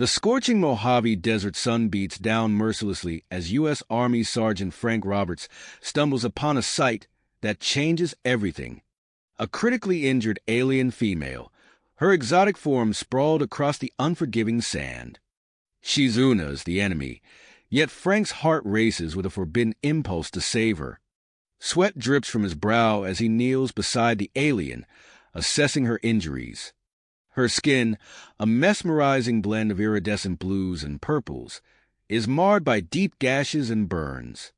The scorching Mojave Desert sun beats down mercilessly as U.S. Army Sergeant Frank Roberts stumbles upon a sight that changes everything. A critically injured alien female, her exotic form sprawled across the unforgiving sand. She's Una's the enemy, yet Frank's heart races with a forbidden impulse to save her. Sweat drips from his brow as he kneels beside the alien, assessing her injuries. Her skin, a mesmerizing blend of iridescent blues and purples, is marred by deep gashes and burns.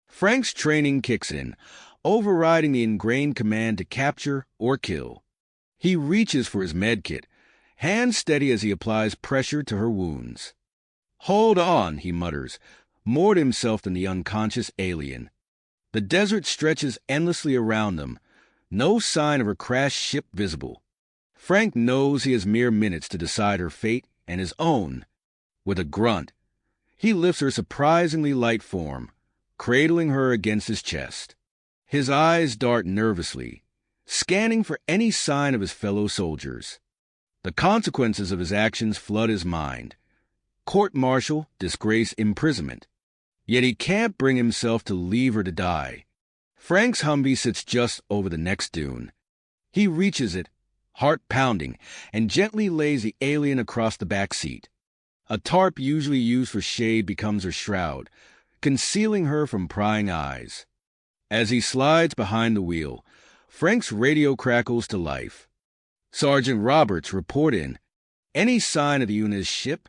Frank's training kicks in, overriding the ingrained command to capture or kill. He reaches for his medkit, hands steady as he applies pressure to her wounds. "Hold on," he mutters, more to himself than the unconscious alien. The desert stretches endlessly around them, no sign of her crashed ship visible. Frank knows he has mere minutes to decide her fate and his own. With a grunt, he lifts her surprisingly light form, cradling her against his chest. His eyes dart nervously, scanning for any sign of his fellow soldiers. The consequences of his actions flood his mind. Court-martial, disgrace, imprisonment. Yet he can't bring himself to leave her to die. Frank's Humvee sits just over the next dune. He reaches it, heart pounding, and gently lays the alien across the back seat. A tarp usually used for shade becomes her shroud, concealing her from prying eyes. As he slides behind the wheel, Frank's radio crackles to life. "Sergeant Roberts, report in. Any sign of the Una's ship?"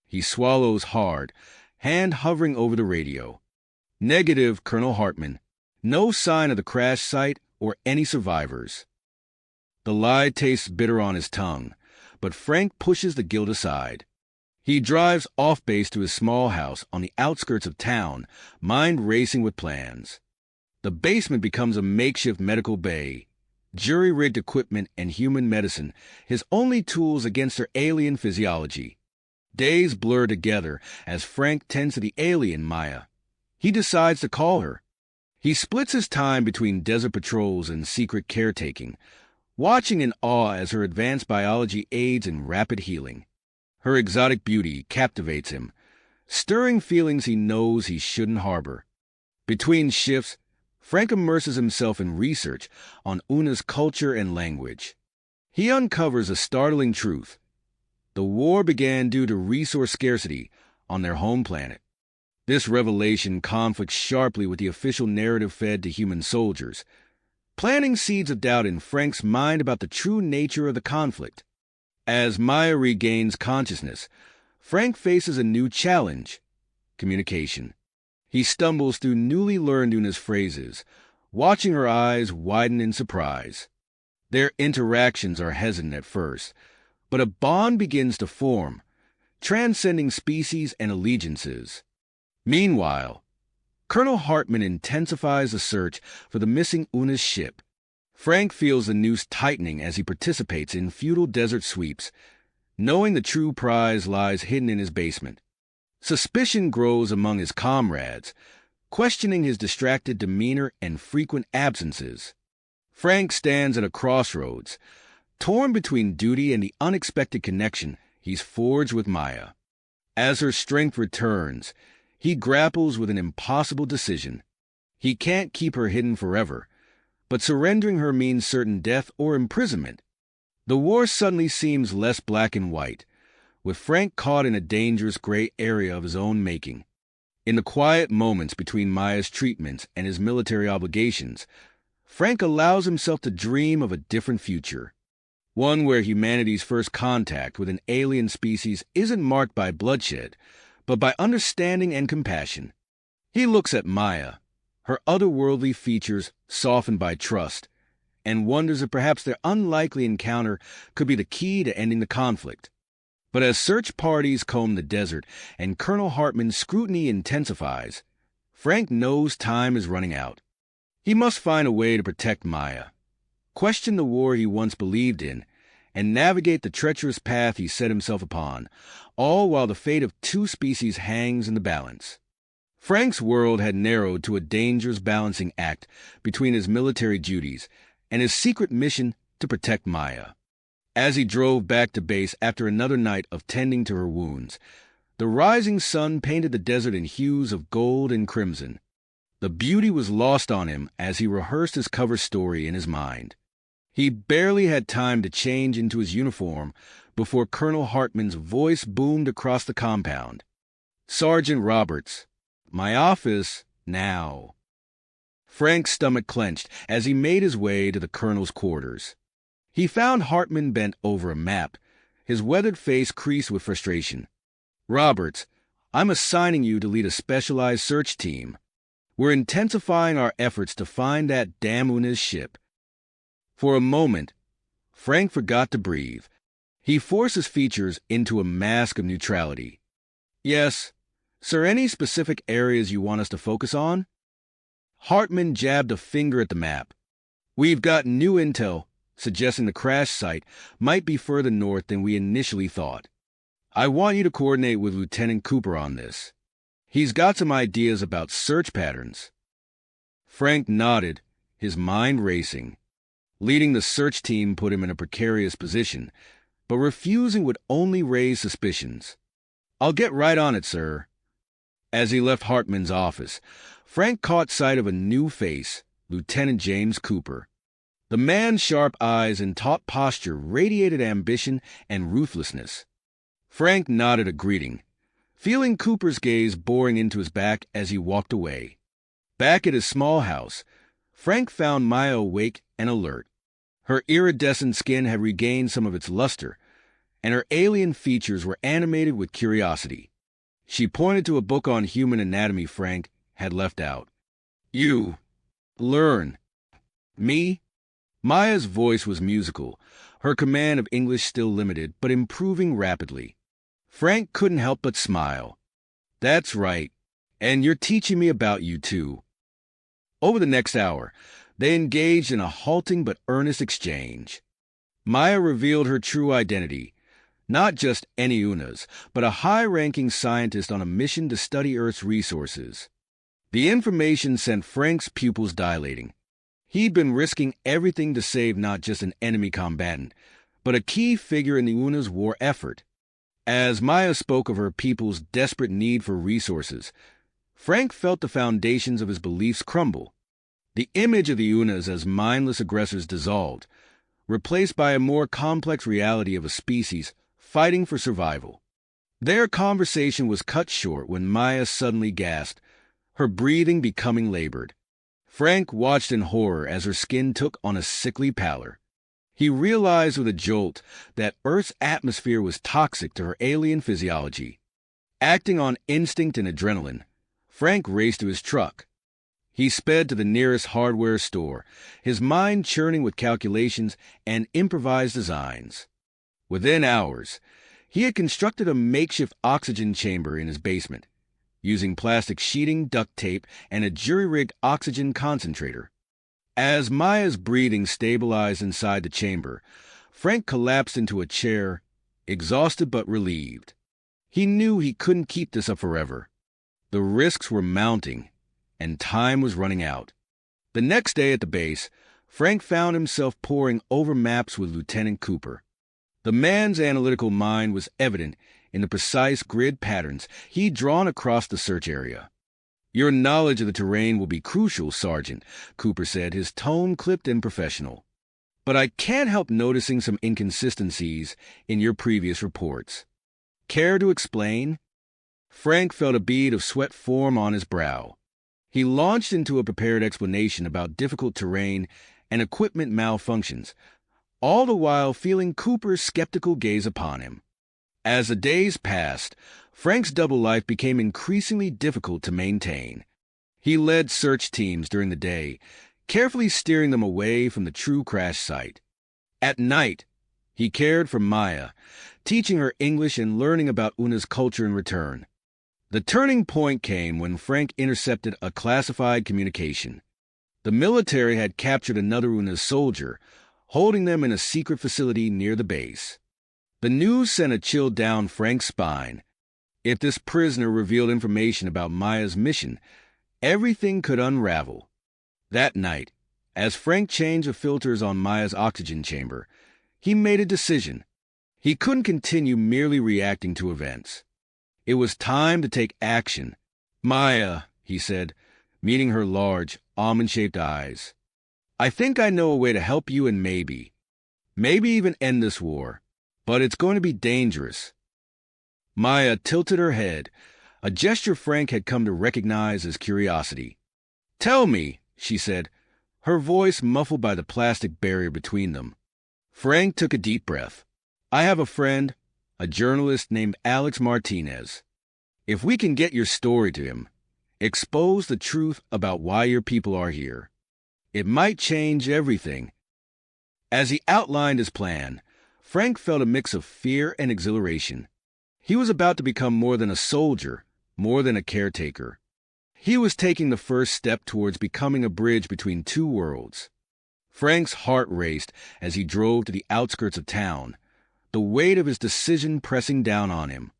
He swallows hard, hand hovering over the radio. "Negative, Colonel Hartman. No sign of the crash site or any survivors." The lie tastes bitter on his tongue, but Frank pushes the guilt aside. He drives off base to his small house on the outskirts of town, mind racing with plans. The basement becomes a makeshift medical bay. Jury-rigged equipment and human medicine, his only tools against her alien physiology. Days blur together as Frank tends to the alien Maya. He decides to call her. He splits his time between desert patrols and secret caretaking, watching in awe as her advanced biology aids in rapid healing. Her exotic beauty captivates him, stirring feelings he knows he shouldn't harbor. Between shifts, Frank immerses himself in research on Una's culture and language. He uncovers a startling truth. The war began due to resource scarcity on their home planet. This revelation conflicts sharply with the official narrative fed to human soldiers, planting seeds of doubt in Frank's mind about the true nature of the conflict. As Maya regains consciousness, Frank faces a new challenge: communication. He stumbles through newly learned Una's phrases, watching her eyes widen in surprise. Their interactions are hesitant at first, but a bond begins to form, transcending species and allegiances. Meanwhile, Colonel Hartman intensifies the search for the missing Una's ship. Frank feels the noose tightening as he participates in futile desert sweeps, knowing the true prize lies hidden in his basement. Suspicion grows among his comrades, questioning his distracted demeanor and frequent absences. Frank stands at a crossroads, torn between duty and the unexpected connection he's forged with Maya. As her strength returns, he grapples with an impossible decision. He can't keep her hidden forever, but surrendering her means certain death or imprisonment. The war suddenly seems less black and white, with Frank caught in a dangerous gray area of his own making. In the quiet moments between Maya's treatments and his military obligations, Frank allows himself to dream of a different future. One where humanity's first contact with an alien species isn't marked by bloodshed, but by understanding and compassion. He looks at Maya, her otherworldly features softened by trust, and wonders if perhaps their unlikely encounter could be the key to ending the conflict. But as search parties comb the desert and Colonel Hartman's scrutiny intensifies, Frank knows time is running out. He must find a way to protect Maya, question the war he once believed in, and navigate the treacherous path he set himself upon, all while the fate of two species hangs in the balance. Frank's world had narrowed to a dangerous balancing act between his military duties and his secret mission to protect Maya. As he drove back to base after another night of tending to her wounds, the rising sun painted the desert in hues of gold and crimson. The beauty was lost on him as he rehearsed his cover story in his mind. He barely had time to change into his uniform before Colonel Hartman's voice boomed across the compound. "Sergeant Roberts, my office now." Frank's stomach clenched as he made his way to the colonel's quarters. He found Hartman bent over a map, his weathered face creased with frustration. "Roberts, I'm assigning you to lead a specialized search team. We're intensifying our efforts to find that damn Una's ship." For a moment, Frank forgot to breathe. He forced his features into a mask of neutrality. "Yes, sir, any specific areas you want us to focus on?" Hartman jabbed a finger at the map. "We've got new intel suggesting the crash site might be further north than we initially thought. I want you to coordinate with Lieutenant Cooper on this. He's got some ideas about search patterns." Frank nodded, his mind racing. Leading the search team put him in a precarious position, but refusing would only raise suspicions. "I'll get right on it, sir." As he left Hartman's office, Frank caught sight of a new face, Lieutenant James Cooper. The man's sharp eyes and taut posture radiated ambition and ruthlessness. Frank nodded a greeting, feeling Cooper's gaze boring into his back as he walked away. Back at his small house, Frank found Maya awake and alert. Her iridescent skin had regained some of its luster, and her alien features were animated with curiosity. She pointed to a book on human anatomy Frank had left out. "You learn." "Me?" Maya's voice was musical, her command of English still limited, but improving rapidly. Frank couldn't help but smile. "That's right, and you're teaching me about you, too." Over the next hour, they engaged in a halting but earnest exchange. Maya revealed her true identity, not just any Unas, but a high-ranking scientist on a mission to study Earth's resources. The information sent Frank's pupils dilating. He'd been risking everything to save not just an enemy combatant, but a key figure in the Una's war effort. As Maya spoke of her people's desperate need for resources, Frank felt the foundations of his beliefs crumble. The image of the Unas as mindless aggressors dissolved, replaced by a more complex reality of a species fighting for survival. Their conversation was cut short when Maya suddenly gasped, her breathing becoming labored. Frank watched in horror as her skin took on a sickly pallor. He realized with a jolt that Earth's atmosphere was toxic to her alien physiology. Acting on instinct and adrenaline, Frank raced to his truck. He sped to the nearest hardware store, his mind churning with calculations and improvised designs. Within hours, he had constructed a makeshift oxygen chamber in his basement, using plastic sheeting, duct tape, and a jury-rigged oxygen concentrator. As Maya's breathing stabilized inside the chamber, Frank collapsed into a chair, exhausted but relieved. He knew he couldn't keep this up forever. The risks were mounting, and time was running out. The next day at the base, Frank found himself poring over maps with Lieutenant Cooper. The man's analytical mind was evident in the precise grid patterns he'd drawn across the search area. "Your knowledge of the terrain will be crucial, Sergeant," Cooper said, his tone clipped and professional. "But I can't help noticing some inconsistencies in your previous reports. Care to explain?" Frank felt a bead of sweat form on his brow. He launched into a prepared explanation about difficult terrain and equipment malfunctions, all the while feeling Cooper's skeptical gaze upon him. As the days passed, Frank's double life became increasingly difficult to maintain. He led search teams during the day, carefully steering them away from the true crash site. At night, he cared for Maya, teaching her English and learning about Una's culture in return. The turning point came when Frank intercepted a classified communication. The military had captured another Una's soldier, holding them in a secret facility near the base. The news sent a chill down Frank's spine. If this prisoner revealed information about Maya's mission, everything could unravel. That night, as Frank changed the filters on Maya's oxygen chamber, He made a decision. He couldn't continue merely reacting to events. It was time to take action. "Maya," he said, meeting her large, almond-shaped eyes. "I think I know a way to help you and maybe even end this war. But it's going to be dangerous." Maya tilted her head, a gesture Frank had come to recognize as curiosity. "Tell me," she said, her voice muffled by the plastic barrier between them. Frank took a deep breath. "I have a friend, a journalist named Alex Martinez. If we can get your story to him, expose the truth about why your people are here, it might change everything." As he outlined his plan, Frank felt a mix of fear and exhilaration. He was about to become more than a soldier, more than a caretaker. He was taking the first step towards becoming a bridge between two worlds. Frank's heart raced as he drove to the outskirts of town, the weight of his decision pressing down on him.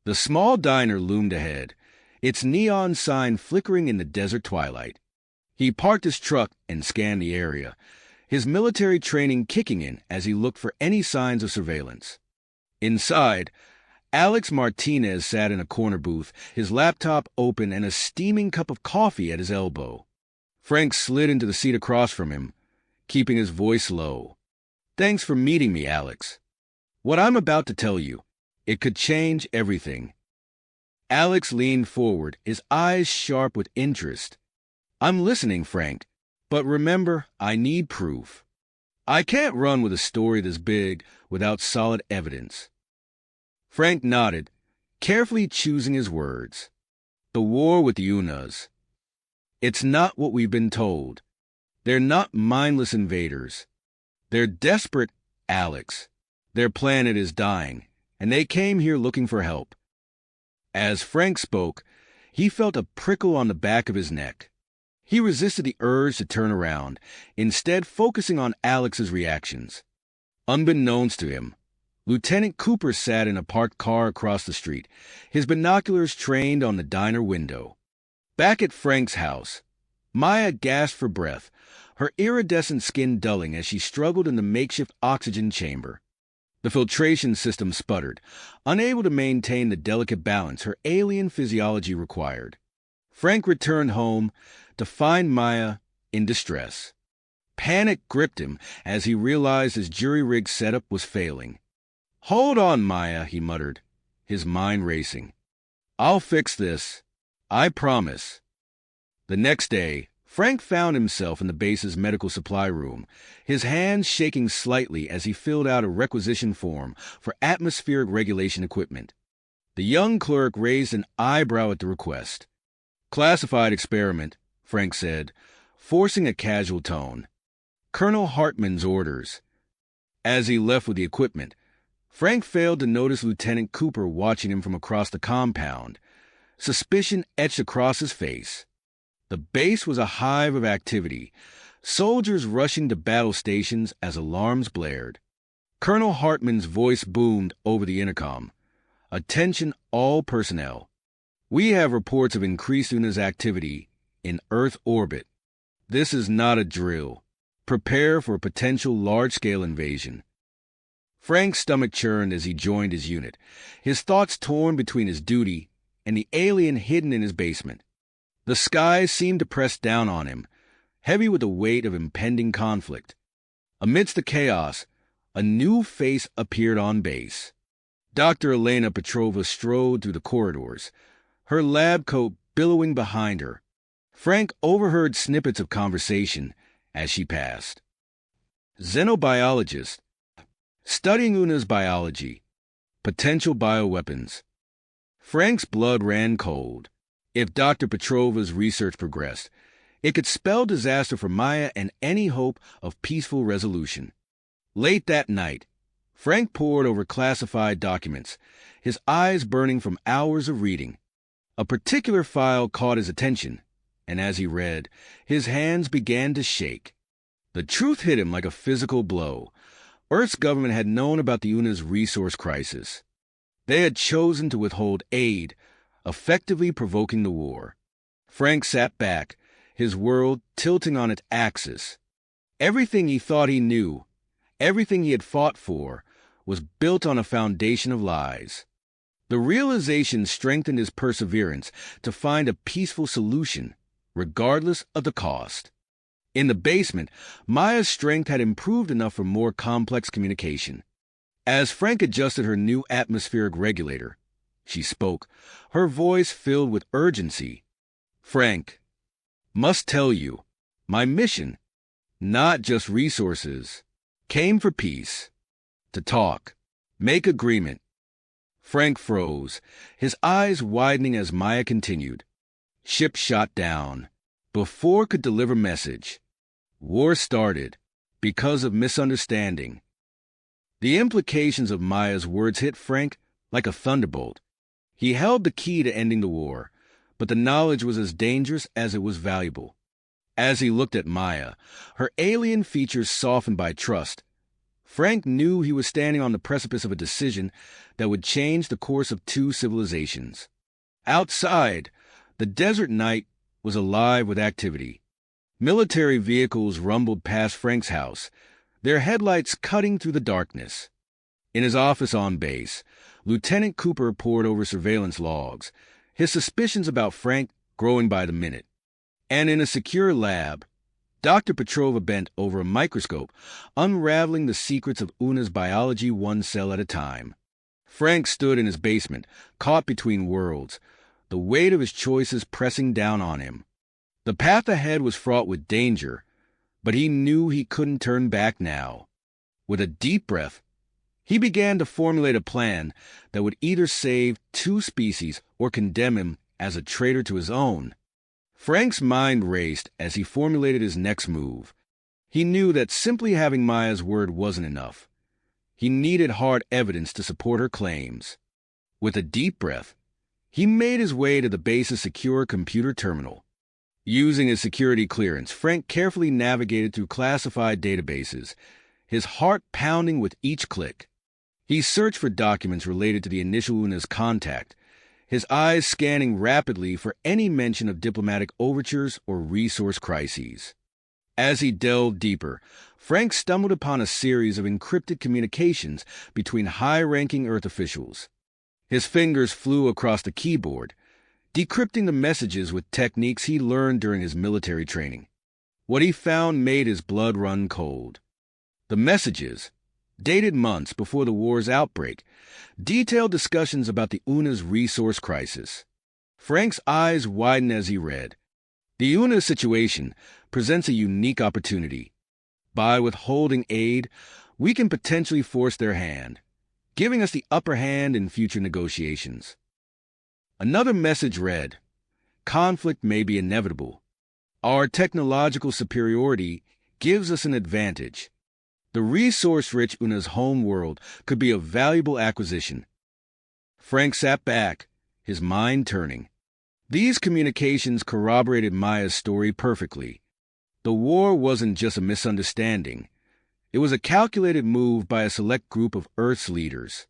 The small diner loomed ahead, its neon sign flickering in the desert twilight. He parked his truck and scanned the area, his military training kicking in as he looked for any signs of surveillance. Inside, Alex Martinez sat in a corner booth, his laptop open and a steaming cup of coffee at his elbow. Frank slid into the seat across from him, keeping his voice low. "Thanks for meeting me, Alex. What I'm about to tell you, it could change everything." Alex leaned forward, his eyes sharp with interest. "I'm listening, Frank, but remember, I need proof. I can't run with a story this big without solid evidence." Frank nodded, carefully choosing his words. "The war with the Unas. It's not what we've been told. They're not mindless invaders. They're desperate, Alex. Their planet is dying, and they came here looking for help." As Frank spoke, he felt a prickle on the back of his neck. He resisted the urge to turn around, instead focusing on Alex's reactions. Unbeknownst to him, Lieutenant Cooper sat in a parked car across the street, his binoculars trained on the diner window. Back at Frank's house, Maya gasped for breath, her iridescent skin dulling as she struggled in the makeshift oxygen chamber. The filtration system sputtered, unable to maintain the delicate balance her alien physiology required. Frank returned home to find Maya in distress. Panic gripped him as he realized his jury-rig setup was failing. "Hold on, Maya," he muttered, his mind racing. "I'll fix this. I promise." The next day, Frank found himself in the base's medical supply room, his hands shaking slightly as he filled out a requisition form for atmospheric regulation equipment. The young clerk raised an eyebrow at the request. "Classified experiment," Frank said, forcing a casual tone. "Colonel Hartman's orders." As he left with the equipment, Frank failed to notice Lieutenant Cooper watching him from across the compound, suspicion etched across his face. The base was a hive of activity, soldiers rushing to battle stations as alarms blared. Colonel Hartman's voice boomed over the intercom. "Attention all personnel. We have reports of increased UNA's activity in Earth orbit. This is not a drill. Prepare for a potential large-scale invasion." Frank's stomach churned as he joined his unit, his thoughts torn between his duty and the alien hidden in his basement. The skies seemed to press down on him, heavy with the weight of impending conflict. Amidst the chaos, a new face appeared on base. Dr. Elena Petrova strode through the corridors, her lab coat billowing behind her. Frank overheard snippets of conversation as she passed. "Xenobiologist, studying UNA's biology, potential bioweapons." Frank's blood ran cold. If Dr. Petrova's research progressed, it could spell disaster for Maya and any hope of peaceful resolution. Late that night, Frank pored over classified documents, his eyes burning from hours of reading. A particular file caught his attention, and as he read, his hands began to shake. The truth hit him like a physical blow. Earth's government had known about the UNA's resource crisis. They had chosen to withhold aid, effectively provoking the war. Frank sat back, his world tilting on its axis. Everything he thought he knew, Everything he had fought for was built on a foundation of lies. The realization strengthened his perseverance to find a peaceful solution, regardless of the cost. In the basement, Maya's strength had improved enough for more complex communication. As Frank adjusted her new atmospheric regulator, she spoke, her voice filled with urgency. "Frank, must tell you, my mission, not just resources, came for peace, to talk, make agreement." Frank froze, his eyes widening as Maya continued. "Ship shot down. Before could deliver message. War started because of misunderstanding." The implications of Maya's words hit Frank like a thunderbolt. He held the key to ending the war, but the knowledge was as dangerous as it was valuable. As he looked at Maya, her alien features softened by trust, Frank knew he was standing on the precipice of a decision that would change the course of two civilizations. Outside, the desert night was alive with activity. Military vehicles rumbled past Frank's house, their headlights cutting through the darkness. In his office on base, Lieutenant Cooper pored over surveillance logs, his suspicions about Frank growing by the minute. And in a secure lab, Dr. Petrova bent over a microscope, unraveling the secrets of Una's biology one cell at a time. Frank stood in his basement, caught between worlds, the weight of his choices pressing down on him. The path ahead was fraught with danger, but he knew he couldn't turn back now. With a deep breath, he began to formulate a plan that would either save two species or condemn him as a traitor to his own. Frank's mind raced as he formulated his next move. He knew that simply having Maya's word wasn't enough. He needed hard evidence to support her claims. With a deep breath, he made his way to the base's secure computer terminal. Using his security clearance, Frank carefully navigated through classified databases, his heart pounding with each click. He searched for documents related to the initial Una's contact, his eyes scanning rapidly for any mention of diplomatic overtures or resource crises. As he delved deeper, Frank stumbled upon a series of encrypted communications between high-ranking Earth officials. His fingers flew across the keyboard, decrypting the messages with techniques he learned during his military training. What he found made his blood run cold. The messages, dated months before the war's outbreak, detailed discussions about the Una's resource crisis. Frank's eyes widened as he read. The Una situation presents a unique opportunity. By withholding aid, we can potentially force their hand, giving us the upper hand in future negotiations. Another message read, "Conflict may be inevitable. Our technological superiority gives us an advantage. The resource-rich Una's home world could be a valuable acquisition." Frank sat back, his mind turning. These communications corroborated Maya's story perfectly. The war wasn't just a misunderstanding. It was a calculated move by a select group of Earth's leaders.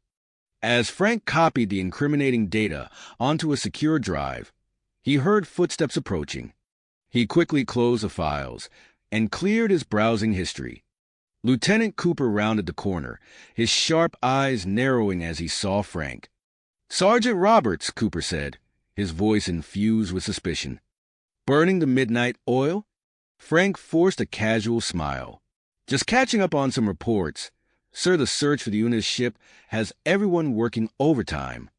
As Frank copied the incriminating data onto a secure drive, he heard footsteps approaching. He quickly closed the files and cleared his browsing history. Lieutenant Cooper rounded the corner, his sharp eyes narrowing as he saw Frank. "Sergeant Roberts," Cooper said, his voice infused with suspicion. "Burning the midnight oil?" Frank forced a casual smile. "Just catching up on some reports. Sir, the search for the Una's ship has everyone working overtime."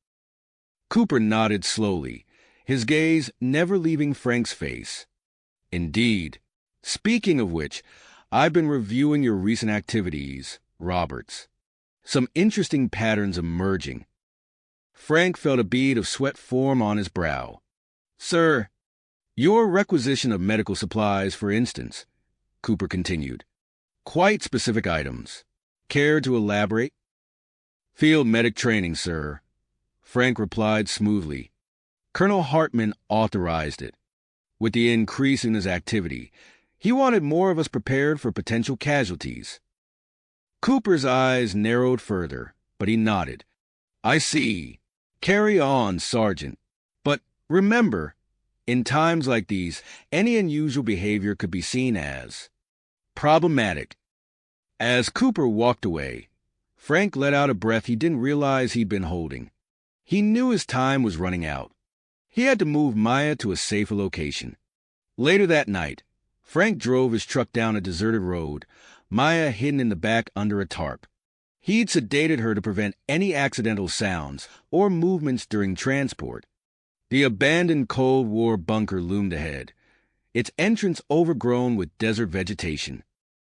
Cooper nodded slowly, his gaze never leaving Frank's face. "Indeed. Speaking of which, I've been reviewing your recent activities, Roberts. Some interesting patterns emerging." Frank felt a bead of sweat form on his brow. "Sir, your requisition of medical supplies, for instance," Cooper continued. "Quite specific items. Care to elaborate?" "Field medic training, sir," Frank replied smoothly. Colonel Hartman authorized it. With the increase in his activity, he wanted more of us prepared for potential casualties. Cooper's eyes narrowed further, but he nodded. "I see. Carry on, Sergeant. But remember, in times like these, any unusual behavior could be seen as problematic." As Cooper walked away, Frank let out a breath he didn't realize he'd been holding. He knew his time was running out. He had to move Maya to a safer location. Later that night, Frank drove his truck down a deserted road, Maya hidden in the back under a tarp. He'd sedated her to prevent any accidental sounds or movements during transport. The abandoned Cold War bunker loomed ahead, its entrance overgrown with desert vegetation.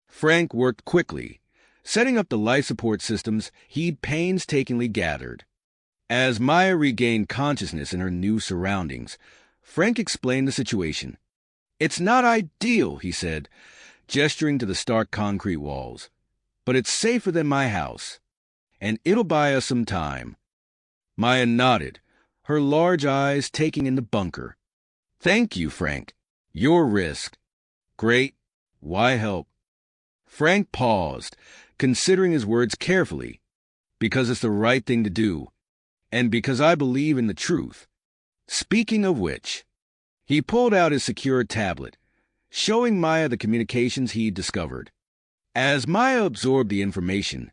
Frank worked quickly, setting up the life support systems he'd painstakingly gathered. As Maya regained consciousness in her new surroundings, Frank explained the situation. "It's not ideal," he said, gesturing to the stark concrete walls, "but it's safer than my house, and it'll buy us some time." Maya nodded, her large eyes taking in the bunker. "Thank you, Frank. Your risk. Great. Why help?" Frank paused, considering his words carefully. "Because it's the right thing to do, and because I believe in the truth. Speaking of which," he pulled out his secure tablet, showing Maya the communications he'd discovered. As Maya absorbed the information,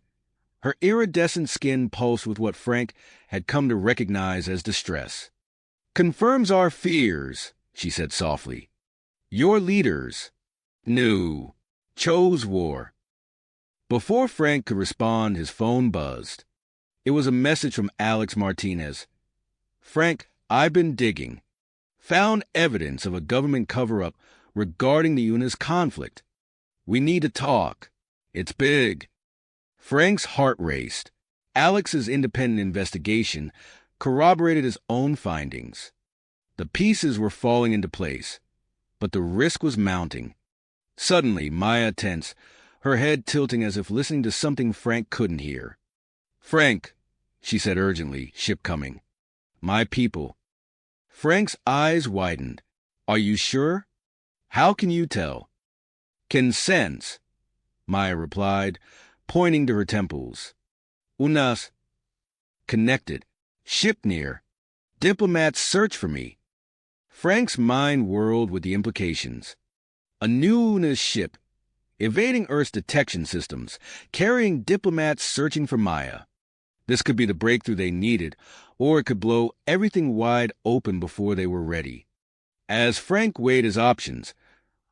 her iridescent skin pulsed with what Frank had come to recognize as distress. "Confirms our fears," she said softly. "Your leaders chose war." Before Frank could respond, his phone buzzed. It was a message from Alex Martinez. "Frank, I've been digging. Found evidence of a government cover-up regarding the UNA's conflict. We need to talk. It's big." Frank's heart raced. Alex's independent investigation corroborated his own findings. The pieces were falling into place, but the risk was mounting. Suddenly, Maya tensed, her head tilting as if listening to something Frank couldn't hear. "Frank," she said urgently, "ship coming. My people." Frank's eyes widened. "Are you sure? How can you tell?" "Can sense," Maya replied, pointing to her temples. "Unas. Connected. Ship near. Diplomats search for me." Frank's mind whirled with the implications. A new Unas ship, evading Earth's detection systems, carrying diplomats searching for Maya. This could be the breakthrough they needed, or it could blow everything wide open before they were ready. As Frank weighed his options,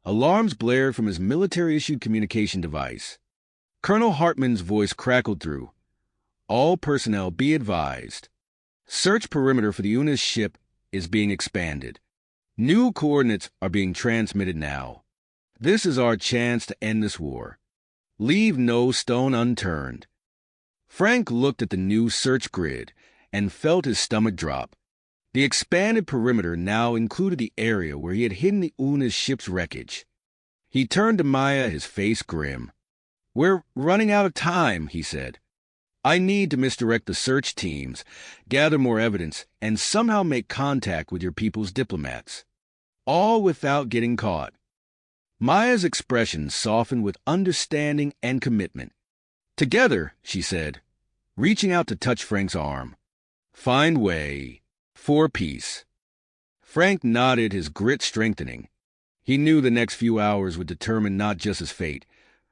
alarms blared from his military-issued communication device. Colonel Hartman's voice crackled through. "All personnel be advised. Search perimeter for the UNA's ship is being expanded. New coordinates are being transmitted now. This is our chance to end this war. Leave no stone unturned." Frank looked at the new search grid and felt his stomach drop. The expanded perimeter now included the area where he had hidden the UNA's ship's wreckage. He turned to Maya, his face grim. "We're running out of time," he said. "I need to misdirect the search teams, gather more evidence, and somehow make contact with your people's diplomats. All without getting caught." Maya's expression softened with understanding and commitment. "Together," she said, reaching out to touch Frank's arm. "Find way. For peace." Frank nodded, his grit strengthening. He knew the next few hours would determine not just his fate,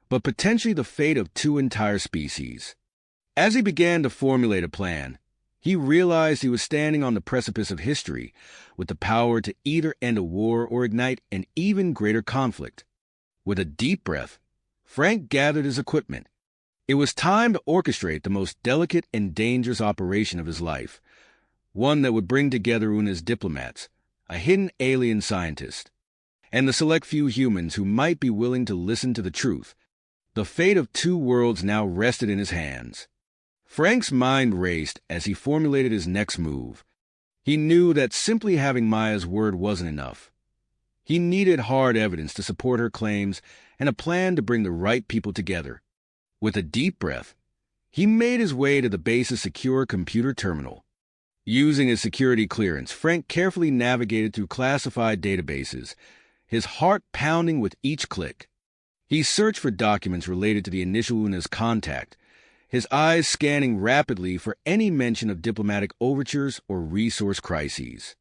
but potentially the fate of two entire species. As he began to formulate a plan, he realized he was standing on the precipice of history, with the power to either end a war or ignite an even greater conflict. With a deep breath, Frank gathered his equipment. It was time to orchestrate the most delicate and dangerous operation of his life, one that would bring together UNA's diplomats, a hidden alien scientist, and the select few humans who might be willing to listen to the truth. The fate of two worlds now rested in his hands. Frank's mind raced as he formulated his next move. He knew that simply having Maya's word wasn't enough. He needed hard evidence to support her claims and a plan to bring the right people together. With a deep breath, he made his way to the base's secure computer terminal. Using his security clearance, Frank carefully navigated through classified databases, his heart pounding with each click. He searched for documents related to the initial UNA's contact, his eyes scanning rapidly for any mention of diplomatic overtures or resource crises.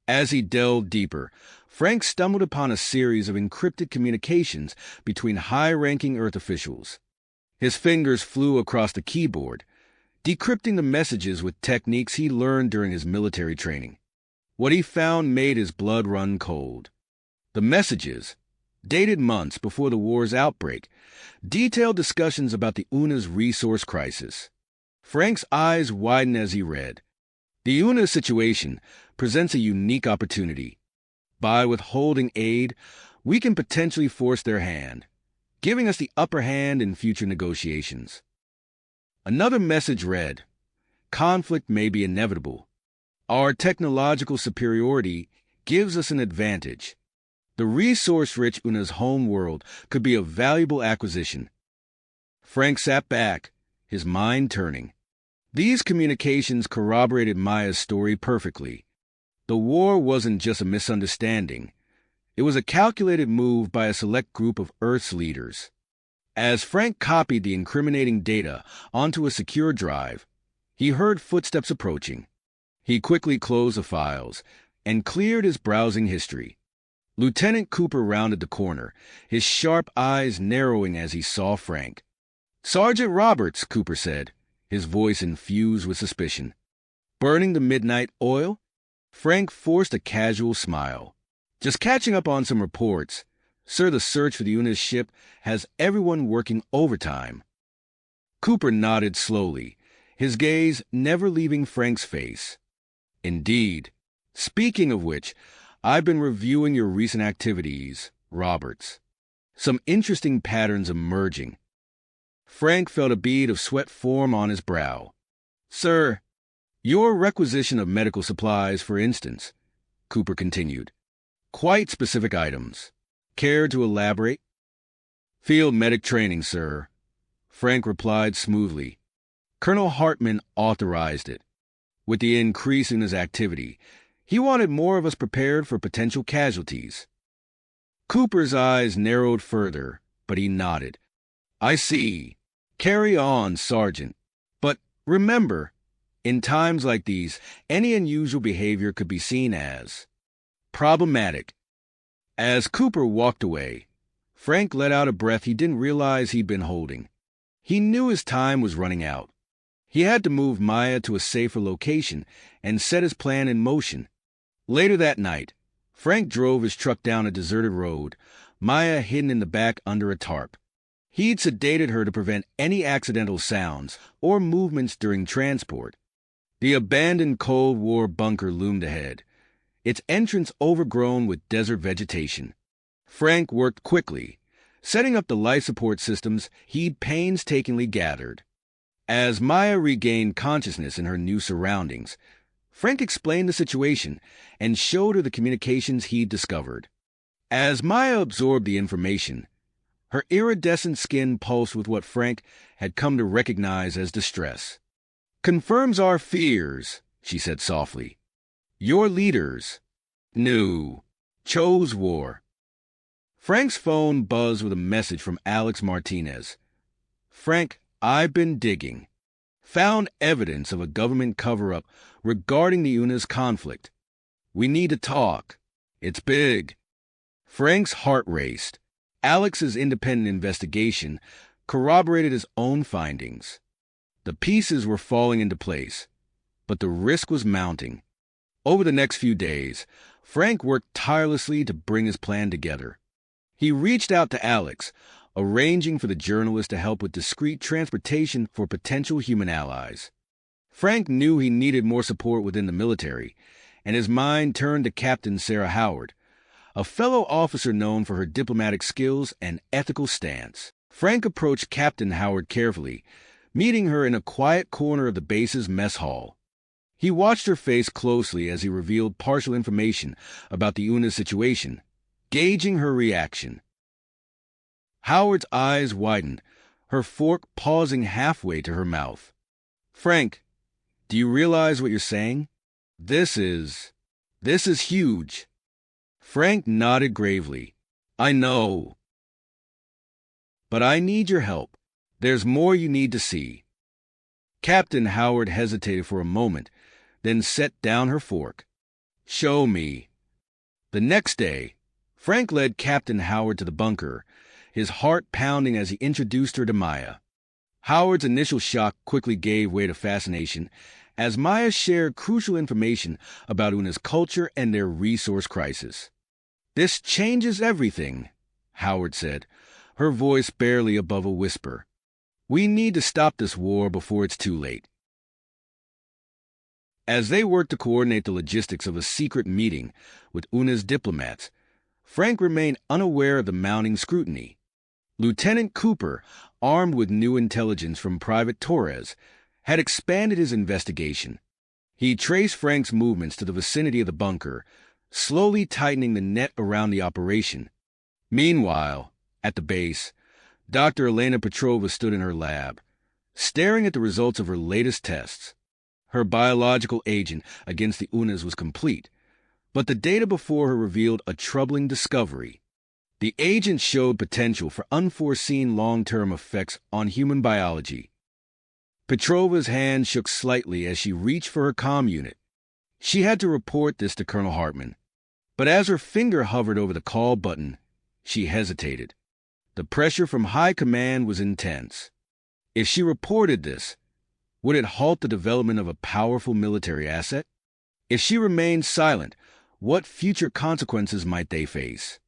As he delved deeper, Frank stumbled upon a series of encrypted communications between high-ranking Earth officials. His fingers flew across the keyboard, decrypting the messages with techniques he learned during his military training. What he found made his blood run cold. The messages, dated months before the war's outbreak, detailed discussions about the UNA's resource crisis. Frank's eyes widened as he read. The UNA situation presents a unique opportunity. By withholding aid, we can potentially force their hand, giving us the upper hand in future negotiations. Another message read, conflict may be inevitable. Our technological superiority gives us an advantage. The resource-rich UNA's home world could be a valuable acquisition. Frank sat back, his mind turning. These communications corroborated Maya's story perfectly. The war wasn't just a misunderstanding. It was a calculated move by a select group of Earth's leaders. As Frank copied the incriminating data onto a secure drive, he heard footsteps approaching. He quickly closed the files and cleared his browsing history. Lieutenant Cooper rounded the corner, his sharp eyes narrowing as he saw Frank. "Sergeant Roberts," Cooper said, his voice infused with suspicion. "Burning the midnight oil?" Frank forced a casual smile. "Just catching up on some reports. Sir, the search for the UNA's ship has everyone working overtime." Cooper nodded slowly, his gaze never leaving Frank's face. "Indeed. Speaking of which, I've been reviewing your recent activities, Roberts. Some interesting patterns emerging." Frank felt a bead of sweat form on his brow. "Sir, your requisition of medical supplies, for instance," Cooper continued. "Quite specific items. Care to elaborate?" "Field medic training, sir," Frank replied smoothly. "Colonel Hartman authorized it. With the increase in his activity, he wanted more of us prepared for potential casualties." Cooper's eyes narrowed further, but he nodded. "I see. Carry on, Sergeant. But remember, in times like these, any unusual behavior could be seen as problematic." As Cooper walked away, Frank let out a breath he didn't realize he'd been holding. He knew his time was running out. He had to move Maya to a safer location and set his plan in motion. Later that night, Frank drove his truck down a deserted road, Maya hidden in the back under a tarp. He'd sedated her to prevent any accidental sounds or movements during transport. The abandoned Cold War bunker loomed ahead, its entrance overgrown with desert vegetation. Frank worked quickly, setting up the life support systems he'd painstakingly gathered. As Maya regained consciousness in her new surroundings, Frank explained the situation and showed her the communications he'd discovered. As Maya absorbed the information, her iridescent skin pulsed with what Frank had come to recognize as distress. "Confirms our fears," she said softly. "Your leaders chose war." Frank's phone buzzed with a message from Alex Martinez. "Frank, I've been digging. Found evidence of a government cover-up regarding the UNA's conflict. We need to talk. It's big." Frank's heart raced. Alex's independent investigation corroborated his own findings. The pieces were falling into place, but the risk was mounting. Over the next few days, Frank worked tirelessly to bring his plan together. He reached out to Alex, arranging for the journalist to help with discreet transportation for potential human allies. Frank knew he needed more support within the military, and his mind turned to Captain Sarah Howard, a fellow officer known for her diplomatic skills and ethical stance. Frank approached Captain Howard carefully, meeting her in a quiet corner of the base's mess hall. He watched her face closely as he revealed partial information about the UNA's situation, gauging her reaction. Howard's eyes widened, her fork pausing halfway to her mouth. "Frank, do you realize what you're saying? This is huge." Frank nodded gravely. "I know. But I need your help. There's more you need to see." Captain Howard hesitated for a moment, then set down her fork. "Show me." The next day, Frank led Captain Howard to the bunker, his heart pounding as he introduced her to Maya. Howard's initial shock quickly gave way to fascination as Maya shared crucial information about Una's culture and their resource crisis. "This changes everything," Howard said, her voice barely above a whisper. "We need to stop this war before it's too late." As they worked to coordinate the logistics of a secret meeting with Una's diplomats, Frank remained unaware of the mounting scrutiny. Lieutenant Cooper, armed with new intelligence from Private Torres, had expanded his investigation. He traced Frank's movements to the vicinity of the bunker, slowly tightening the net around the operation. Meanwhile, at the base, Dr. Elena Petrova stood in her lab, staring at the results of her latest tests. Her biological agent against the Unas was complete, but the data before her revealed a troubling discovery. The agent showed potential for unforeseen long-term effects on human biology. Petrova's hand shook slightly as she reached for her comm unit. She had to report this to Colonel Hartman, but as her finger hovered over the call button, she hesitated. The pressure from high command was intense. If she reported this, would it halt the development of a powerful military asset? If she remained silent, what future consequences might they face?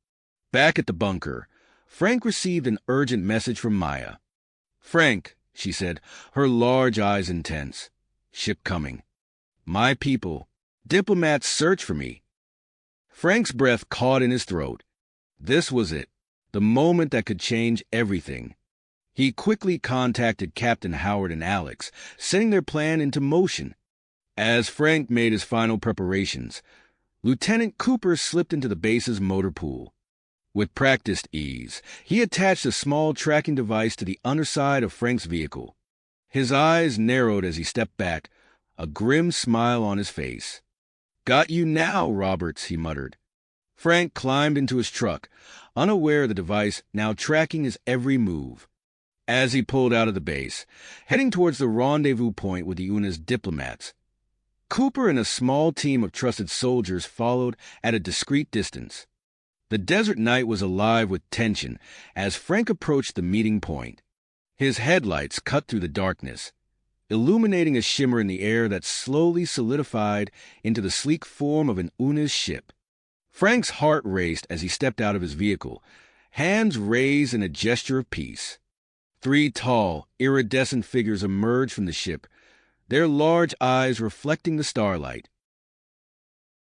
Back at the bunker, Frank received an urgent message from Maya. "Frank," she said, her large eyes intense. "Ship coming. My people, diplomats, search for me." Frank's breath caught in his throat. This was it, the moment that could change everything. He quickly contacted Captain Howard and Alex, setting their plan into motion. As Frank made his final preparations, Lieutenant Cooper slipped into the base's motor pool. With practiced ease, he attached a small tracking device to the underside of Frank's vehicle. His eyes narrowed as he stepped back, a grim smile on his face. "Got you now, Roberts," he muttered. Frank climbed into his truck, unaware of the device now tracking his every move. As he pulled out of the base, heading towards the rendezvous point with the Una's diplomats, Cooper and a small team of trusted soldiers followed at a discreet distance. The desert night was alive with tension as Frank approached the meeting point. His headlights cut through the darkness, illuminating a shimmer in the air that slowly solidified into the sleek form of an Una's ship. Frank's heart raced as he stepped out of his vehicle, hands raised in a gesture of peace. 3 tall, iridescent figures emerged from the ship, their large eyes reflecting the starlight.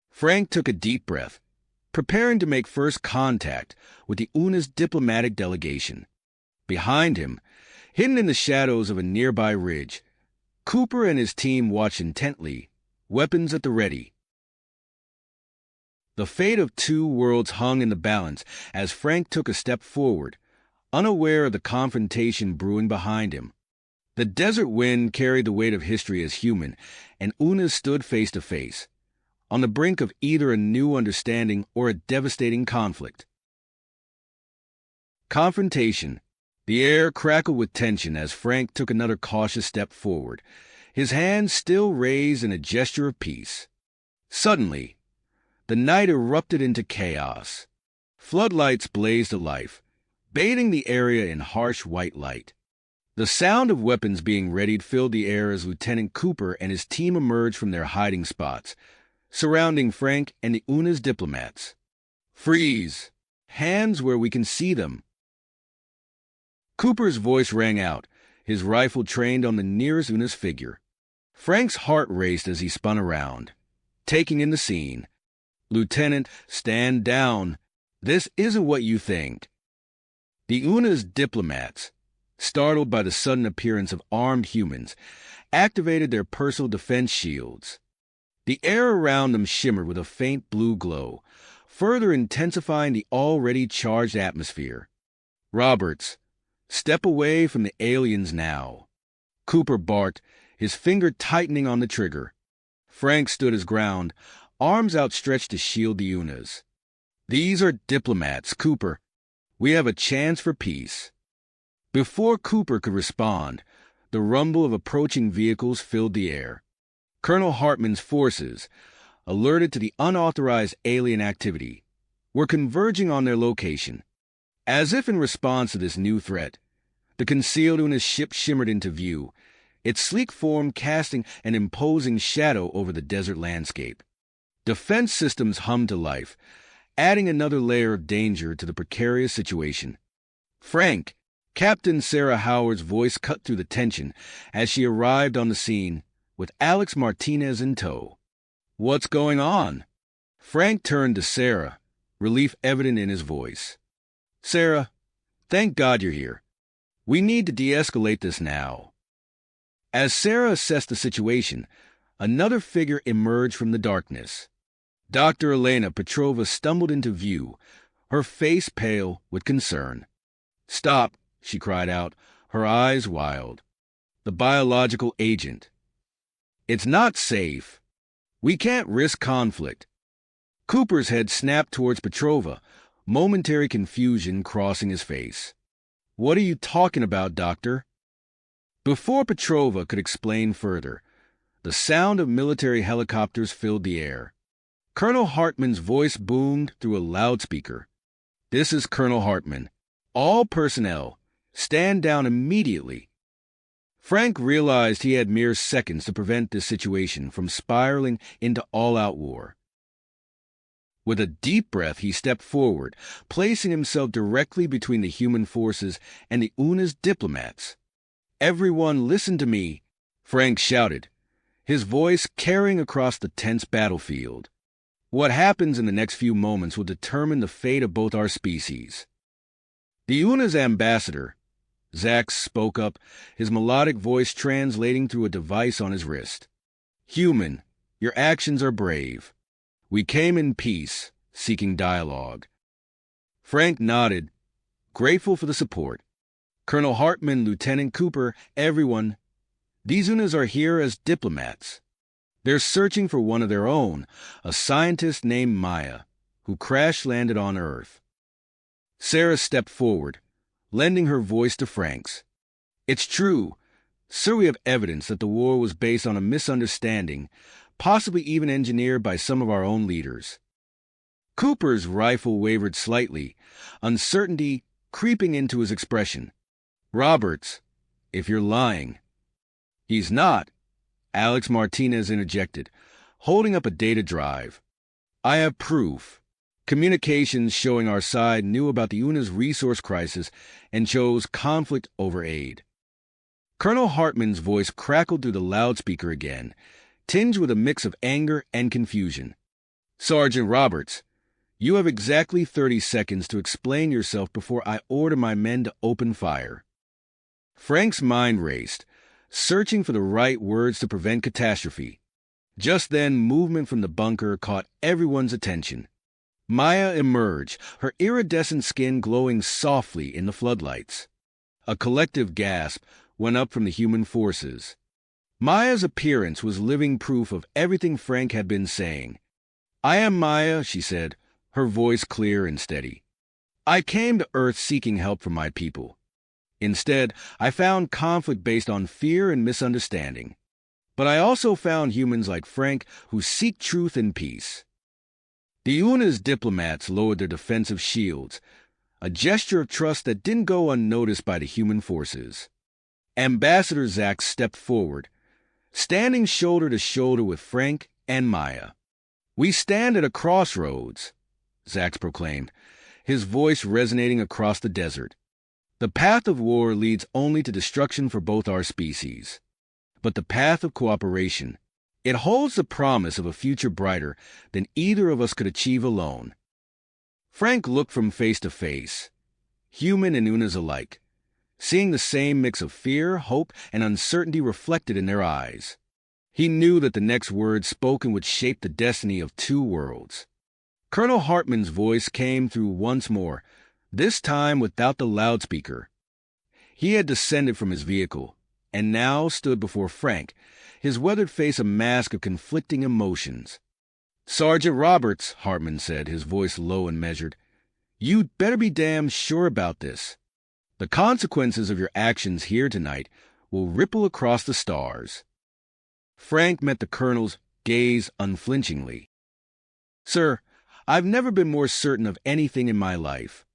Frank took a deep breath, preparing to make first contact with the Una's diplomatic delegation. Behind him, hidden in the shadows of a nearby ridge, Cooper and his team watched intently, weapons at the ready. The fate of 2 worlds hung in the balance as Frank took a step forward, unaware of the confrontation brewing behind him. The desert wind carried the weight of history as human, and Una stood face to face, on the brink of either a new understanding or a devastating conflict. Confrontation. The air crackled with tension as Frank took another cautious step forward, his hands still raised in a gesture of peace. Suddenly, the night erupted into chaos. Floodlights blazed to life, bathing the area in harsh white light. The sound of weapons being readied filled the air as Lieutenant Cooper and his team emerged from their hiding spots, surrounding Frank and the Una's diplomats. "Freeze! Hands where we can see them!" Cooper's voice rang out, his rifle trained on the nearest Una's figure. Frank's heart raced as he spun around, taking in the scene. "Lieutenant, stand down. This isn't what you think." The Una's diplomats, startled by the sudden appearance of armed humans, activated their personal defense shields. The air around them shimmered with a faint blue glow, further intensifying the already charged atmosphere. "Roberts, step away from the aliens now," Cooper barked, his finger tightening on the trigger. Frank stood his ground, arms outstretched to shield the Unas. "These are diplomats, Cooper. We have a chance for peace." Before Cooper could respond, the rumble of approaching vehicles filled the air. Colonel Hartman's forces, alerted to the unauthorized alien activity, were converging on their location. As if in response to this new threat, The concealed Una's ship shimmered into view, its sleek form casting an imposing shadow over the desert landscape. Defense systems hummed to life, adding another layer of danger to the precarious situation. "Frank!" Captain Sarah Howard's voice cut through the tension as she arrived on the scene, with Alex Martinez in tow. "What's going on?" Frank turned to Sarah, relief evident in his voice. "Sarah, thank God you're here. We need to de-escalate this now." As Sarah assessed the situation, another figure emerged from the darkness. Dr. Elena Petrova stumbled into view, her face pale with concern. "Stop," she cried out, her eyes wild. "The biological agent. It's not safe. We can't risk conflict." Cooper's head snapped towards Petrova, momentary confusion crossing his face. "What are you talking about, Doctor?" Before Petrova could explain further, the sound of military helicopters filled the air. Colonel Hartman's voice boomed through a loudspeaker. "This is Colonel Hartman. All personnel, stand down immediately." Frank realized he had mere seconds to prevent this situation from spiraling into all-out war. With a deep breath, he stepped forward, placing himself directly between the human forces and the UNA's diplomats. "Everyone listen to me," Frank shouted, his voice carrying across the tense battlefield. "What happens in the next few moments will determine the fate of both our species." The UNA's ambassador, Zax, spoke up, his melodic voice translating through a device on his wrist. "Human, your actions are brave. We came in peace, seeking dialogue." Frank nodded, grateful for the support. "Colonel Hartman, Lieutenant Cooper, everyone, these UNAs are here as diplomats. They're searching for one of their own, a scientist named Maya, who crash-landed on Earth." Sarah stepped forward, lending her voice to Frank's. "It's true. Sir, we have evidence that the war was based on a misunderstanding, possibly even engineered by some of our own leaders." Cooper's rifle wavered slightly, uncertainty creeping into his expression. "Roberts, if you're lying." "He's not," Alex Martinez interjected, holding up a data drive. "I have proof. Communications showing our side knew about the UNA's resource crisis and chose conflict over aid." Colonel Hartman's voice crackled through the loudspeaker again, tinged with a mix of anger and confusion. "Sergeant Roberts, you have exactly 30 seconds to explain yourself before I order my men to open fire." Frank's mind raced, searching for the right words to prevent catastrophe. Just then, movement from the bunker caught everyone's attention. Maya emerged, her iridescent skin glowing softly in the floodlights. A collective gasp went up from the human forces. Maya's appearance was living proof of everything Frank had been saying. "I am Maya," she said, her voice clear and steady. "I came to Earth seeking help from my people. Instead, I found conflict based on fear and misunderstanding. But I also found humans like Frank who seek truth and peace." The UNA's diplomats lowered their defensive shields, a gesture of trust that didn't go unnoticed by the human forces. Ambassador Zax stepped forward, standing shoulder to shoulder with Frank and Maya. "We stand at a crossroads," Zax proclaimed, his voice resonating across the desert. "The path of war leads only to destruction for both our species. But the path of cooperation, it holds the promise of a future brighter than either of us could achieve alone." Frank looked from face to face, human and UNAs alike, seeing the same mix of fear, hope, and uncertainty reflected in their eyes. He knew that the next words spoken would shape the destiny of two worlds. Colonel Hartman's voice came through once more, this time without the loudspeaker. He had descended from his vehicle, and now stood before Frank, his weathered face a mask of conflicting emotions. "Sergeant Roberts," Hartman said, his voice low and measured, "you'd better be damn sure about this. The consequences of your actions here tonight will ripple across the stars." Frank met the colonel's gaze unflinchingly. "Sir, I've never been more certain of anything in my life.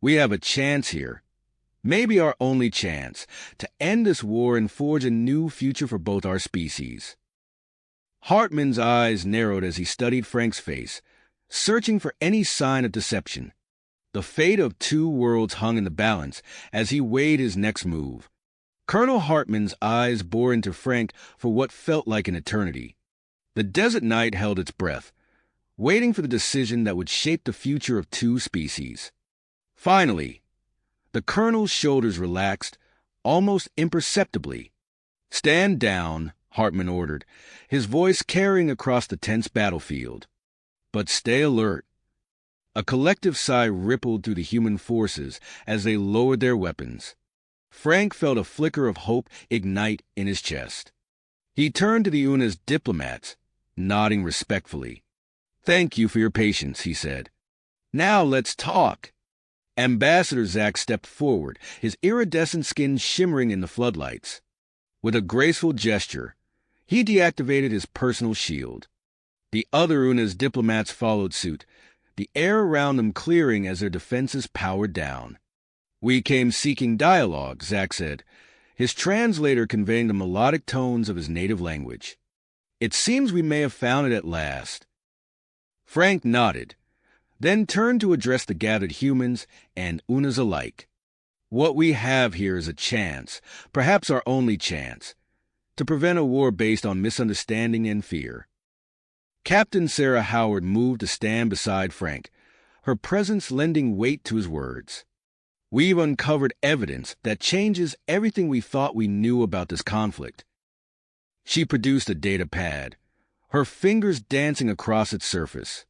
We have a chance here. Maybe our only chance to end this war and forge a new future for both our species. Hartman's eyes narrowed as he studied Frank's face, searching for any sign of deception. The fate of two worlds hung in the balance as he weighed his next move. Colonel Hartman's eyes bore into Frank for what felt like an eternity. The desert night held its breath, waiting for the decision that would shape the future of two species. Finally, the colonel's shoulders relaxed, almost imperceptibly. "Stand down," Hartman ordered, his voice carrying across the tense battlefield. "But stay alert." A collective sigh rippled through the human forces as they lowered their weapons. Frank felt a flicker of hope ignite in his chest. He turned to the UNA's diplomats, nodding respectfully. "Thank you for your patience," he said. "Now let's talk." Ambassador Zach stepped forward, his iridescent skin shimmering in the floodlights. With a graceful gesture, he deactivated his personal shield. The other UNA's diplomats followed suit, the air around them clearing as their defenses powered down. "We came seeking dialogue," Zach said, his translator conveying the melodic tones of his native language. "It seems we may have found it at last." Frank nodded, then turned to address the gathered humans and UNAs alike. "What we have here is a chance, perhaps our only chance, to prevent a war based on misunderstanding and fear." Captain Sarah Howard moved to stand beside Frank, her presence lending weight to his words. "We've uncovered evidence that changes everything we thought we knew about this conflict." She produced a data pad, her fingers dancing across its surface.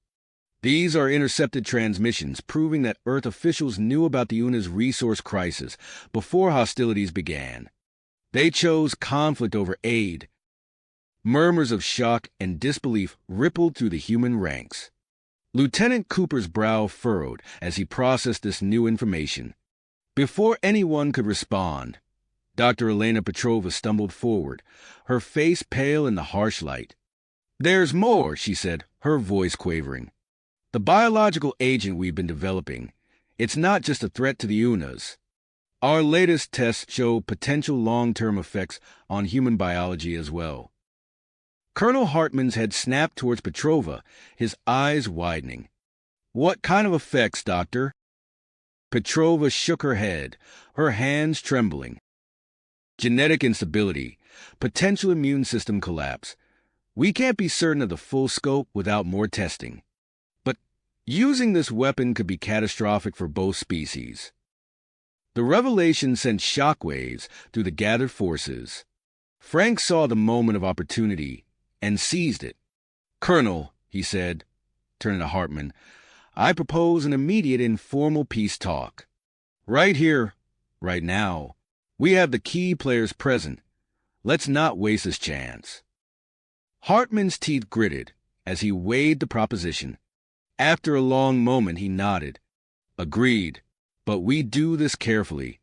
"These are intercepted transmissions proving that Earth officials knew about the UNA's resource crisis before hostilities began. They chose conflict over aid." Murmurs of shock and disbelief rippled through the human ranks. Lieutenant Cooper's brow furrowed as he processed this new information. Before anyone could respond, Dr. Elena Petrova stumbled forward, her face pale in the harsh light. "There's more," she said, her voice quavering. "The biological agent we've been developing, it's not just a threat to the UNAs. Our latest tests show potential long-term effects on human biology as well." Colonel Hartman's head snapped towards Petrova, his eyes widening. "What kind of effects, Doctor?" Petrova shook her head, her hands trembling. "Genetic instability, potential immune system collapse. We can't be certain of the full scope without more testing. But using this weapon could be catastrophic for both species." The revelation sent shockwaves through the gathered forces. Frank saw the moment of opportunity and seized it. "Colonel," he said, turning to Hartman, "I propose an immediate informal peace talk. Right here, right now. We have the key players present. Let's not waste this chance." Hartman's teeth gritted as he weighed the proposition. After a long moment, he nodded. "Agreed, but we do this carefully."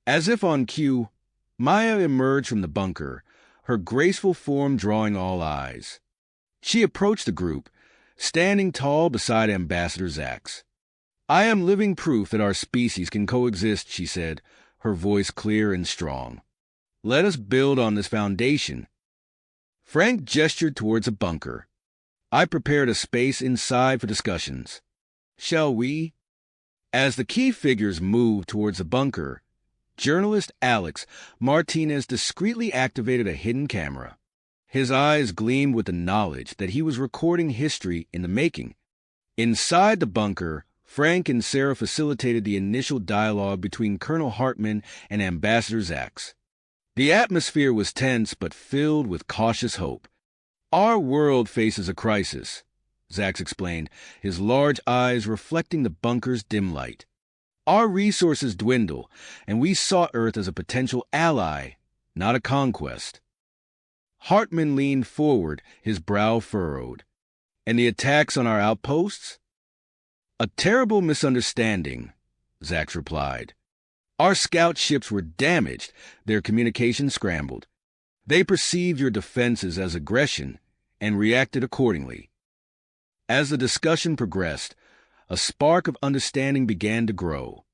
As if on cue, Maya emerged from the bunker, her graceful form drawing all eyes. She approached the group, standing tall beside Ambassador Zax. "I am living proof that our species can coexist," she said, her voice clear and strong. "Let us build on this foundation." Frank gestured towards a bunker. "I prepared a space inside for discussions. Shall we?" As the key figures moved towards the bunker, journalist Alex Martinez discreetly activated a hidden camera. His eyes gleamed with the knowledge that he was recording history in the making. Inside the bunker, Frank and Sarah facilitated the initial dialogue between Colonel Hartman and Ambassador Zax. The atmosphere was tense but filled with cautious hope. "Our world faces a crisis," Zax explained, his large eyes reflecting the bunker's dim light. "Our resources dwindle, and we saw Earth as a potential ally, not a conquest." Hartman leaned forward, his brow furrowed. "And the attacks on our outposts?" "A terrible misunderstanding," Zax replied. "Our scout ships were damaged, their communications scrambled. They perceived your defenses as aggression and reacted accordingly." As the discussion progressed, a spark of understanding began to grow.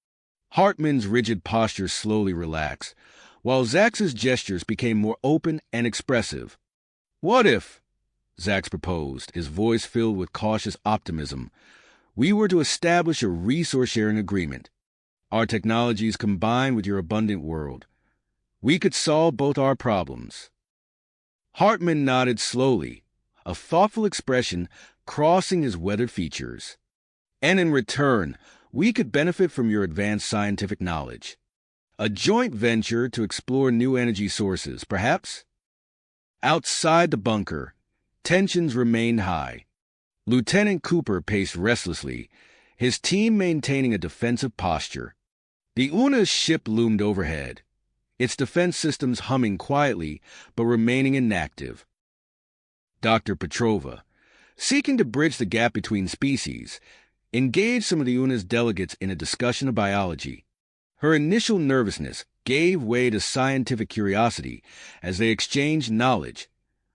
Hartman's rigid posture slowly relaxed, while Zax's gestures became more open and expressive. "What if," Zax proposed, his voice filled with cautious optimism, "we were to establish a resource-sharing agreement? Our technologies combined with your abundant world. We could solve both our problems." Hartman nodded slowly, a thoughtful expression crossing his weathered features. "And in return, we could benefit from your advanced scientific knowledge. A joint venture to explore new energy sources, perhaps?" Outside the bunker, tensions remained high. Lieutenant Cooper paced restlessly, his team maintaining a defensive posture. The Una's ship loomed overhead, its defense systems humming quietly but remaining inactive. Dr. Petrova, seeking to bridge the gap between species, engaged some of the Una's delegates in a discussion of biology. Her initial nervousness gave way to scientific curiosity as they exchanged knowledge,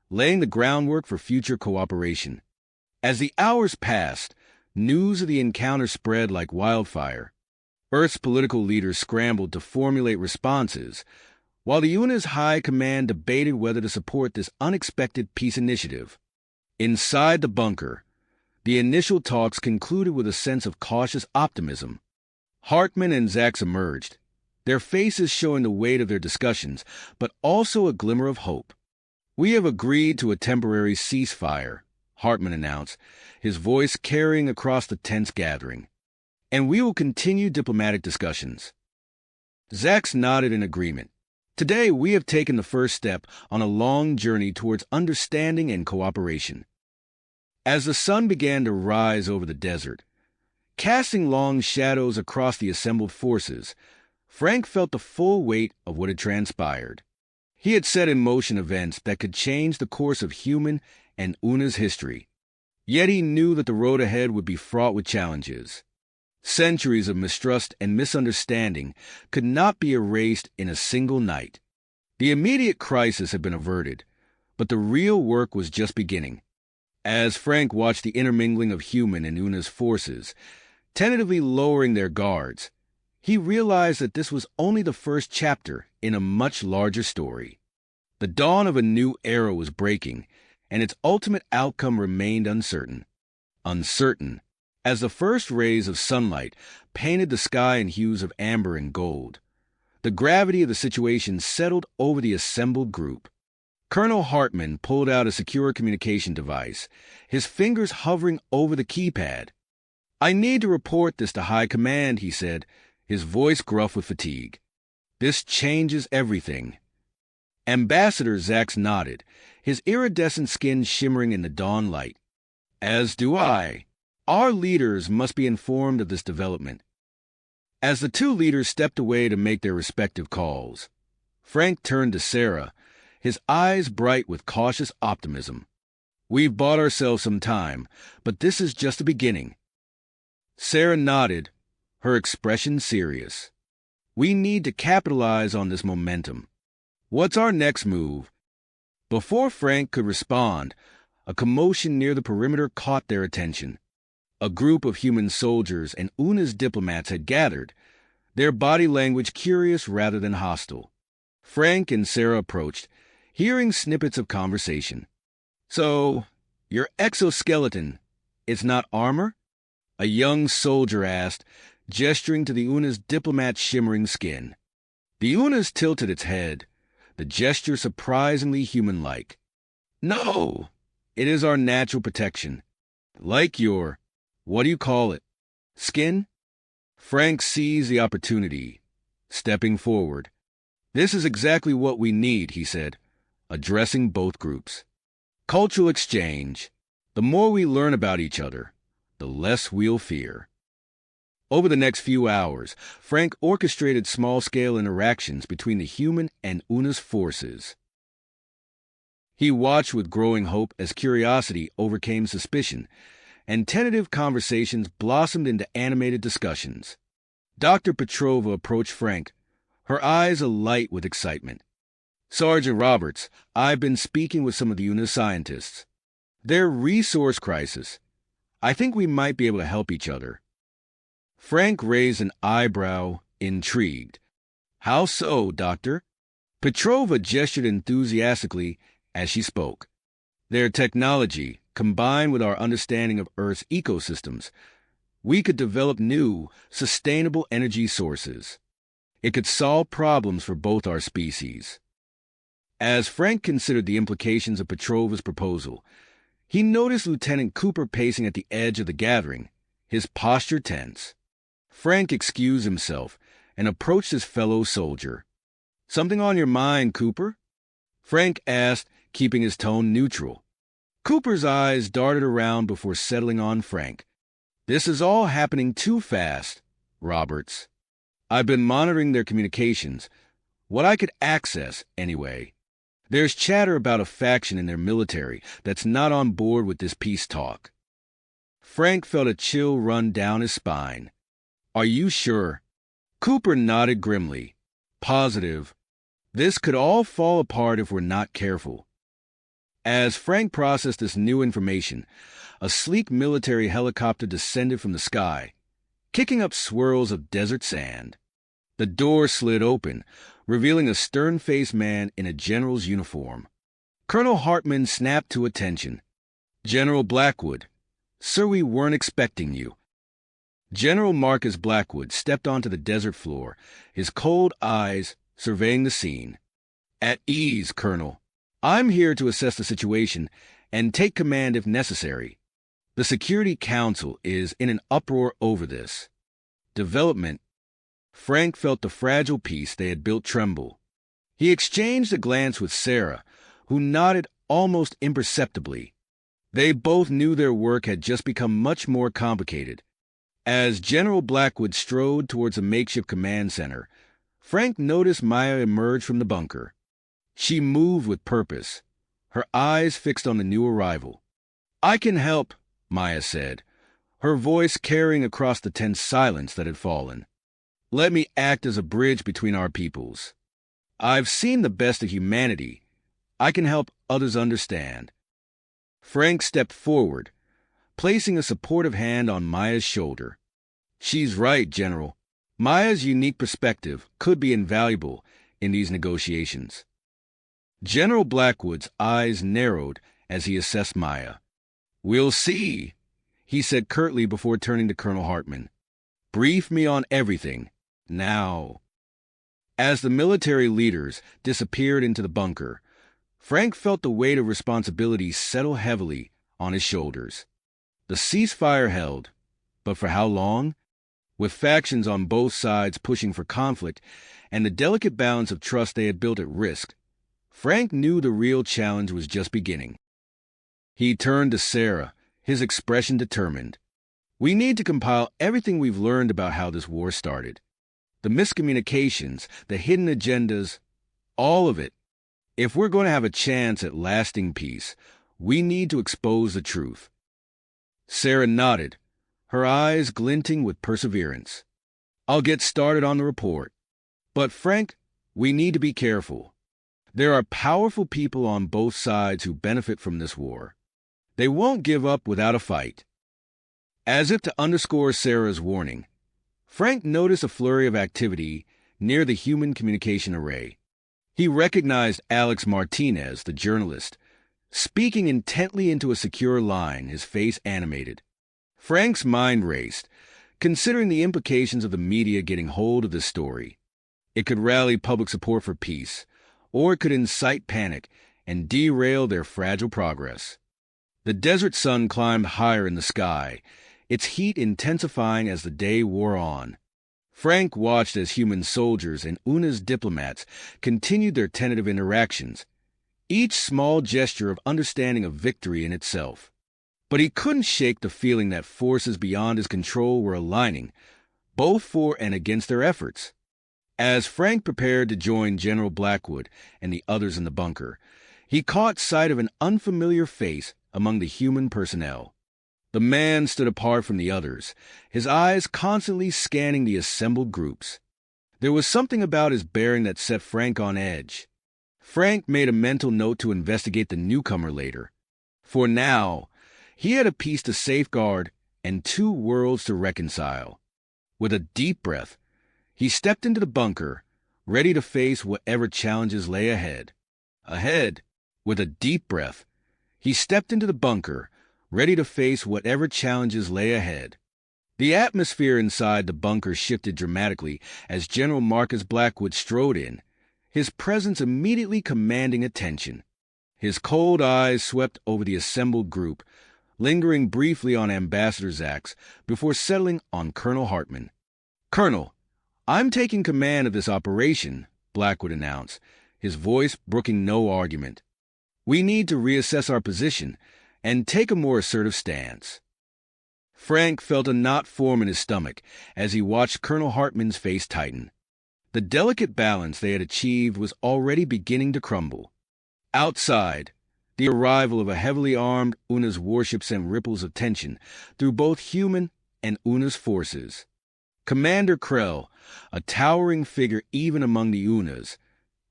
laying the groundwork for future cooperation. As the hours passed, news of the encounter spread like wildfire. Earth's political leaders scrambled to formulate responses, while the UNA's high command debated whether to support this unexpected peace initiative. Inside the bunker, the initial talks concluded with a sense of cautious optimism. Hartman and Zax emerged, their faces showing the weight of their discussions, but also a glimmer of hope. "We have agreed to a temporary ceasefire," Hartman announced, his voice carrying across the tense gathering. "And we will continue diplomatic discussions." Zax nodded in agreement. "Today we have taken the first step on a long journey towards understanding and cooperation." As the sun began to rise over the desert, casting long shadows across the assembled forces, Frank felt the full weight of what had transpired. He had set in motion events that could change the course of human and Una's history. Yet he knew that the road ahead would be fraught with challenges. Centuries of mistrust and misunderstanding could not be erased in a single night. The immediate crisis had been averted, but the real work was just beginning. As Frank watched the intermingling of human and Una's forces, tentatively lowering their guards, he realized that this was only the first chapter in a much larger story. The dawn of a new era was breaking, and its ultimate outcome remained uncertain. Uncertain, as the first rays of sunlight painted the sky in hues of amber and gold. The gravity of the situation settled over the assembled group. Colonel Hartman pulled out a secure communication device, his fingers hovering over the keypad. "I need to report this to High Command," he said, his voice gruff with fatigue. "This changes everything." Ambassador Zax nodded, his iridescent skin shimmering in the dawn light. "As do I. Our leaders must be informed of this development." As the two leaders stepped away to make their respective calls, Frank turned to Sarah, his eyes bright with cautious optimism. "We've bought ourselves some time, but this is just the beginning." Sarah nodded, her expression serious. "We need to capitalize on this momentum. What's our next move?" Before Frank could respond, a commotion near the perimeter caught their attention. A group of human soldiers and Una's diplomats had gathered, their body language curious rather than hostile. Frank and Sarah approached, hearing snippets of conversation. "So, your exoskeleton, it's not armor?" a young soldier asked, gesturing to the Una's diplomat's shimmering skin. The Una's tilted its head, the gesture surprisingly human-like. "No, it is our natural protection. Like your, what do you call it, skin?" Frank seized the opportunity, stepping forward. "This is exactly what we need," he said, addressing both groups. "Cultural exchange. The more we learn about each other, the less we'll fear." Over the next few hours, Frank orchestrated small-scale interactions between the human and Una's forces. He watched with growing hope as curiosity overcame suspicion, and tentative conversations blossomed into animated discussions. Dr. Petrova approached Frank, her eyes alight with excitement. "Sergeant Roberts, I've been speaking with some of the UNA scientists. Their resource crisis. I think we might be able to help each other." Frank raised an eyebrow, intrigued. How so, Doctor? Petrova gestured enthusiastically as she spoke. Their technology, combined with our understanding of Earth's ecosystems, we could develop new, sustainable energy sources. It could solve problems for both our species. As Frank considered the implications of Petrova's proposal, he noticed Lieutenant Cooper pacing at the edge of the gathering, his posture tense. Frank excused himself and approached his fellow soldier. "Something on your mind, Cooper?" Frank asked, keeping his tone neutral. Cooper's eyes darted around before settling on Frank. "This is all happening too fast, Roberts. I've been monitoring their communications, what I could access, anyway. There's chatter about a faction in their military that's not on board with this peace talk." Frank felt a chill run down his spine. "Are you sure?" Cooper nodded grimly. "Positive. This could all fall apart if we're not careful." As Frank processed this new information, a sleek military helicopter descended from the sky, kicking up swirls of desert sand. The door slid open, revealing a stern-faced man in a general's uniform. Colonel Hartman snapped to attention. "General Blackwood. Sir, we weren't expecting you." General Marcus Blackwood stepped onto the desert floor, his cold eyes surveying the scene. "At ease, Colonel. I'm here to assess the situation and take command if necessary. The Security Council is in an uproar over this development." Frank felt the fragile peace they had built tremble. He exchanged a glance with Sarah, who nodded almost imperceptibly. They both knew their work had just become much more complicated. As General Blackwood strode towards a makeshift command center, Frank noticed Maya emerge from the bunker. She moved with purpose, her eyes fixed on the new arrival. "I can help," Maya said, her voice carrying across the tense silence that had fallen. "Let me act as a bridge between our peoples. I've seen the best of humanity. I can help others understand." Frank stepped forward, placing a supportive hand on Maya's shoulder. "She's right, General. Maya's unique perspective could be invaluable in these negotiations." General Blackwood's eyes narrowed as he assessed Maya. "We'll see," he said curtly before turning to Colonel Hartman. "Brief me on everything, now." As the military leaders disappeared into the bunker, Frank felt the weight of responsibility settle heavily on his shoulders. The ceasefire held, but for how long? With factions on both sides pushing for conflict and the delicate balance of trust they had built at risk, Frank knew the real challenge was just beginning. He turned to Sarah, his expression determined. "We need to compile everything we've learned about how this war started. The miscommunications, the hidden agendas, all of it. If we're going to have a chance at lasting peace, we need to expose the truth." Sarah nodded, her eyes glinting with perseverance. "I'll get started on the report. But, Frank, we need to be careful. There are powerful people on both sides who benefit from this war. They won't give up without a fight." As if to underscore Sarah's warning, Frank noticed a flurry of activity near the human communication array. He recognized Alex Martinez, the journalist, speaking intently into a secure line, his face animated. Frank's mind raced, considering the implications of the media getting hold of this story. It could rally public support for peace, or it could incite panic and derail their fragile progress. The desert sun climbed higher in the sky, its heat intensifying as the day wore on. Frank watched as human soldiers and UNA's diplomats continued their tentative interactions, each small gesture of understanding a victory in itself. But he couldn't shake the feeling that forces beyond his control were aligning, both for and against their efforts. As Frank prepared to join General Blackwood and the others in the bunker, he caught sight of an unfamiliar face among the human personnel. The man stood apart from the others, his eyes constantly scanning the assembled groups. There was something about his bearing that set Frank on edge. Frank made a mental note to investigate the newcomer later. For now, he had a peace to safeguard and two worlds to reconcile. With a deep breath, He stepped into the bunker, ready to face whatever challenges lay ahead. With a deep breath, he stepped into the bunker, ready to face whatever challenges lay ahead. The atmosphere inside the bunker shifted dramatically as General Marcus Blackwood strode in, his presence immediately commanding attention. His cold eyes swept over the assembled group, lingering briefly on Ambassador Zax before settling on Colonel Hartman. "Colonel, I'm taking command of this operation," Blackwood announced, his voice brooking no argument. "We need to reassess our position and take a more assertive stance." Frank felt a knot form in his stomach as he watched Colonel Hartman's face tighten. The delicate balance they had achieved was already beginning to crumble. Outside, the arrival of a heavily armed UNA's warship sent ripples of tension through both human and UNA's forces. Commander Krell, a towering figure even among the UNAs,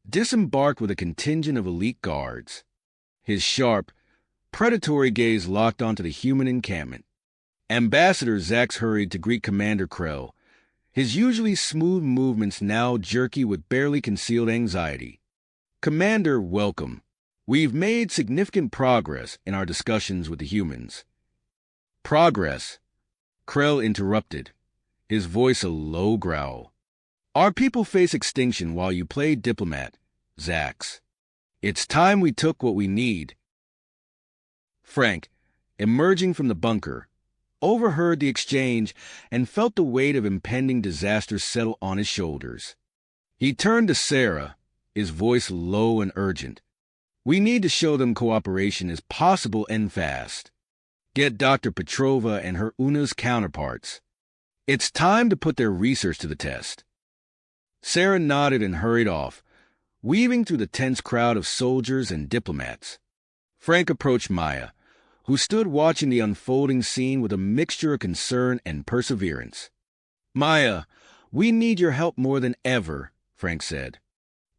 disembarked with a contingent of elite guards. His sharp, predatory gaze locked onto the human encampment. Ambassador Zax hurried to greet Commander Krell, his usually smooth movements now jerky with barely concealed anxiety. "Commander, welcome. We've made significant progress in our discussions with the humans." "Progress?" Krell interrupted, his voice a low growl. "Our people face extinction while you play diplomat, Zax. It's time we took what we need." Frank, emerging from the bunker, overheard the exchange and felt the weight of impending disaster settle on his shoulders. He turned to Sarah, his voice low and urgent. "We need to show them cooperation is possible and fast. Get Dr. Petrova and her UNA's counterparts. It's time to put their research to the test." Sarah nodded and hurried off, weaving through the tense crowd of soldiers and diplomats. Frank approached Maya, who stood watching the unfolding scene with a mixture of concern and perseverance. "Maya, we need your help more than ever," Frank said.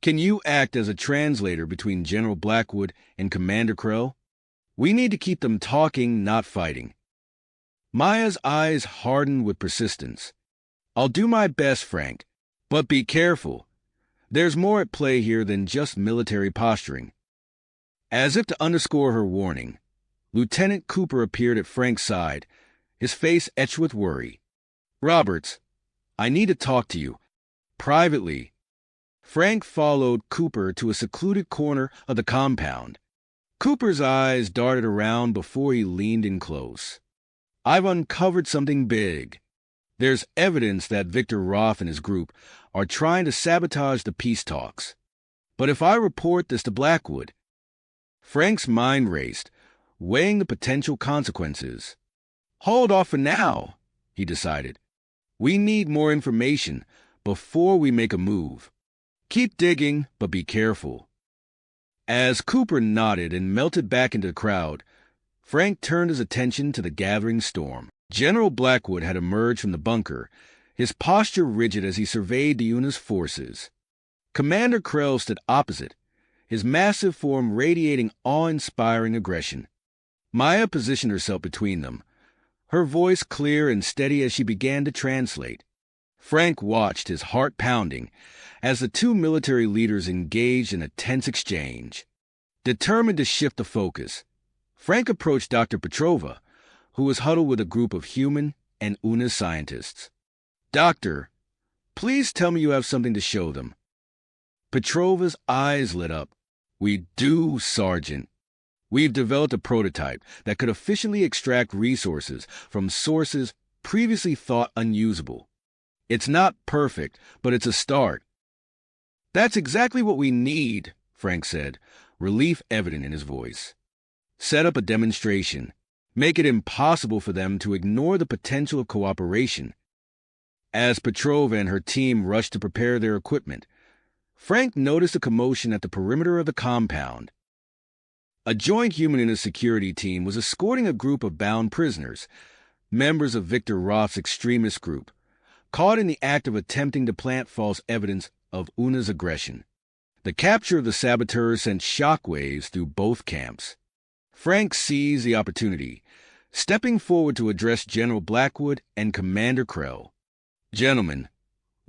"Can you act as a translator between General Blackwood and Commander Krell? We need to keep them talking, not fighting." Maya's eyes hardened with persistence. "I'll do my best, Frank, but be careful. There's more at play here than just military posturing." As if to underscore her warning, Lieutenant Cooper appeared at Frank's side, his face etched with worry. "Roberts, I need to talk to you. Privately." Frank followed Cooper to a secluded corner of the compound. Cooper's eyes darted around before he leaned in close. "I've uncovered something big. There's evidence that Victor Roth and his group are trying to sabotage the peace talks. But if I report this to Blackwood..." Frank's mind raced, weighing the potential consequences. "Hold off for now," he decided. "We need more information before we make a move. Keep digging, but be careful." As Cooper nodded and melted back into the crowd, Frank turned his attention to the gathering storm. General Blackwood had emerged from the bunker, his posture rigid as he surveyed the UNA's forces. Commander Krell stood opposite, his massive form radiating awe-inspiring aggression. Maya positioned herself between them, her voice clear and steady as she began to translate. Frank watched, his heart pounding, as the two military leaders engaged in a tense exchange. Determined to shift the focus, Frank approached Dr. Petrova, who was huddled with a group of human and UNA scientists. "Doctor, please tell me you have something to show them." Petrova's eyes lit up. "We do, Sergeant. We've developed a prototype that could efficiently extract resources from sources previously thought unusable. It's not perfect, but it's a start." "That's exactly what we need," Frank said, relief evident in his voice. "Set up a demonstration. Make it impossible for them to ignore the potential of cooperation." As Petrova and her team rushed to prepare their equipment, Frank noticed a commotion at the perimeter of the compound. A joint human security team was escorting a group of bound prisoners, members of Victor Roth's extremist group, caught in the act of attempting to plant false evidence of UNA's aggression. The capture of the saboteurs sent shockwaves through both camps. Frank seized the opportunity, stepping forward to address General Blackwood and Commander Krell. "Gentlemen,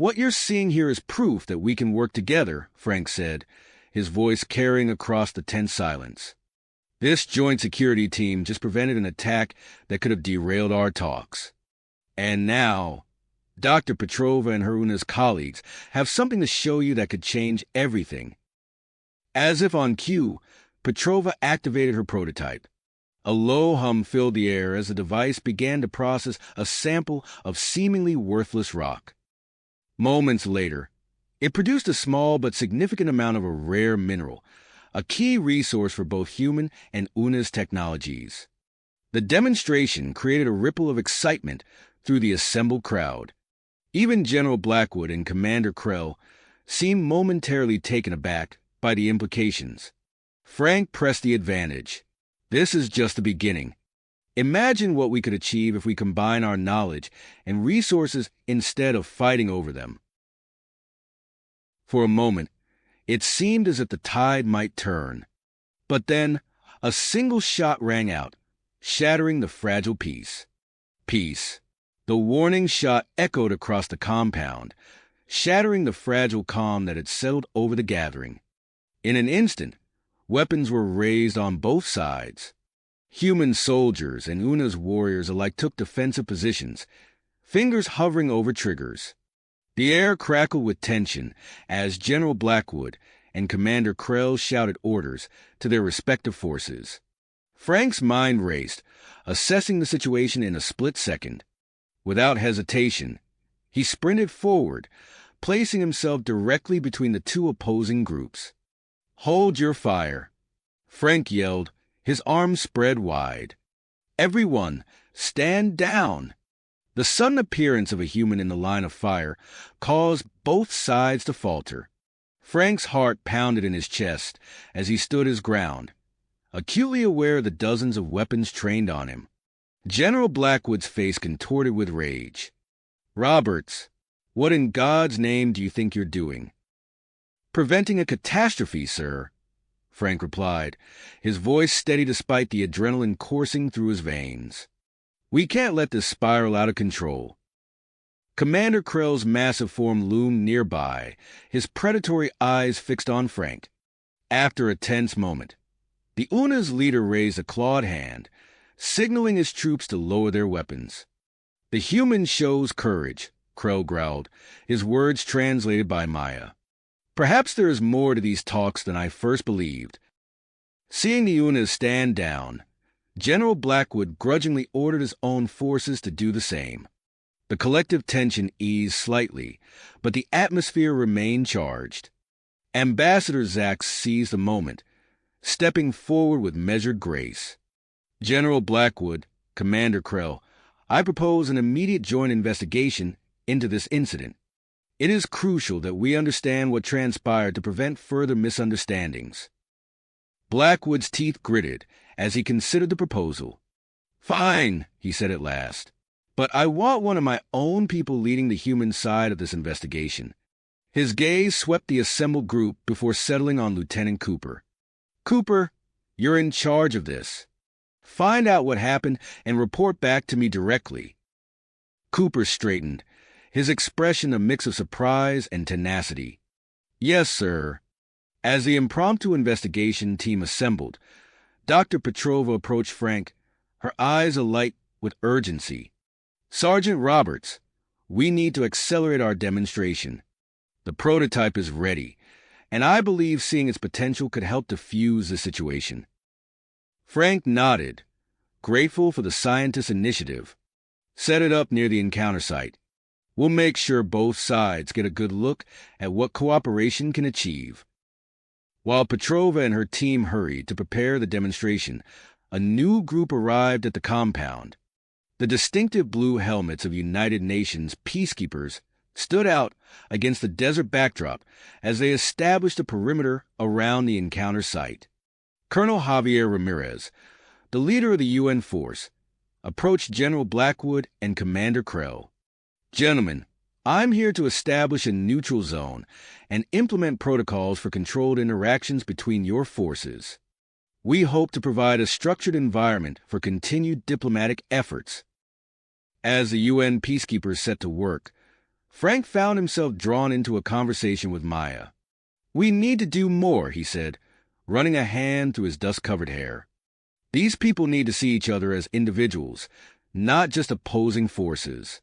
What you're seeing here is proof that we can work together, Frank said, his voice carrying across the tense silence. This joint security team just prevented an attack that could have derailed our talks. And now, Dr. Petrova and Haruna's colleagues have something to show you that could change everything. As if on cue, Petrova activated her prototype. A low hum filled the air as the device began to process a sample of seemingly worthless rock. Moments later, it produced a small but significant amount of a rare mineral, a key resource for both human and UNA's technologies. The demonstration created a ripple of excitement through the assembled crowd. Even General Blackwood and Commander Krell seemed momentarily taken aback by the implications. Frank pressed the advantage. This is just the beginning. Imagine what we could achieve if we combine our knowledge and resources instead of fighting over them. For a moment, it seemed as if the tide might turn. But then, a single shot rang out, shattering the fragile peace. Peace. The warning shot echoed across the compound, shattering the fragile calm that had settled over the gathering. In an instant, weapons were raised on both sides. Human soldiers and UNA's warriors alike took defensive positions, fingers hovering over triggers. The air crackled with tension as General Blackwood and Commander Krell shouted orders to their respective forces. Frank's mind raced, assessing the situation in a split second. Without hesitation, he sprinted forward, placing himself directly between the two opposing groups. "Hold your fire," Frank yelled, his arms spread wide. "Everyone, stand down!" The sudden appearance of a human in the line of fire caused both sides to falter. Frank's heart pounded in his chest as he stood his ground, acutely aware of the dozens of weapons trained on him. General Blackwood's face contorted with rage. "Roberts, what in God's name do you think you're doing?" "Preventing a catastrophe, sir," Frank replied, his voice steady despite the adrenaline coursing through his veins. "We can't let this spiral out of control." Commander Krell's massive form loomed nearby, his predatory eyes fixed on Frank. After a tense moment, the UNA's leader raised a clawed hand, signaling his troops to lower their weapons. "The human shows courage," Krell growled, his words translated by Maya. "Perhaps there is more to these talks than I first believed." Seeing the UNAs stand down, General Blackwood grudgingly ordered his own forces to do the same. The collective tension eased slightly, but the atmosphere remained charged. Ambassador Zax seized the moment, stepping forward with measured grace. "General Blackwood, Commander Krell, I propose an immediate joint investigation into this incident. It is crucial that we understand what transpired to prevent further misunderstandings." Blackwood's teeth gritted as he considered the proposal. "Fine," he said at last. "But I want one of my own people leading the human side of this investigation." His gaze swept the assembled group before settling on Lieutenant Cooper. "Cooper, you're in charge of this. Find out what happened and report back to me directly." Cooper straightened, his expression a mix of surprise and tenacity. "Yes, sir." As the impromptu investigation team assembled, Dr. Petrova approached Frank, her eyes alight with urgency. "Sergeant Roberts, we need to accelerate our demonstration. The prototype is ready, and I believe seeing its potential could help defuse the situation." Frank nodded, grateful for the scientist's initiative. "Set it up near the encounter site. We'll make sure both sides get a good look at what cooperation can achieve." While Petrova and her team hurried to prepare the demonstration, a new group arrived at the compound. The distinctive blue helmets of United Nations peacekeepers stood out against the desert backdrop as they established a perimeter around the encounter site. Colonel Javier Ramirez, the leader of the UN force, approached General Blackwood and Commander Krell. "Gentlemen, I'm here to establish a neutral zone and implement protocols for controlled interactions between your forces. We hope to provide a structured environment for continued diplomatic efforts." As the UN peacekeepers set to work, Frank found himself drawn into a conversation with Maya. "We need to do more," he said, running a hand through his dust-covered hair. "These people need to see each other as individuals, not just opposing forces."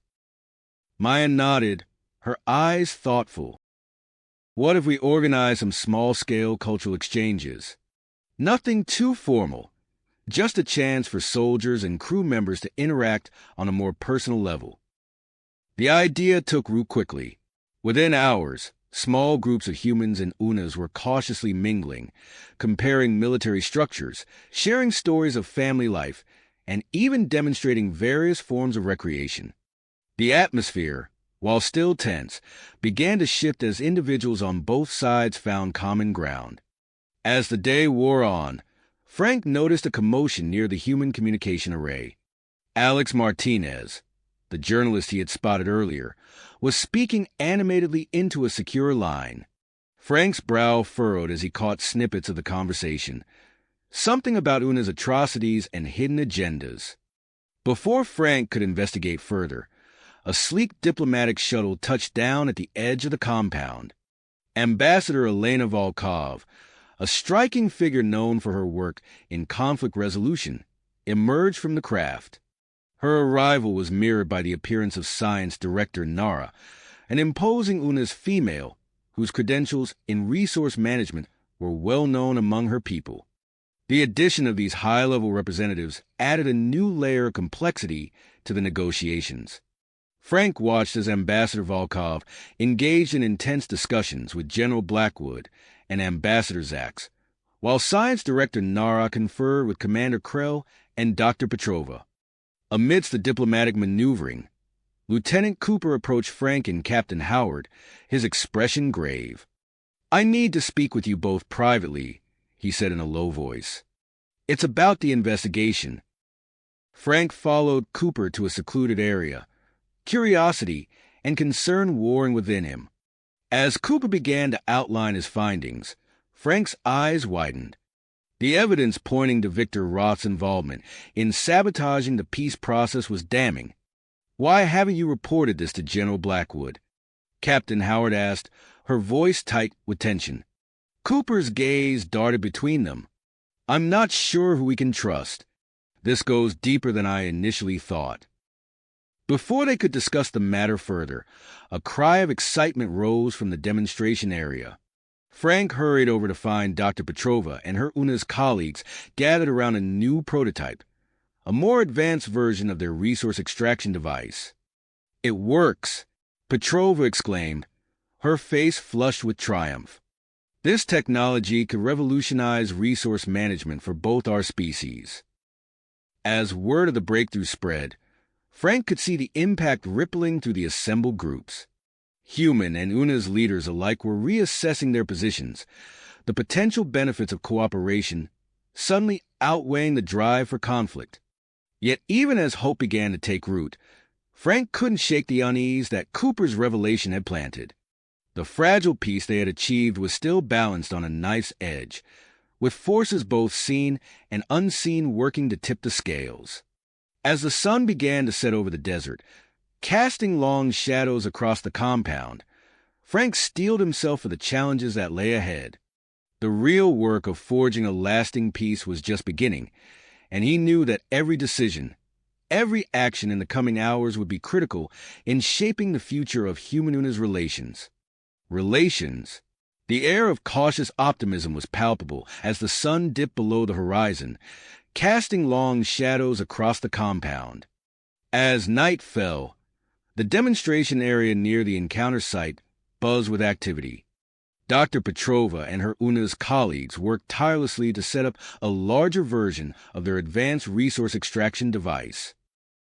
Maya nodded, her eyes thoughtful. "What if we organize some small-scale cultural exchanges? Nothing too formal, just a chance for soldiers and crew members to interact on a more personal level." The idea took root quickly. Within hours, small groups of humans and Unas were cautiously mingling, comparing military structures, sharing stories of family life, and even demonstrating various forms of recreation. The atmosphere, while still tense, began to shift as individuals on both sides found common ground. As the day wore on, Frank noticed a commotion near the human communication array. Alex Martinez, the journalist he had spotted earlier, was speaking animatedly into a secure line. Frank's brow furrowed as he caught snippets of the conversation. Something about Una's atrocities and hidden agendas. Before Frank could investigate further, a sleek diplomatic shuttle touched down at the edge of the compound. Ambassador Elena Volkov, a striking figure known for her work in conflict resolution, emerged from the craft. Her arrival was mirrored by the appearance of Science Director Nara, an imposing Una's female whose credentials in resource management were well known among her people. The addition of these high-level representatives added a new layer of complexity to the negotiations. Frank watched as Ambassador Volkov engaged in intense discussions with General Blackwood and Ambassador Zax, while Science Director Nara conferred with Commander Krell and Dr. Petrova. Amidst the diplomatic maneuvering, Lieutenant Cooper approached Frank and Captain Howard, his expression grave. "I need to speak with you both privately," he said in a low voice. "It's about the investigation." Frank followed Cooper to a secluded area, curiosity and concern warring within him. As Cooper began to outline his findings, Frank's eyes widened. The evidence pointing to Victor Roth's involvement in sabotaging the peace process was damning. "Why haven't you reported this to General Blackwood?" Captain Howard asked, her voice tight with tension. Cooper's gaze darted between them. "I'm not sure who we can trust. This goes deeper than I initially thought." Before they could discuss the matter further, a cry of excitement rose from the demonstration area. Frank hurried over to find Dr. Petrova and her Una's colleagues gathered around a new prototype, a more advanced version of their resource extraction device. "It works!" Petrova exclaimed, her face flushed with triumph. "This technology could revolutionize resource management for both our species." As word of the breakthrough spread, Frank could see the impact rippling through the assembled groups. Human and Una's leaders alike were reassessing their positions, the potential benefits of cooperation suddenly outweighing the drive for conflict. Yet even as hope began to take root, Frank couldn't shake the unease that Cooper's revelation had planted. The fragile peace they had achieved was still balanced on a knife's edge, with forces both seen and unseen working to tip the scales. As the sun began to set over the desert, casting long shadows across the compound, Frank steeled himself for the challenges that lay ahead. The real work of forging a lasting peace was just beginning, and he knew that every decision, every action in the coming hours would be critical in shaping the future of human-Una's relations. Relations. The air of cautious optimism was palpable as the sun dipped below the horizon, casting long shadows across the compound. As night fell, the demonstration area near the encounter site buzzed with activity. Dr. Petrova and her Una's colleagues worked tirelessly to set up a larger version of their advanced resource extraction device.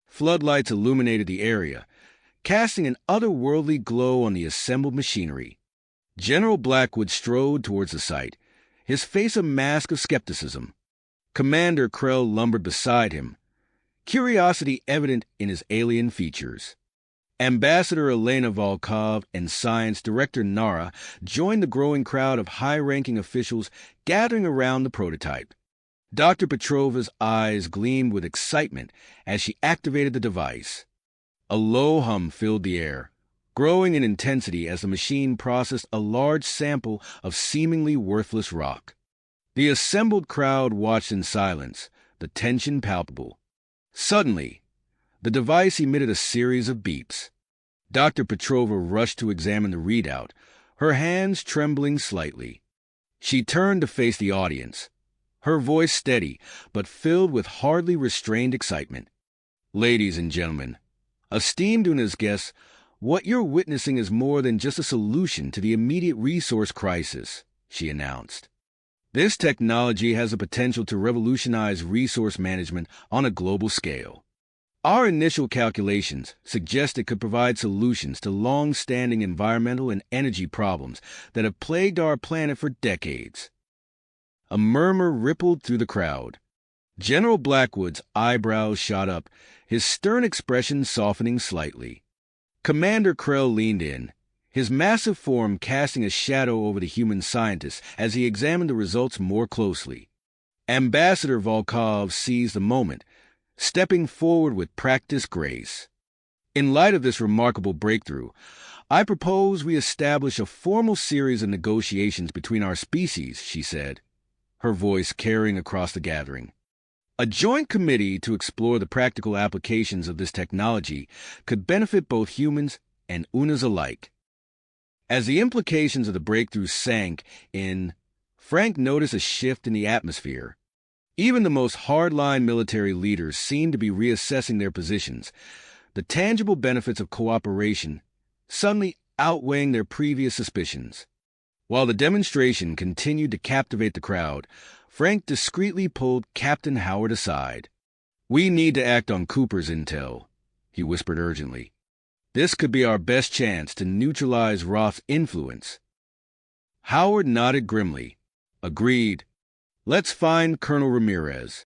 Floodlights illuminated the area, casting an otherworldly glow on the assembled machinery. General Blackwood strode towards the site, his face a mask of skepticism. Commander Krell lumbered beside him, curiosity evident in his alien features. Ambassador Elena Volkov and Science Director Nara joined the growing crowd of high-ranking officials gathering around the prototype. Dr. Petrova's eyes gleamed with excitement as she activated the device. A low hum filled the air, growing in intensity as the machine processed a large sample of seemingly worthless rock. The assembled crowd watched in silence, the tension palpable. Suddenly, the device emitted a series of beeps. Dr. Petrova rushed to examine the readout, her hands trembling slightly. She turned to face the audience, her voice steady but filled with hardly restrained excitement. "Ladies and gentlemen, esteemed UNA's guests, what you're witnessing is more than just a solution to the immediate resource crisis," she announced. "This technology has the potential to revolutionize resource management on a global scale. Our initial calculations suggest it could provide solutions to long-standing environmental and energy problems that have plagued our planet for decades." A murmur rippled through the crowd. General Blackwood's eyebrows shot up, his stern expression softening slightly. Commander Krell leaned in, his massive form casting a shadow over the human scientist as he examined the results more closely. Ambassador Volkov seized the moment, stepping forward with practiced grace. "In light of this remarkable breakthrough, I propose we establish a formal series of negotiations between our species," she said, her voice carrying across the gathering. "A joint committee to explore the practical applications of this technology could benefit both humans and UNAs alike." As the implications of the breakthrough sank in, Frank noticed a shift in the atmosphere. Even the most hardline military leaders seemed to be reassessing their positions, the tangible benefits of cooperation suddenly outweighing their previous suspicions. While the demonstration continued to captivate the crowd, Frank discreetly pulled Captain Howard aside. "We need to act on Cooper's intel," he whispered urgently. "This could be our best chance to neutralize Roth's influence." Howard nodded grimly. "Agreed. Let's find Colonel Ramirez."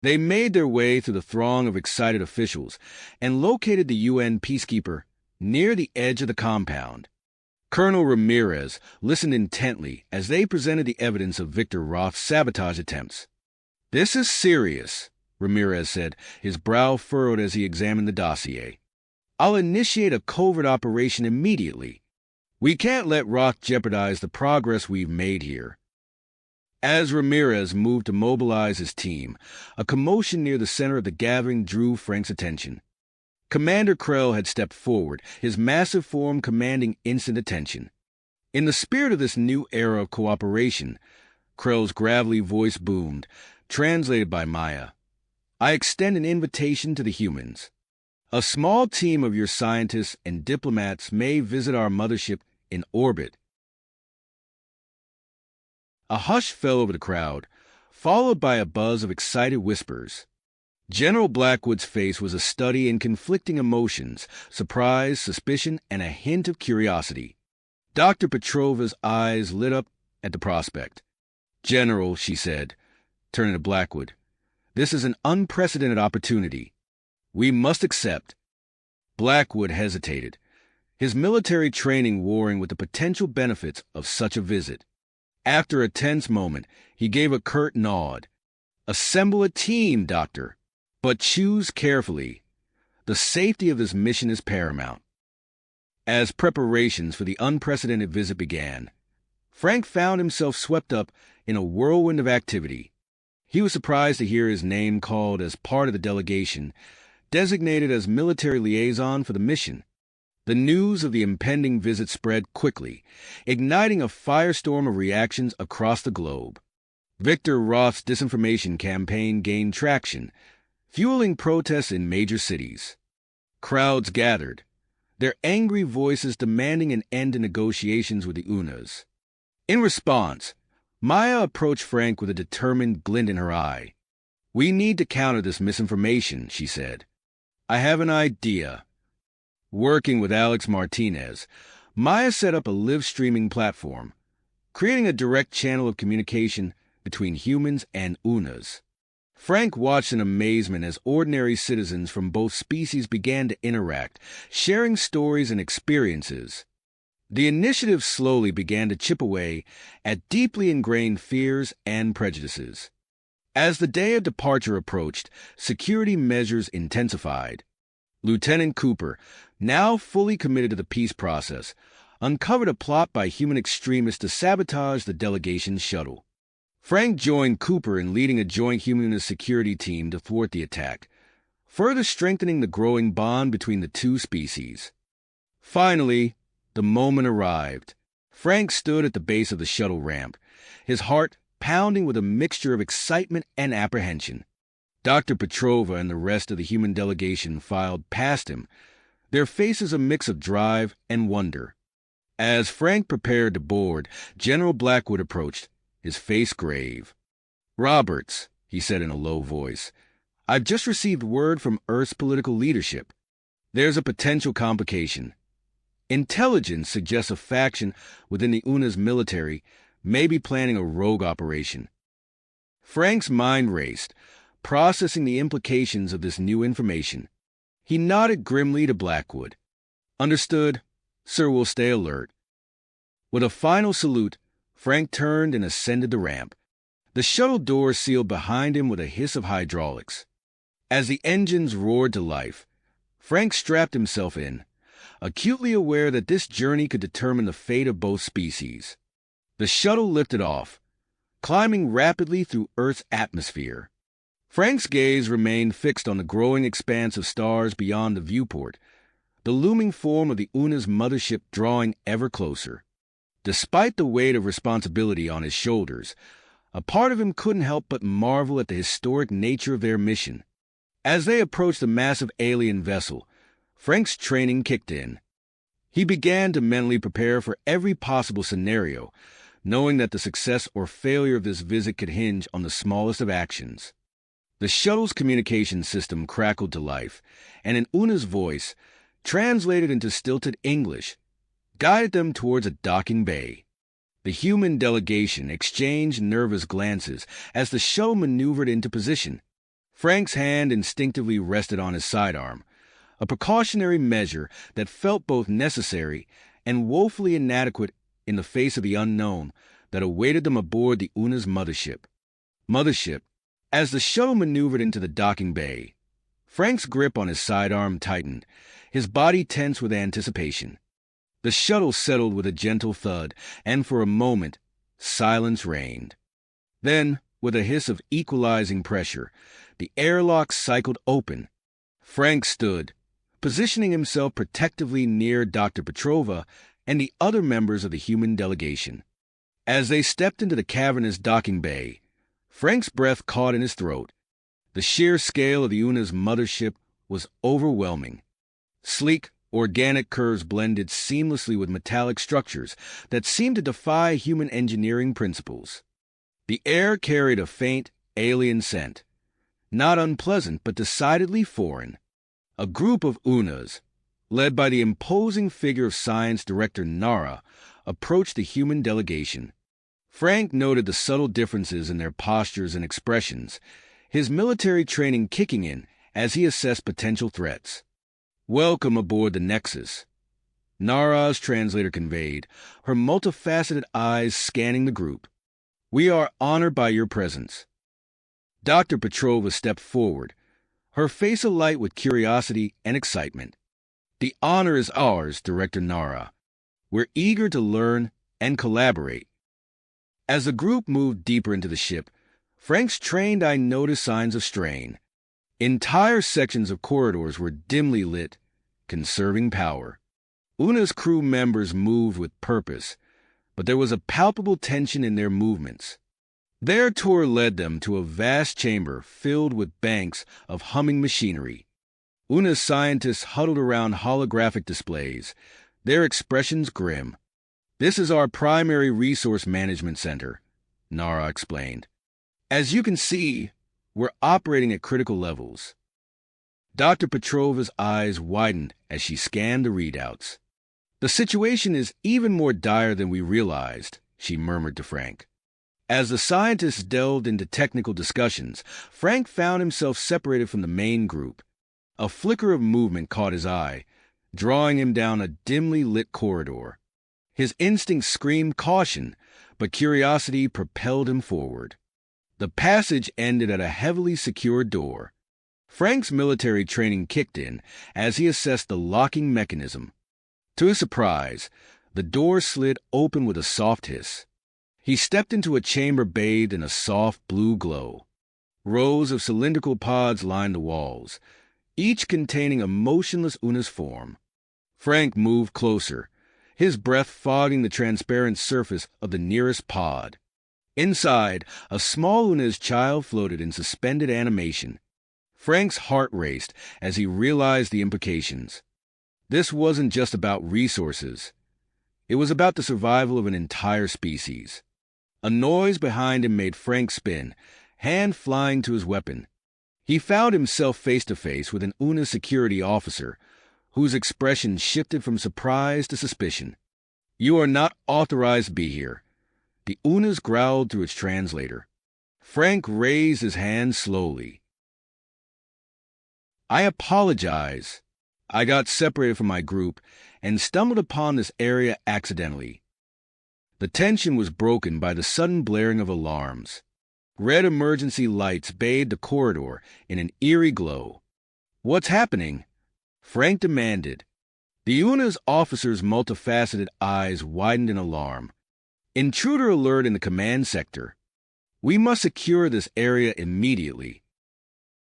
They made their way through the throng of excited officials and located the UN peacekeeper near the edge of the compound. Colonel Ramirez listened intently as they presented the evidence of Victor Roth's sabotage attempts. "This is serious," Ramirez said, his brow furrowed as he examined the dossier. "I'll initiate a covert operation immediately. We can't let Roth jeopardize the progress we've made here." As Ramirez moved to mobilize his team, a commotion near the center of the gathering drew Frank's attention. Commander Krell had stepped forward, his massive form commanding instant attention. In the spirit of this new era of cooperation, Krell's gravelly voice boomed, translated by Maya. "I extend an invitation to the humans. A small team of your scientists and diplomats may visit our mothership in orbit." A hush fell over the crowd, followed by a buzz of excited whispers. General Blackwood's face was a study in conflicting emotions, surprise, suspicion, and a hint of curiosity. Dr. Petrova's eyes lit up at the prospect. "General," she said, turning to Blackwood, "this is an unprecedented opportunity. We must accept." Blackwood hesitated, his military training warring with the potential benefits of such a visit. After a tense moment, he gave a curt nod. "Assemble a team, Doctor, but choose carefully. The safety of this mission is paramount." As preparations for the unprecedented visit began, Frank found himself swept up in a whirlwind of activity. He was surprised to hear his name called as part of the delegation, designated as military liaison for the mission. The news of the impending visit spread quickly, igniting a firestorm of reactions across the globe. Victor Roth's disinformation campaign gained traction, fueling protests in major cities. Crowds gathered, their angry voices demanding an end to negotiations with the UNAs. In response, Maya approached Frank with a determined glint in her eye. "We need to counter this misinformation," she said. "I have an idea." Working with Alex Martinez, Maya set up a live-streaming platform, creating a direct channel of communication between humans and UNAs. Frank watched in amazement as ordinary citizens from both species began to interact, sharing stories and experiences. The initiative slowly began to chip away at deeply ingrained fears and prejudices. As the day of departure approached, security measures intensified. Lieutenant Cooper, now fully committed to the peace process, uncovered a plot by human extremists to sabotage the delegation's shuttle. Frank joined Cooper in leading a joint humanist security team to thwart the attack, further strengthening the growing bond between the two species. Finally, the moment arrived. Frank stood at the base of the shuttle ramp, his heart pounding with a mixture of excitement and apprehension. Dr. Petrova and the rest of the human delegation filed past him, their faces a mix of drive and wonder. As Frank prepared to board, General Blackwood approached, his face grave. "Roberts," he said in a low voice, "I've just received word from Earth's political leadership. There's a potential complication. Intelligence suggests a faction within the UNA's military may be planning a rogue operation." Frank's mind raced, processing the implications of this new information. He nodded grimly to Blackwood. "Understood. Sir, we'll stay alert." With a final salute, Frank turned and ascended the ramp. The shuttle door sealed behind him with a hiss of hydraulics. As the engines roared to life, Frank strapped himself in, acutely aware that this journey could determine the fate of both species. The shuttle lifted off, climbing rapidly through Earth's atmosphere. Frank's gaze remained fixed on the growing expanse of stars beyond the viewport, the looming form of the UNA's mothership drawing ever closer. Despite the weight of responsibility on his shoulders, a part of him couldn't help but marvel at the historic nature of their mission. As they approached the massive alien vessel, Frank's training kicked in. He began to mentally prepare for every possible scenario, knowing that the success or failure of this visit could hinge on the smallest of actions. The shuttle's communication system crackled to life, and in Una's voice, translated into stilted English, guided them towards a docking bay. The human delegation exchanged nervous glances as the shuttle maneuvered into position. Frank's hand instinctively rested on his sidearm, a precautionary measure that felt both necessary and woefully inadequate in the face of the unknown that awaited them aboard the UNA's mothership. As the shuttle maneuvered into the docking bay, Frank's grip on his sidearm tightened, his body tense with anticipation. The shuttle settled with a gentle thud, and for a moment, silence reigned. Then, with a hiss of equalizing pressure, the airlock cycled open. Frank stood, positioning himself protectively near Dr. Petrova and the other members of the human delegation. As they stepped into the cavernous docking bay, Frank's breath caught in his throat. The sheer scale of the UNA's mothership was overwhelming. Sleek, organic curves blended seamlessly with metallic structures that seemed to defy human engineering principles. The air carried a faint, alien scent, not unpleasant but decidedly foreign. A group of UNAs, led by the imposing figure of Science Director Nara, approached the human delegation. Frank noted the subtle differences in their postures and expressions, his military training kicking in as he assessed potential threats. "Welcome aboard the Nexus," Nara's translator conveyed, her multifaceted eyes scanning the group. "We are honored by your presence." Dr. Petrova stepped forward, her face alight with curiosity and excitement. "The honor is ours, Director Nara. We're eager to learn and collaborate." As the group moved deeper into the ship, Frank's trained eye noticed signs of strain. Entire sections of corridors were dimly lit, conserving power. UNA's crew members moved with purpose, but there was a palpable tension in their movements. Their tour led them to a vast chamber filled with banks of humming machinery. UNA's scientists huddled around holographic displays, their expressions grim. "This is our primary resource management center," Nara explained. "As you can see, we're operating at critical levels." Dr. Petrova's eyes widened as she scanned the readouts. "The situation is even more dire than we realized," she murmured to Frank. As the scientists delved into technical discussions, Frank found himself separated from the main group. A flicker of movement caught his eye, drawing him down a dimly lit corridor. His instincts screamed caution, but curiosity propelled him forward. The passage ended at a heavily secured door. Frank's military training kicked in as he assessed the locking mechanism. To his surprise, the door slid open with a soft hiss. He stepped into a chamber bathed in a soft blue glow. Rows of cylindrical pods lined the walls, each containing a motionless Una's form. Frank moved closer, his breath fogging the transparent surface of the nearest pod. Inside, a small Una's child floated in suspended animation. Frank's heart raced as he realized the implications. This wasn't just about resources. It was about the survival of an entire species. A noise behind him made Frank spin, hand flying to his weapon. He found himself face to face with an Una security officer, whose expression shifted from surprise to suspicion. "You are not authorized to be here," the Unas growled through its translator. Frank raised his hand slowly. "I apologize. I got separated from my group and stumbled upon this area accidentally." The tension was broken by the sudden blaring of alarms. Red emergency lights bathed the corridor in an eerie glow. "What's happening?" Frank demanded. The Una's officer's multifaceted eyes widened in alarm. "Intruder alert in the command sector. We must secure this area immediately."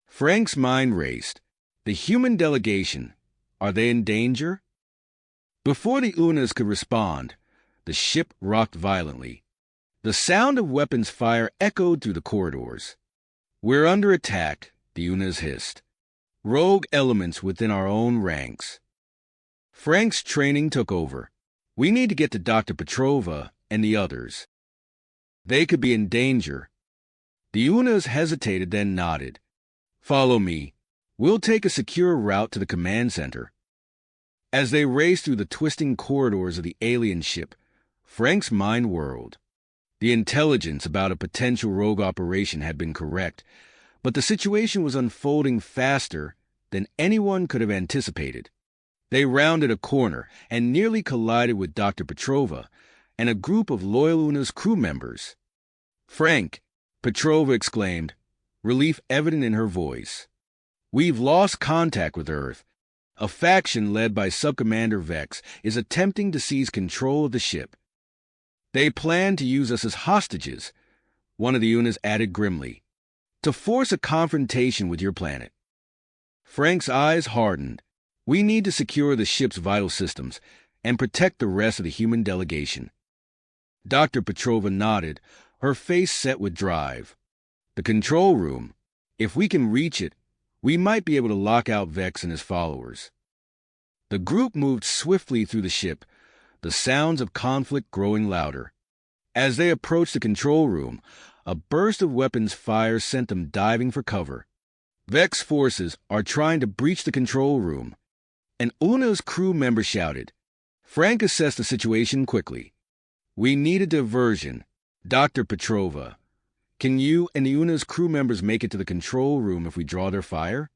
Frank's mind raced. The human delegation, are they in danger? Before the Unas could respond, the ship rocked violently. The sound of weapons fire echoed through the corridors. "We're under attack," the Unas hissed. "Rogue elements within our own ranks." Frank's training took over. "We need to get to Dr. Petrova and the others. They could be in danger." The Unas hesitated, then nodded. "Follow me. We'll take a secure route to the command center." As they raced through the twisting corridors of the alien ship, Frank's mind whirled. The intelligence about a potential rogue operation had been correct, but the situation was unfolding faster than anyone could have anticipated. They rounded a corner and nearly collided with Dr. Petrova and a group of loyal Una's crew members. "Frank," Petrova exclaimed, relief evident in her voice. "We've lost contact with Earth. A faction led by Subcommander Vex is attempting to seize control of the ship. They plan to use us as hostages," one of the Unas added grimly, "to force a confrontation with your planet." Frank's eyes hardened. "We need to secure the ship's vital systems and protect the rest of the human delegation." Dr. Petrova nodded, her face set with drive. "The control room. If we can reach it, we might be able to lock out Vex and his followers." The group moved swiftly through the ship, the sounds of conflict growing louder. As they approached the control room, a burst of weapons fire sent them diving for cover. "Vex forces are trying to breach the control room," an Una's crew member shouted. Frank assessed the situation quickly. "We need a diversion. Dr. Petrova, can you and the Una's crew members make it to the control room if we draw their fire?"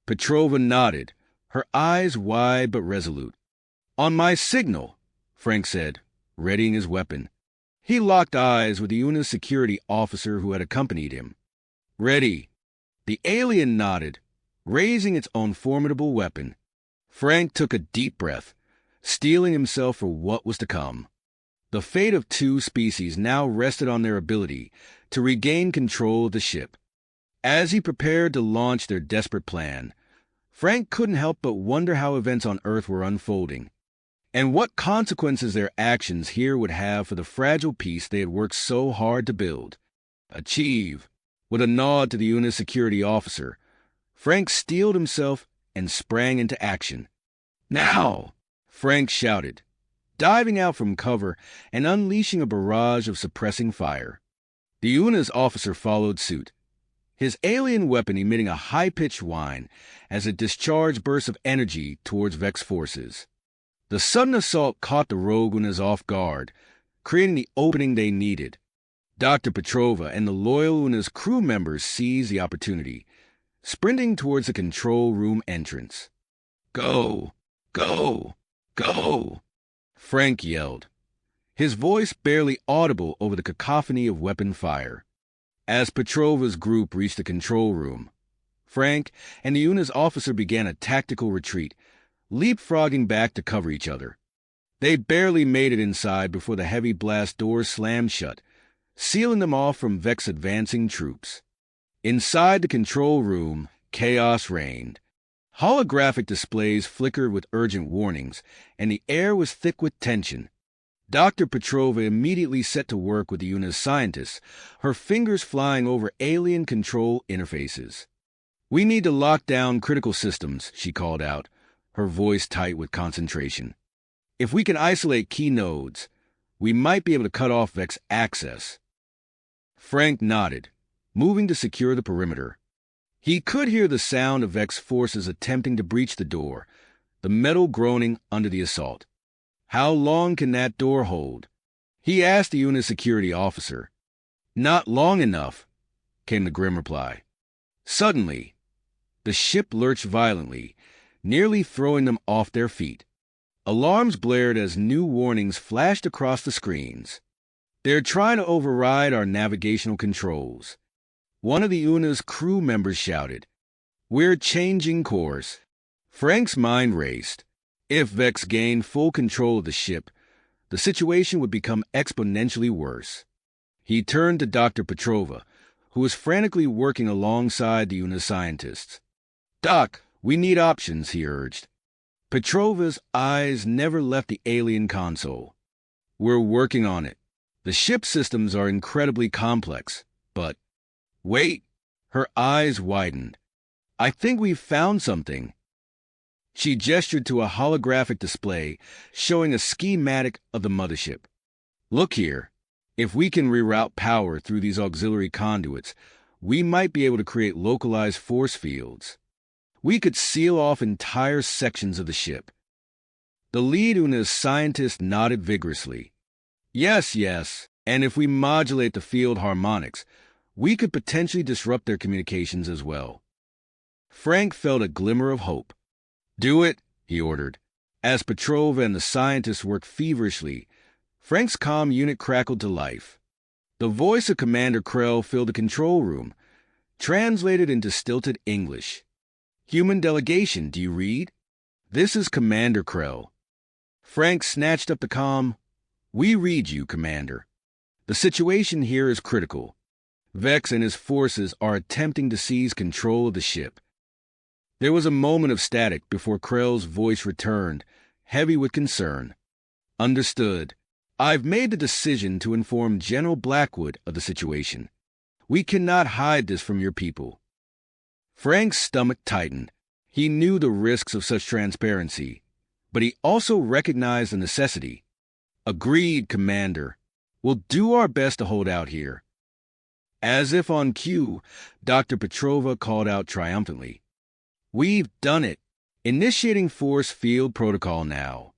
Petrova nodded, her eyes wide but resolute. "On my signal," Frank said, readying his weapon. He locked eyes with the Una's security officer who had accompanied him. "Ready." The alien nodded, raising its own formidable weapon. Frank took a deep breath, steeling himself for what was to come. The fate of two species now rested on their ability to regain control of the ship. As he prepared to launch their desperate plan, Frank couldn't help but wonder how events on Earth were unfolding, and what consequences their actions here would have for the fragile peace they had worked so hard to build. "Achieve." With a nod to the Una's security officer, Frank steeled himself and sprang into action. "Now!" Frank shouted, diving out from cover and unleashing a barrage of suppressing fire. The Una's officer followed suit, his alien weapon emitting a high-pitched whine as it discharged bursts of energy towards Vex forces. The sudden assault caught the rogue Unas off guard, creating the opening they needed. Dr. Petrova and the loyal Una's crew members seized the opportunity, sprinting towards the control room entrance. "Go! Go! Go!" Frank yelled, his voice barely audible over the cacophony of weapon fire. As Petrova's group reached the control room, Frank and the UNA's officer began a tactical retreat, leapfrogging back to cover each other. They barely made it inside before the heavy blast doors slammed shut, sealing them off from Vex's advancing troops. Inside the control room, chaos reigned. Holographic displays flickered with urgent warnings, and the air was thick with tension. Dr. Petrova immediately set to work with the UNA's scientists, her fingers flying over alien control interfaces. "We need to lock down critical systems," she called out, her voice tight with concentration. "If we can isolate key nodes, we might be able to cut off Vex's access." Frank nodded, moving to secure the perimeter. He could hear the sound of Vex's forces attempting to breach the door, the metal groaning under the assault. "How long can that door hold?" he asked the UNA's security officer. "Not long enough," came the grim reply. Suddenly, the ship lurched violently, nearly throwing them off their feet. Alarms blared as new warnings flashed across the screens. "They're trying to override our navigational controls," one of the UNA's crew members shouted. "We're changing course." Frank's mind raced. If Vex gained full control of the ship, the situation would become exponentially worse. He turned to Dr. Petrova, who was frantically working alongside the UNA scientists. "Doc, we need options," he urged. Petrova's eyes never left the alien console. "We're working on it. The ship systems are incredibly complex, but—" "Wait!" Her eyes widened. "I think we've found something." She gestured to a holographic display showing a schematic of the mothership. "Look here. If we can reroute power through these auxiliary conduits, we might be able to create localized force fields. We could seal off entire sections of the ship." The lead UNA's scientist nodded vigorously. Yes, and if we modulate the field harmonics, we could potentially disrupt their communications as well." Frank felt a glimmer of hope. "Do it," he ordered. As Petrova and the scientists worked feverishly, Frank's comm unit crackled to life. The voice of Commander Krell filled the control room, translated into stilted English. "Human delegation, do you read? This is Commander Krell." Frank snatched up the comm. "We read you, Commander. The situation here is critical. Vex and his forces are attempting to seize control of the ship." There was a moment of static before Krell's voice returned, heavy with concern. "Understood. I've made the decision to inform General Blackwood of the situation. We cannot hide this from your people." Frank's stomach tightened. He knew the risks of such transparency, but he also recognized the necessity. "Agreed, Commander. We'll do our best to hold out here." As if on cue, Dr. Petrova called out triumphantly. "We've done it. Initiating force field protocol now."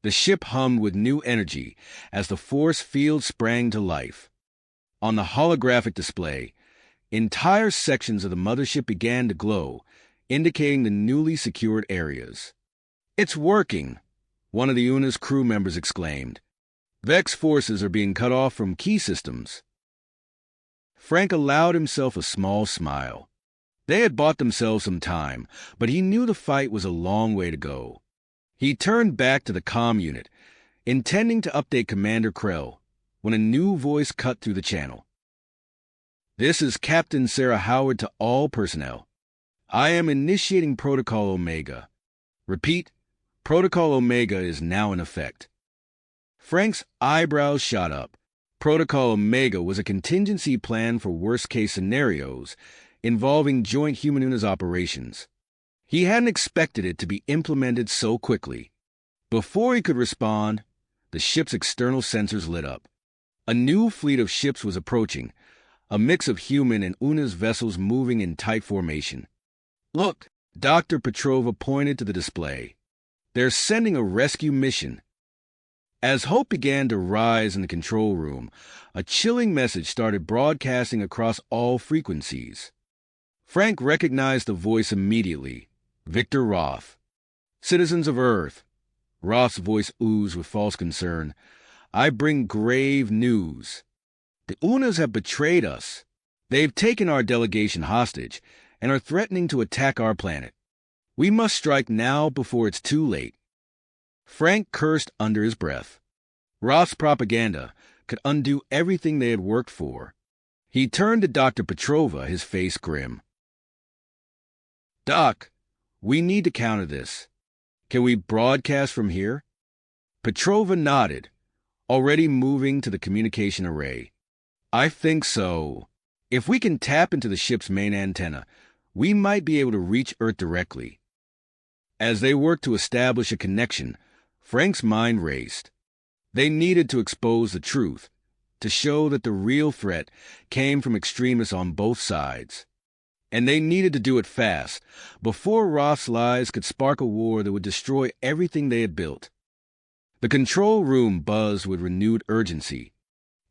The ship hummed with new energy as the force field sprang to life. On the holographic display, entire sections of the mothership began to glow, indicating the newly secured areas. "It's working," one of the UNA's crew members exclaimed. "Vex forces are being cut off from key systems." Frank allowed himself a small smile. They had bought themselves some time, but he knew the fight was a long way to go. He turned back to the comm unit, intending to update Commander Krell, when a new voice cut through the channel. "This is Captain Sarah Howard to all personnel. I am initiating Protocol Omega. Repeat, Protocol Omega is now in effect." Frank's eyebrows shot up. Protocol Omega was a contingency plan for worst-case scenarios involving joint human-UNA's operations. He hadn't expected it to be implemented so quickly. Before he could respond, the ship's external sensors lit up. A new fleet of ships was approaching, a mix of human and UNA's vessels moving in tight formation. "Look," Dr. Petrova pointed to the display. "They're sending a rescue mission." As hope began to rise in the control room, a chilling message started broadcasting across all frequencies. Frank recognized the voice immediately. Victor Roth. "Citizens of Earth," Roth's voice oozed with false concern, "I bring grave news. The UNAs have betrayed us. They've taken our delegation hostage, and are threatening to attack our planet. We must strike now before it's too late." Frank cursed under his breath. Roth's propaganda could undo everything they had worked for. He turned to Dr. Petrova, his face grim. "Doc, we need to counter this. Can we broadcast from here?" Petrova nodded, already moving to the communication array. "I think so. If we can tap into the ship's main antenna, we might be able to reach Earth directly." As they worked to establish a connection, Frank's mind raced. They needed to expose the truth, to show that the real threat came from extremists on both sides. And they needed to do it fast, before Roth's lies could spark a war that would destroy everything they had built. The control room buzzed with renewed urgency.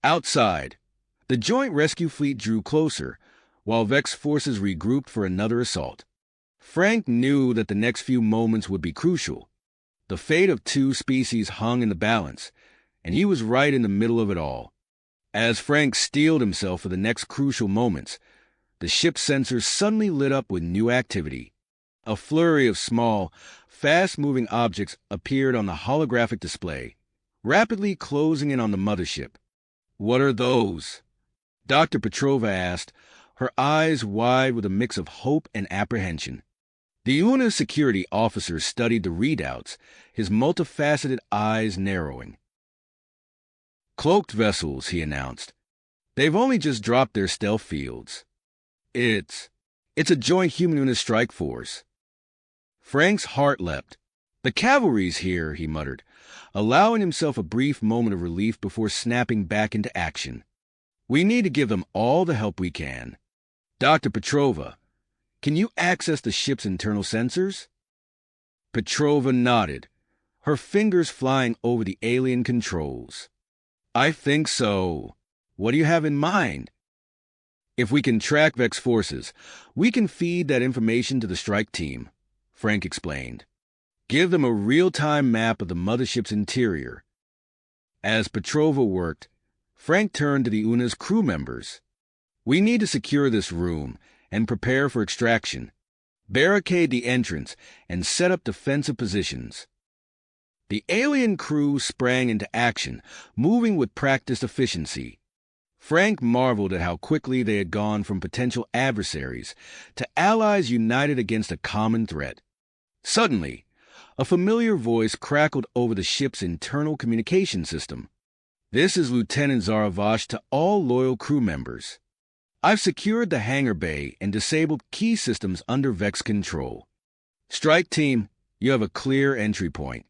Outside, the joint rescue fleet drew closer, while Vex forces regrouped for another assault. Frank knew that the next few moments would be crucial. The fate of two species hung in the balance, and he was right in the middle of it all. As Frank steeled himself for the next crucial moments, the ship's sensors suddenly lit up with new activity. A flurry of small, fast-moving objects appeared on the holographic display, rapidly closing in on the mothership. "What are those?" Dr. Petrova asked, her eyes wide with a mix of hope and apprehension. The UNA security officer studied the readouts, his multifaceted eyes narrowing. "Cloaked vessels," he announced. "They've only just dropped their stealth fields. It's a joint human-UNA strike force." Frank's heart leapt. "The cavalry's here," he muttered, allowing himself a brief moment of relief before snapping back into action. "We need to give them all the help we can. Dr. Petrova, can you access the ship's internal sensors?" Petrova nodded, her fingers flying over the alien controls. "I think so. What do you have in mind?" "If we can track Vex forces, we can feed that information to the strike team," Frank explained. "Give them a real-time map of the mothership's interior." As Petrova worked, Frank turned to the UNA's crew members. "We need to secure this room and prepare for extraction. Barricade the entrance and set up defensive positions." The alien crew sprang into action, moving with practiced efficiency. Frank marveled at how quickly they had gone from potential adversaries to allies united against a common threat. Suddenly, a familiar voice crackled over the ship's internal communication system. "This is Lieutenant Zaravash to all loyal crew members. I've secured the hangar bay and disabled key systems under Vex control. Strike team, you have a clear entry point."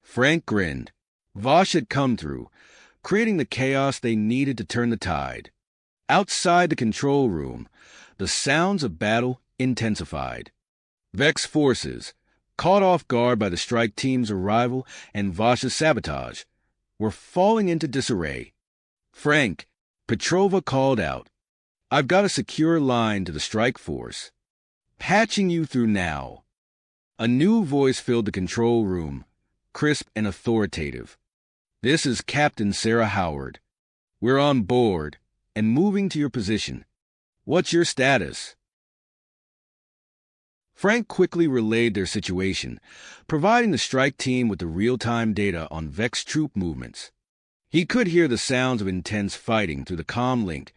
Frank grinned. Vosh had come through, creating the chaos they needed to turn the tide. Outside the control room, the sounds of battle intensified. Vex forces, caught off guard by the strike team's arrival and Vosh's sabotage, were falling into disarray. "Frank," Petrova called out, "I've got a secure line to the strike force. Patching you through now." A new voice filled the control room, crisp and authoritative. "This is Captain Sarah Howard. We're on board and moving to your position. What's your status?" Frank quickly relayed their situation, providing the strike team with the real-time data on Vex troop movements. He could hear the sounds of intense fighting through the comm link,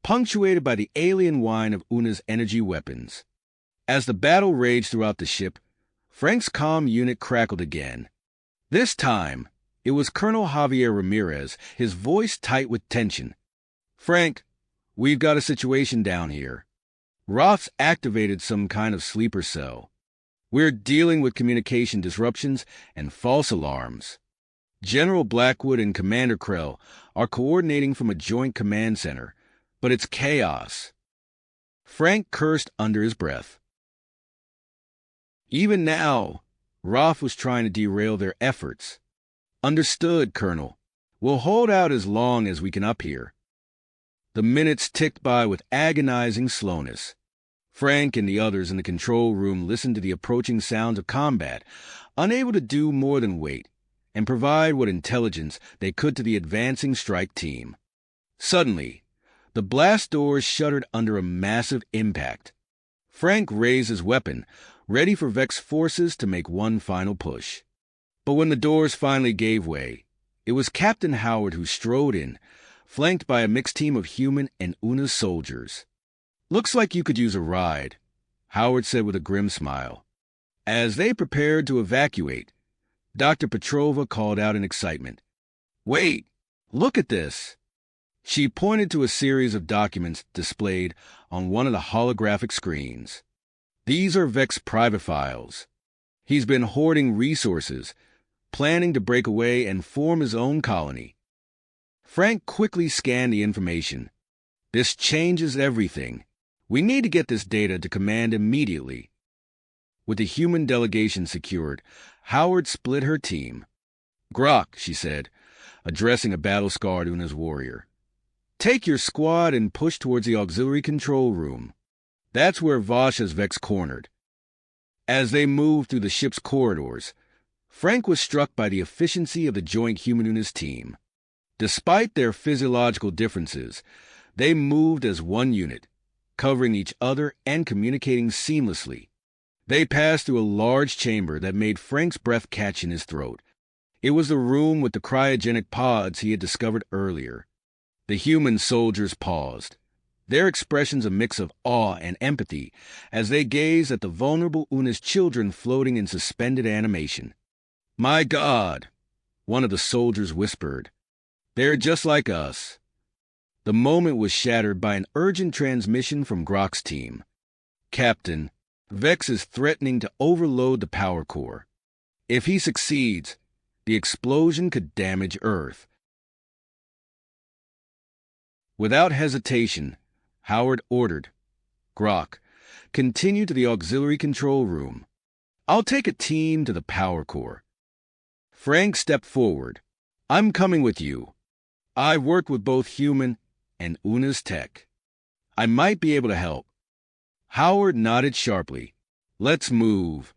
punctuated by the alien whine of UNA's energy weapons. As the battle raged throughout the ship, Frank's comm unit crackled again. This time, it was Colonel Javier Ramirez, his voice tight with tension. "Frank, we've got a situation down here. Roth's activated some kind of sleeper cell. We're dealing with communication disruptions and false alarms. General Blackwood and Commander Krell are coordinating from a joint command center, but it's chaos." Frank cursed under his breath. Even now, Roth was trying to derail their efforts. "Understood, Colonel. We'll hold out as long as we can up here." The minutes ticked by with agonizing slowness. Frank and the others in the control room listened to the approaching sounds of combat, unable to do more than wait, and provide what intelligence they could to the advancing strike team. Suddenly, the blast doors shuddered under a massive impact. Frank raised his weapon, ready for Vex's forces to make one final push. But when the doors finally gave way, it was Captain Howard who strode in, flanked by a mixed team of human and Una's soldiers. "Looks like you could use a ride," Howard said with a grim smile. As they prepared to evacuate, Dr. Petrova called out in excitement, "Wait! Look at this!" She pointed to a series of documents displayed on one of the holographic screens. "These are Vex's private files. He's been hoarding resources, planning to break away and form his own colony." Frank quickly scanned the information. "This changes everything. We need to get this data to command immediately." With the human delegation secured, Howard split her team. "Grok," she said, addressing a battle-scarred Una's warrior, "take your squad and push towards the auxiliary control room. That's where Vosh has Vex cornered." As they moved through the ship's corridors, Frank was struck by the efficiency of the joint human-Una's team. Despite their physiological differences, they moved as one unit, covering each other and communicating seamlessly. They passed through a large chamber that made Frank's breath catch in his throat. It was the room with the cryogenic pods he had discovered earlier. The human soldiers paused, their expressions a mix of awe and empathy as they gazed at the vulnerable Una's children floating in suspended animation. "My God," one of the soldiers whispered. "They're just like us." The moment was shattered by an urgent transmission from Grok's team. "Captain, Vex is threatening to overload the power core. If he succeeds, the explosion could damage Earth." Without hesitation, Howard ordered, "Grok, continue to the auxiliary control room. I'll take a team to the power core." Frank stepped forward. "I'm coming with you. I've worked with both human and Una's tech. I might be able to help." Howard nodded sharply. "Let's move."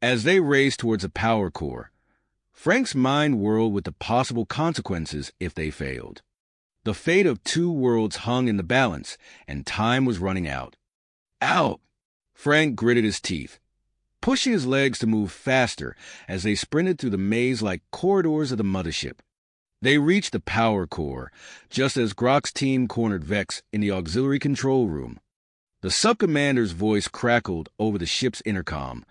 As they raced towards the power core, Frank's mind whirled with the possible consequences if they failed. The fate of two worlds hung in the balance, and time was running out. "Out!" Frank gritted his teeth, pushing his legs to move faster as they sprinted through the maze-like corridors of the Mothership. They reached the power core, just as Grok's team cornered Vex in the auxiliary control room. The sub-commander's voice crackled over the ship's intercom,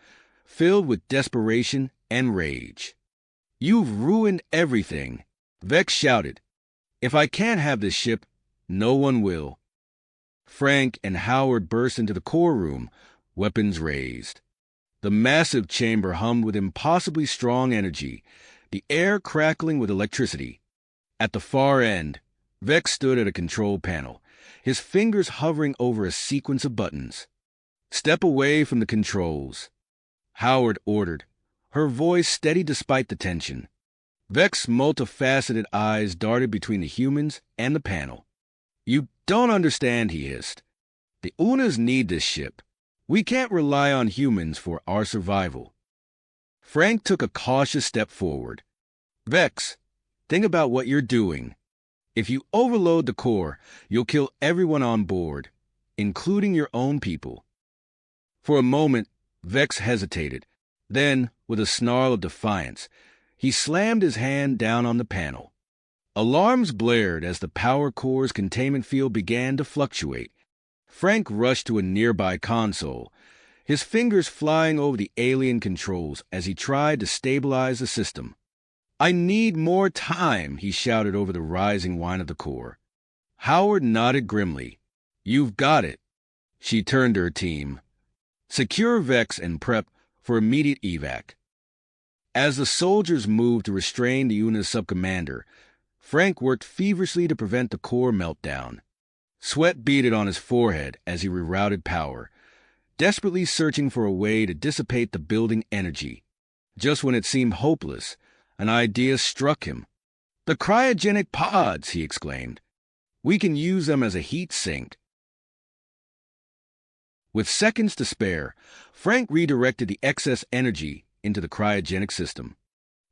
filled with desperation and rage. "You've ruined everything," Vex shouted. "If I can't have this ship, no one will." Frank and Howard burst into the core room, weapons raised. The massive chamber hummed with impossibly strong energy, the air crackling with electricity. At the far end, Vex stood at a control panel, his fingers hovering over a sequence of buttons. "Step away from the controls," Howard ordered, her voice steady despite the tension. Vex's multifaceted eyes darted between the humans and the panel. "You don't understand," he hissed. "The Unas need this ship. We can't rely on humans for our survival." Frank took a cautious step forward. "Vex, think about what you're doing. If you overload the core, you'll kill everyone on board, including your own people." For a moment, Vex hesitated. Then, with a snarl of defiance, he slammed his hand down on the panel. Alarms blared as the power core's containment field began to fluctuate. Frank rushed to a nearby console, his fingers flying over the alien controls as he tried to stabilize the system. "I need more time," he shouted over the rising whine of the core. Howard nodded grimly. "You've got it." She turned to her team. "Secure Vex and prep for immediate evac." As the soldiers moved to restrain the Una's sub-commander, Frank worked feverishly to prevent the core meltdown. Sweat beaded on his forehead as he rerouted power, desperately searching for a way to dissipate the building energy. Just when it seemed hopeless, an idea struck him. "The cryogenic pods!" he exclaimed. "We can use them as a heat sink." With seconds to spare, Frank redirected the excess energy into the cryogenic system.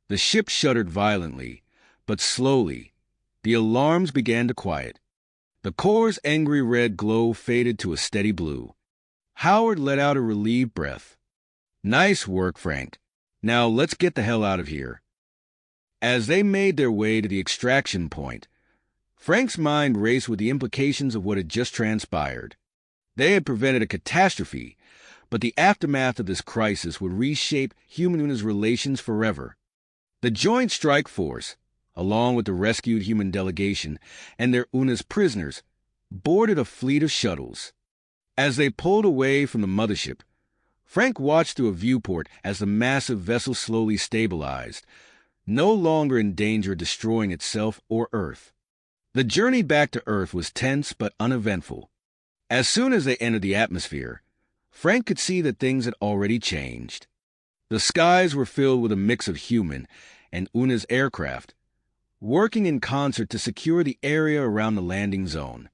The ship shuddered violently, but slowly, the alarms began to quiet. The core's angry red glow faded to a steady blue. Howard let out a relieved breath. Nice work, Frank. Now let's get the hell out of here. As they made their way to the extraction point, Frank's mind raced with the implications of what had just transpired. They had prevented a catastrophe, but the aftermath of this crisis would reshape human-Una's relations forever. The Joint Strike Force, along with the rescued human delegation and their Una's prisoners, boarded a fleet of shuttles. As they pulled away from the Mothership, Frank watched through a viewport as the massive vessel slowly stabilized, no longer in danger of destroying itself or Earth. The journey back to Earth was tense but uneventful. As soon as they entered the atmosphere, Frank could see that things had already changed. The skies were filled with a mix of human and Una's aircraft, working in concert to secure the area around the landing zone.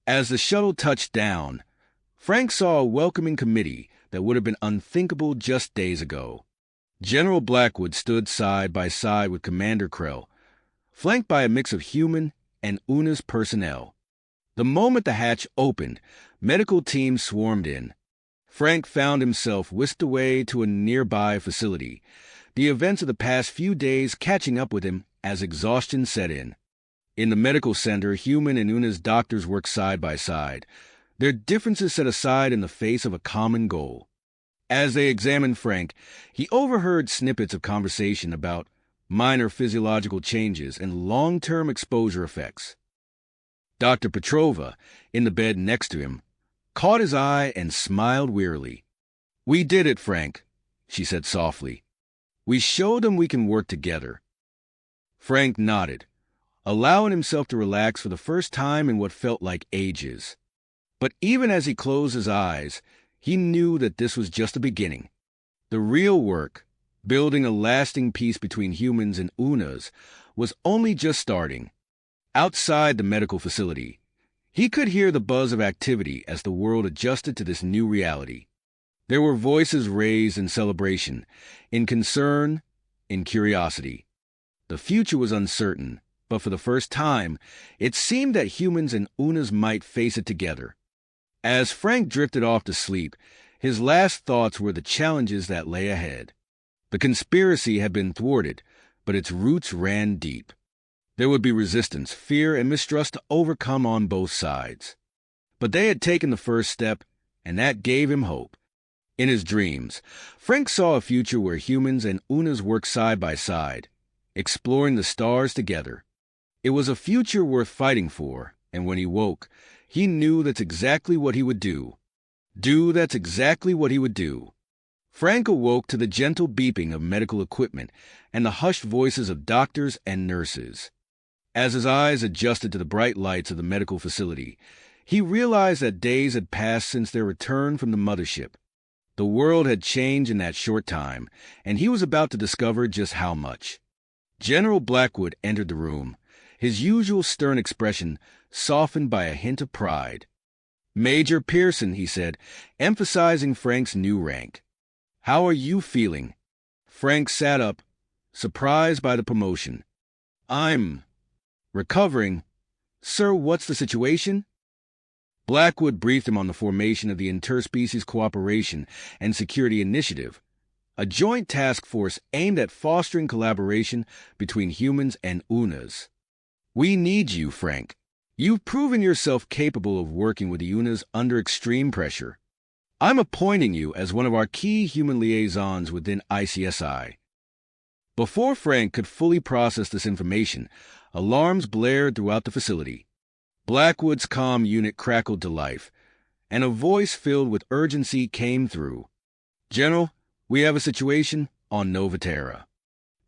As the shuttle touched down, Frank saw a welcoming committee that would have been unthinkable just days ago. General Blackwood stood side by side with Commander Krell, flanked by a mix of human and Una's personnel. The moment the hatch opened, medical teams swarmed in. Frank found himself whisked away to a nearby facility, the events of the past few days catching up with him as exhaustion set in. In the medical center, human and Una's doctors worked side by side, their differences set aside in the face of a common goal. As they examined Frank, he overheard snippets of conversation about minor physiological changes and long-term exposure effects. Dr. Petrova, in the bed next to him, caught his eye and smiled wearily. "We did it, Frank," she said softly. "We showed them we can work together." Frank nodded, allowing himself to relax for the first time in what felt like ages. But even as he closed his eyes, he knew that this was just the beginning. The real work, building a lasting peace between humans and Unas, was only just starting. Outside the medical facility, he could hear the buzz of activity as the world adjusted to this new reality. There were voices raised in celebration, in concern, in curiosity. The future was uncertain, but for the first time, it seemed that humans and Unas might face it together. As Frank drifted off to sleep, his last thoughts were the challenges that lay ahead. The conspiracy had been thwarted, but its roots ran deep. There would be resistance, fear, and mistrust to overcome on both sides. But they had taken the first step, and that gave him hope. In his dreams, Frank saw a future where humans and Unas worked side by side, exploring the stars together. It was a future worth fighting for, and when he woke, he knew that's exactly what he would do. That's exactly what he would do. Frank awoke to the gentle beeping of medical equipment and the hushed voices of doctors and nurses. As his eyes adjusted to the bright lights of the medical facility, he realized that days had passed since their return from the Mothership. The world had changed in that short time, and he was about to discover just how much. General Blackwood entered the room, his usual stern expression softened by a hint of pride. "Major Pearson," he said, emphasizing Frank's new rank. "How are you feeling?" Frank sat up, surprised by the promotion. "I'm recovering. Sir, what's the situation?" Blackwood briefed him on the formation of the Interspecies Cooperation and Security Initiative, a joint task force aimed at fostering collaboration between humans and Unas. "We need you, Frank. You've proven yourself capable of working with the Unas under extreme pressure. I'm appointing you as one of our key human liaisons within ICSI." Before Frank could fully process this information, alarms blared throughout the facility. Blackwood's comm unit crackled to life, and a voice filled with urgency came through. "General, we have a situation on Nova Terra.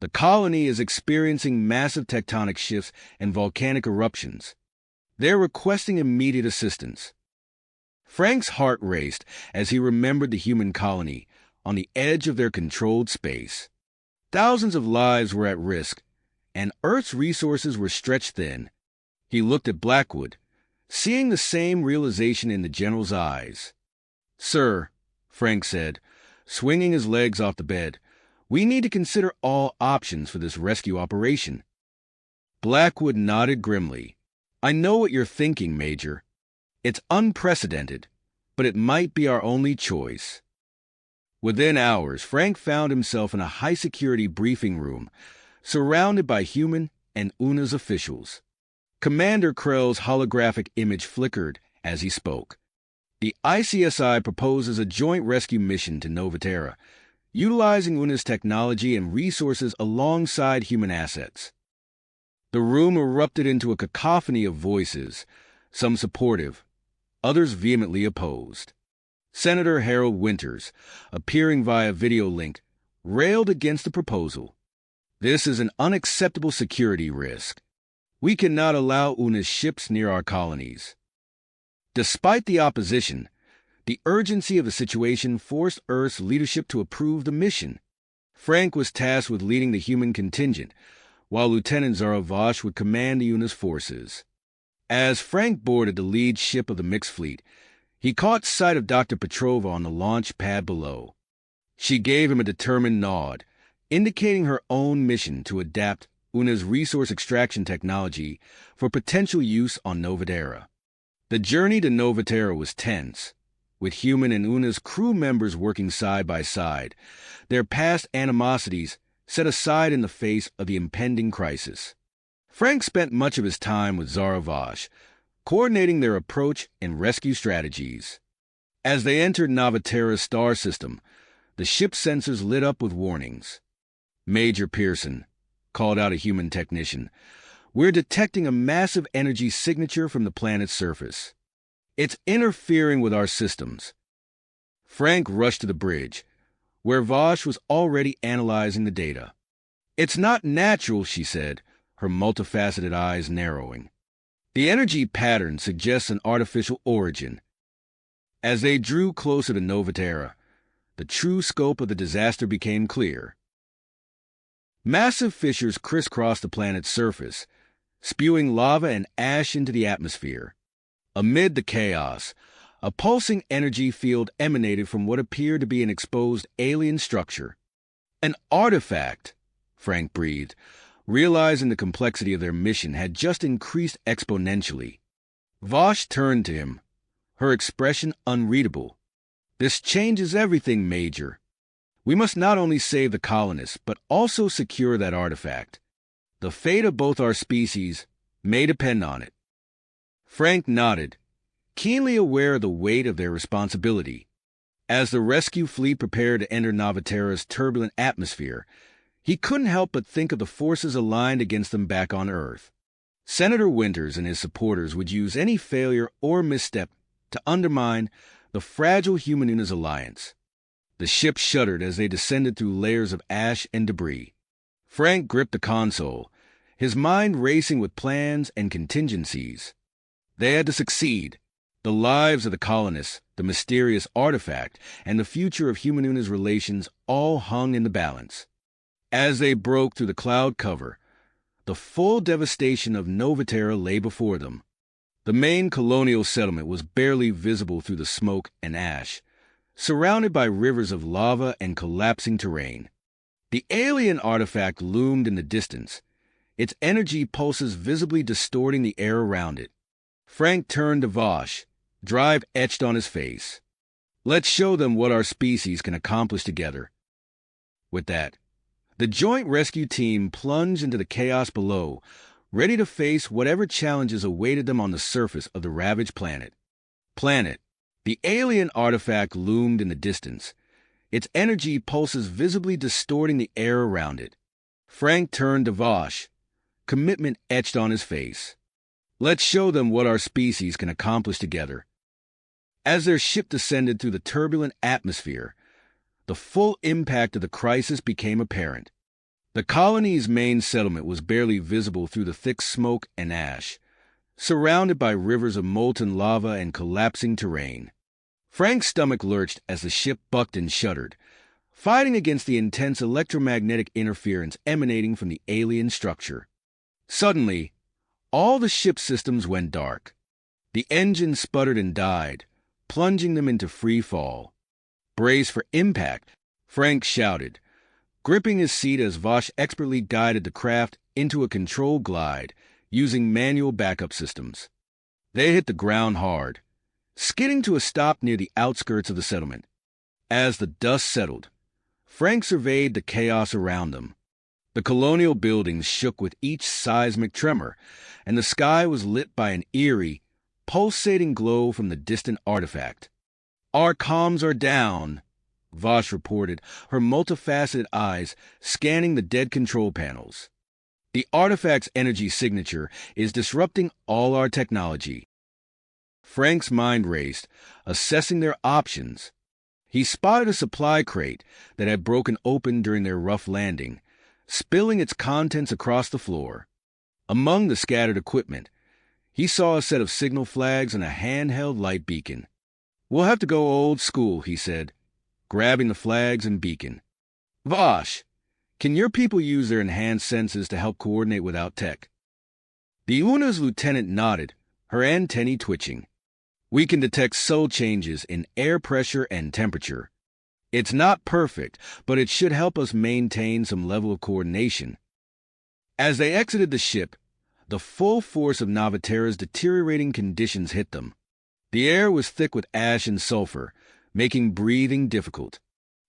The colony is experiencing massive tectonic shifts and volcanic eruptions. They're requesting immediate assistance." Frank's heart raced as he remembered the human colony on the edge of their controlled space. Thousands of lives were at risk, and Earth's resources were stretched thin. He looked at Blackwood, seeing the same realization in the general's eyes. "Sir," Frank said, swinging his legs off the bed, "we need to consider all options for this rescue operation." Blackwood nodded grimly. "I know what you're thinking, Major. It's unprecedented, but it might be our only choice. Within hours, Frank found himself in a high-security briefing room, surrounded by human and UNA's officials. Commander Krell's holographic image flickered as he spoke. The ICSI proposes a joint rescue mission to Nova Terra, utilizing UNA's technology and resources alongside human assets. The room erupted into a cacophony of voices, some supportive, others vehemently opposed. Senator Harold Winters, appearing via video link, railed against the proposal. This is an unacceptable security risk. We cannot allow UNA's ships near our colonies. Despite the opposition, the urgency of the situation forced Earth's leadership to approve the mission. Frank was tasked with leading the human contingent, while Lieutenant Zaravash would command the UNA's forces. As Frank boarded the lead ship of the mixed fleet, he caught sight of Dr. Petrova on the launch pad below. She gave him a determined nod, indicating her own mission to adapt UNA's resource extraction technology for potential use on Nova Terra. The journey to Nova Terra was tense, with human and UNA's crew members working side by side, their past animosities set aside in the face of the impending crisis. Frank spent much of his time with Zaravash, coordinating their approach and rescue strategies. As they entered Nova Terra's star system, the ship's sensors lit up with warnings. Major Pearson called out a human technician. We're detecting a massive energy signature from the planet's surface. It's interfering with our systems. Frank rushed to the bridge, where Vosh was already analyzing the data. It's not natural, she said, her multifaceted eyes narrowing. The energy pattern suggests an artificial origin. As they drew closer to Nova Terra, the true scope of the disaster became clear. Massive fissures crisscrossed the planet's surface, spewing lava and ash into the atmosphere. Amid the chaos, a pulsing energy field emanated from what appeared to be an exposed alien structure. An artifact, Frank breathed, realizing the complexity of their mission had just increased exponentially. Vosh turned to him, her expression unreadable. This changes everything, Major. We must not only save the colonists, but also secure that artifact. The fate of both our species may depend on it. Frank nodded, keenly aware of the weight of their responsibility. As the rescue fleet prepared to enter Nova Terra's turbulent atmosphere, he couldn't help but think of the forces aligned against them back on Earth. Senator Winters and his supporters would use any failure or misstep to undermine the fragile human-UNA's alliance. The ship shuddered as they descended through layers of ash and debris. Frank gripped the console, his mind racing with plans and contingencies. They had to succeed. The lives of the colonists, the mysterious artifact, and the future of human-UNA's relations all hung in the balance. As they broke through the cloud cover, the full devastation of Nova Terra lay before them. The main colonial settlement was barely visible through the smoke and ash, surrounded by rivers of lava and collapsing terrain. The alien artifact loomed in the distance, its energy pulses visibly distorting the air around it. Frank turned to Vosh, drive etched on his face. Let's show them what our species can accomplish together. With that, the joint rescue team plunged into the chaos below, ready to face whatever challenges awaited them on the surface of the ravaged planet. The alien artifact loomed in the distance, its energy pulses visibly distorting the air around it. Frank turned to Vosh, commitment etched on his face. Let's show them what our species can accomplish together. As their ship descended through the turbulent atmosphere, the full impact of the crisis became apparent. The colony's main settlement was barely visible through the thick smoke and ash, surrounded by rivers of molten lava and collapsing terrain. Frank's stomach lurched as the ship bucked and shuddered, fighting against the intense electromagnetic interference emanating from the alien structure. Suddenly, all the ship's systems went dark. The engine sputtered and died, plunging them into free fall. Brace for impact, Frank shouted, gripping his seat as Vosh expertly guided the craft into a controlled glide, using manual backup systems. They hit the ground hard, skidding to a stop near the outskirts of the settlement. As the dust settled, Frank surveyed the chaos around them. The colonial buildings shook with each seismic tremor, and the sky was lit by an eerie, pulsating glow from the distant artifact. "Our comms are down," Vosh reported, her multifaceted eyes scanning the dead control panels. "The artifact's energy signature is disrupting all our technology." Frank's mind raced, assessing their options. He spotted a supply crate that had broken open during their rough landing, spilling its contents across the floor. Among the scattered equipment, he saw a set of signal flags and a handheld light beacon. "We'll have to go old school," he said, grabbing the flags and beacon. "Vosh, can your people use their enhanced senses to help coordinate without tech?" The UNA's lieutenant nodded, her antennae twitching. "We can detect subtle changes in air pressure and temperature. It's not perfect, but it should help us maintain some level of coordination." As they exited the ship, the full force of Nova Terra's deteriorating conditions hit them. The air was thick with ash and sulfur, making breathing difficult.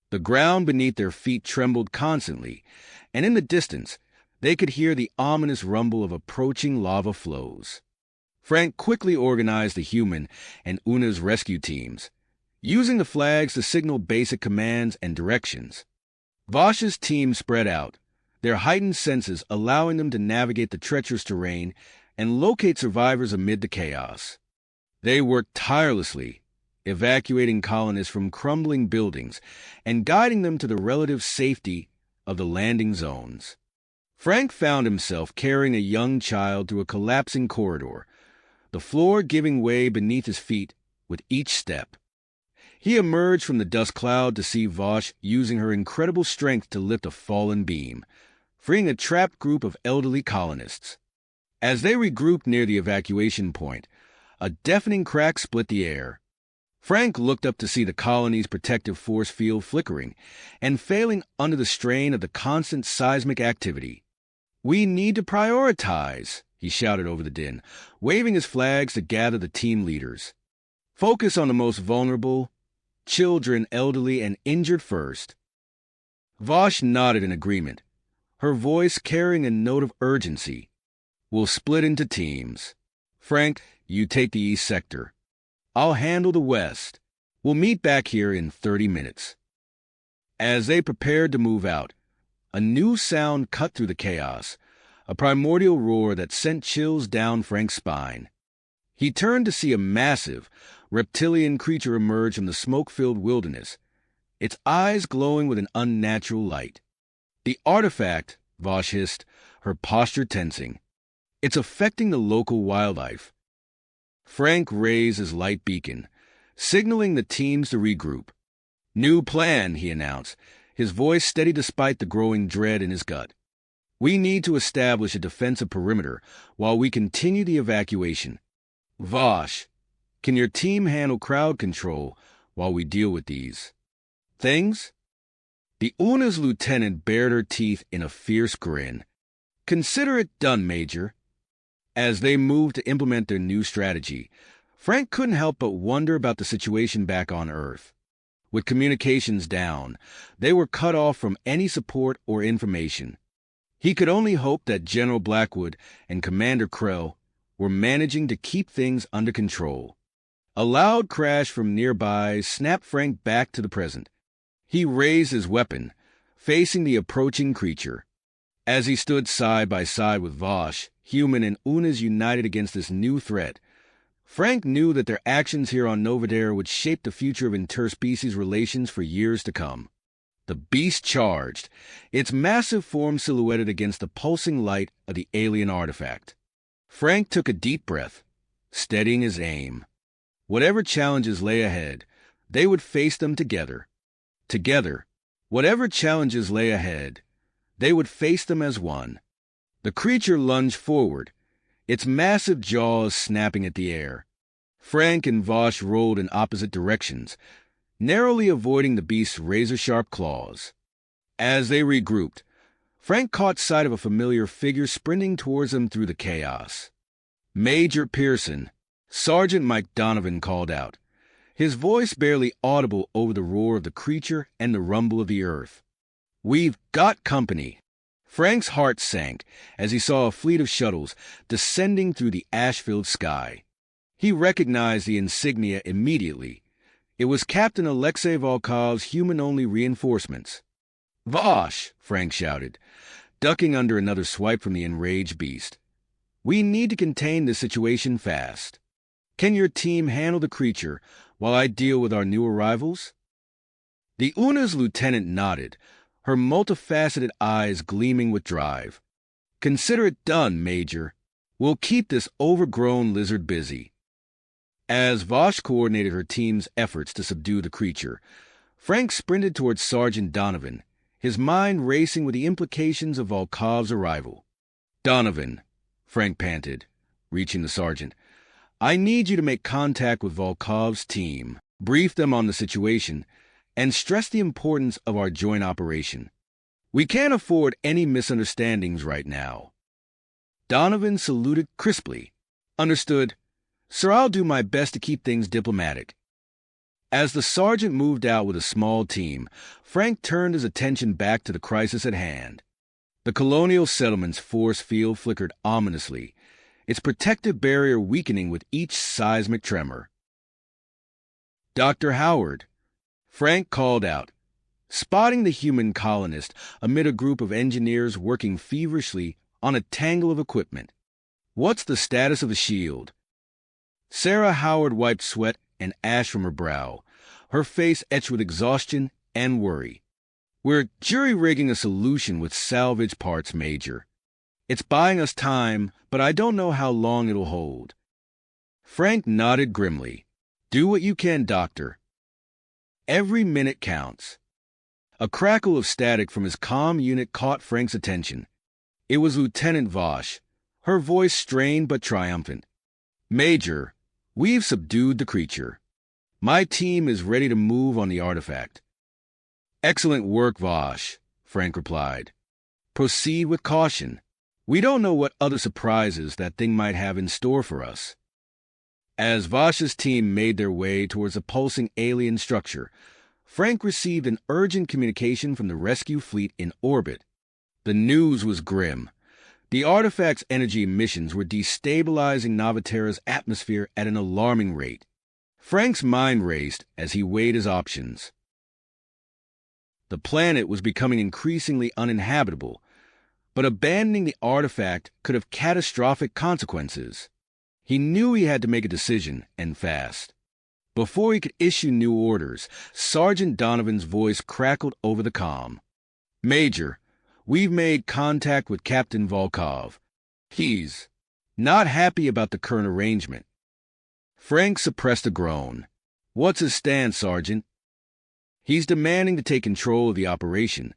The ground beneath their feet trembled constantly, and in the distance, they could hear the ominous rumble of approaching lava flows. Frank quickly organized the human and UNA's rescue teams, using the flags to signal basic commands and directions. Vosh's team spread out, their heightened senses allowing them to navigate the treacherous terrain and locate survivors amid the chaos. They worked tirelessly, evacuating colonists from crumbling buildings and guiding them to the relative safety of the landing zones. Frank found himself carrying a young child through a collapsing corridor, the floor giving way beneath his feet with each step. He emerged from the dust cloud to see Vosh using her incredible strength to lift a fallen beam, freeing a trapped group of elderly colonists. As they regrouped near the evacuation point, a deafening crack split the air. Frank looked up to see the colony's protective force field flickering and failing under the strain of the constant seismic activity. "We need to prioritize," he shouted over the din, waving his flags to gather the team leaders. "Focus on the most vulnerable, children, elderly, and injured first." Vosh nodded in agreement, her voice carrying a note of urgency. "We'll split into teams. Frank, you take the east sector. I'll handle the west. We'll meet back here in 30 minutes. As they prepared to move out, a new sound cut through the chaos, a primordial roar that sent chills down Frank's spine. He turned to see a massive, reptilian creature emerge from the smoke-filled wilderness, its eyes glowing with an unnatural light. "The artifact," Vosh hissed, her posture tensing. "It's affecting the local wildlife." Frank raised his light beacon, signaling the teams to regroup. "New plan," he announced, his voice steady despite the growing dread in his gut. "We need to establish a defensive perimeter while we continue the evacuation. Vosh, can your team handle crowd control while we deal with these things?" The UNA's lieutenant bared her teeth in a fierce grin. "Consider it done, Major." As they moved to implement their new strategy, Frank couldn't help but wonder about the situation back on Earth. With communications down, they were cut off from any support or information. He could only hope that General Blackwood and Commander Krell were managing to keep things under control. A loud crash from nearby snapped Frank back to the present. He raised his weapon, facing the approaching creature. As he stood side by side with Vosh, human and UNA's united against this new threat, Frank knew that their actions here on Nova Terra would shape the future of interspecies relations for years to come. The beast charged, its massive form silhouetted against the pulsing light of the alien artifact. Frank took a deep breath, steadying his aim. Whatever challenges lay ahead, they would face them together. Together, whatever challenges lay ahead, they would face them as one. The creature lunged forward, its massive jaws snapping at the air. Frank and Vosh rolled in opposite directions, narrowly avoiding the beast's razor-sharp claws. As they regrouped, Frank caught sight of a familiar figure sprinting towards them through the chaos. "Major Pearson," Sergeant Mike Donovan called out, his voice barely audible over the roar of the creature and the rumble of the earth. "We've got company." Frank's heart sank as he saw a fleet of shuttles descending through the ash-filled sky. He recognized the insignia immediately. It was Captain Alexei Volkov's human-only reinforcements. "Vosh!" Frank shouted, ducking under another swipe from the enraged beast. "We need to contain this situation fast. Can your team handle the creature while I deal with our new arrivals?" The Una's lieutenant nodded, her multifaceted eyes gleaming with drive. "Consider it done, Major. We'll keep this overgrown lizard busy." As Vosh coordinated her team's efforts to subdue the creature, Frank sprinted towards Sergeant Donovan, his mind racing with the implications of Volkov's arrival. "Donovan," Frank panted, reaching the sergeant, "I need you to make contact with Volkov's team, brief them on the situation, and stress the importance of our joint operation. We can't afford any misunderstandings right now." Donovan saluted crisply. "Understood. Sir, I'll do my best to keep things diplomatic." As the sergeant moved out with a small team, Frank turned his attention back to the crisis at hand. The colonial settlement's force field flickered ominously, its protective barrier weakening with each seismic tremor. "Dr. Howard," Frank called out, spotting the human colonist amid a group of engineers working feverishly on a tangle of equipment. "What's the status of the shield?" Sarah Howard wiped sweat and ash from her brow, her face etched with exhaustion and worry. "We're jury-rigging a solution with salvage parts, Major. It's buying us time, but I don't know how long it'll hold." Frank nodded grimly. "Do what you can, Doctor." Every minute counts. A crackle of static from his comm unit caught Frank's attention. It was Lieutenant Vosh, her voice strained but triumphant. "Major, we've subdued the creature. My team is ready to move on the artifact." "Excellent work, Vosh," Frank replied. "Proceed with caution. We don't know what other surprises that thing might have in store for us." As Vosh's team made their way towards a pulsing alien structure, Frank received an urgent communication from the rescue fleet in orbit. The news was grim. The artifact's energy emissions were destabilizing Nova Terra's atmosphere at an alarming rate. Frank's mind raced as he weighed his options. The planet was becoming increasingly uninhabitable, but abandoning the artifact could have catastrophic consequences. He knew he had to make a decision, and fast. Before he could issue new orders, Sergeant Donovan's voice crackled over the comm. "Major, we've made contact with Captain Volkov. He's not happy about the current arrangement." Frank suppressed a groan. "What's his stance, Sergeant?" "He's demanding to take control of the operation.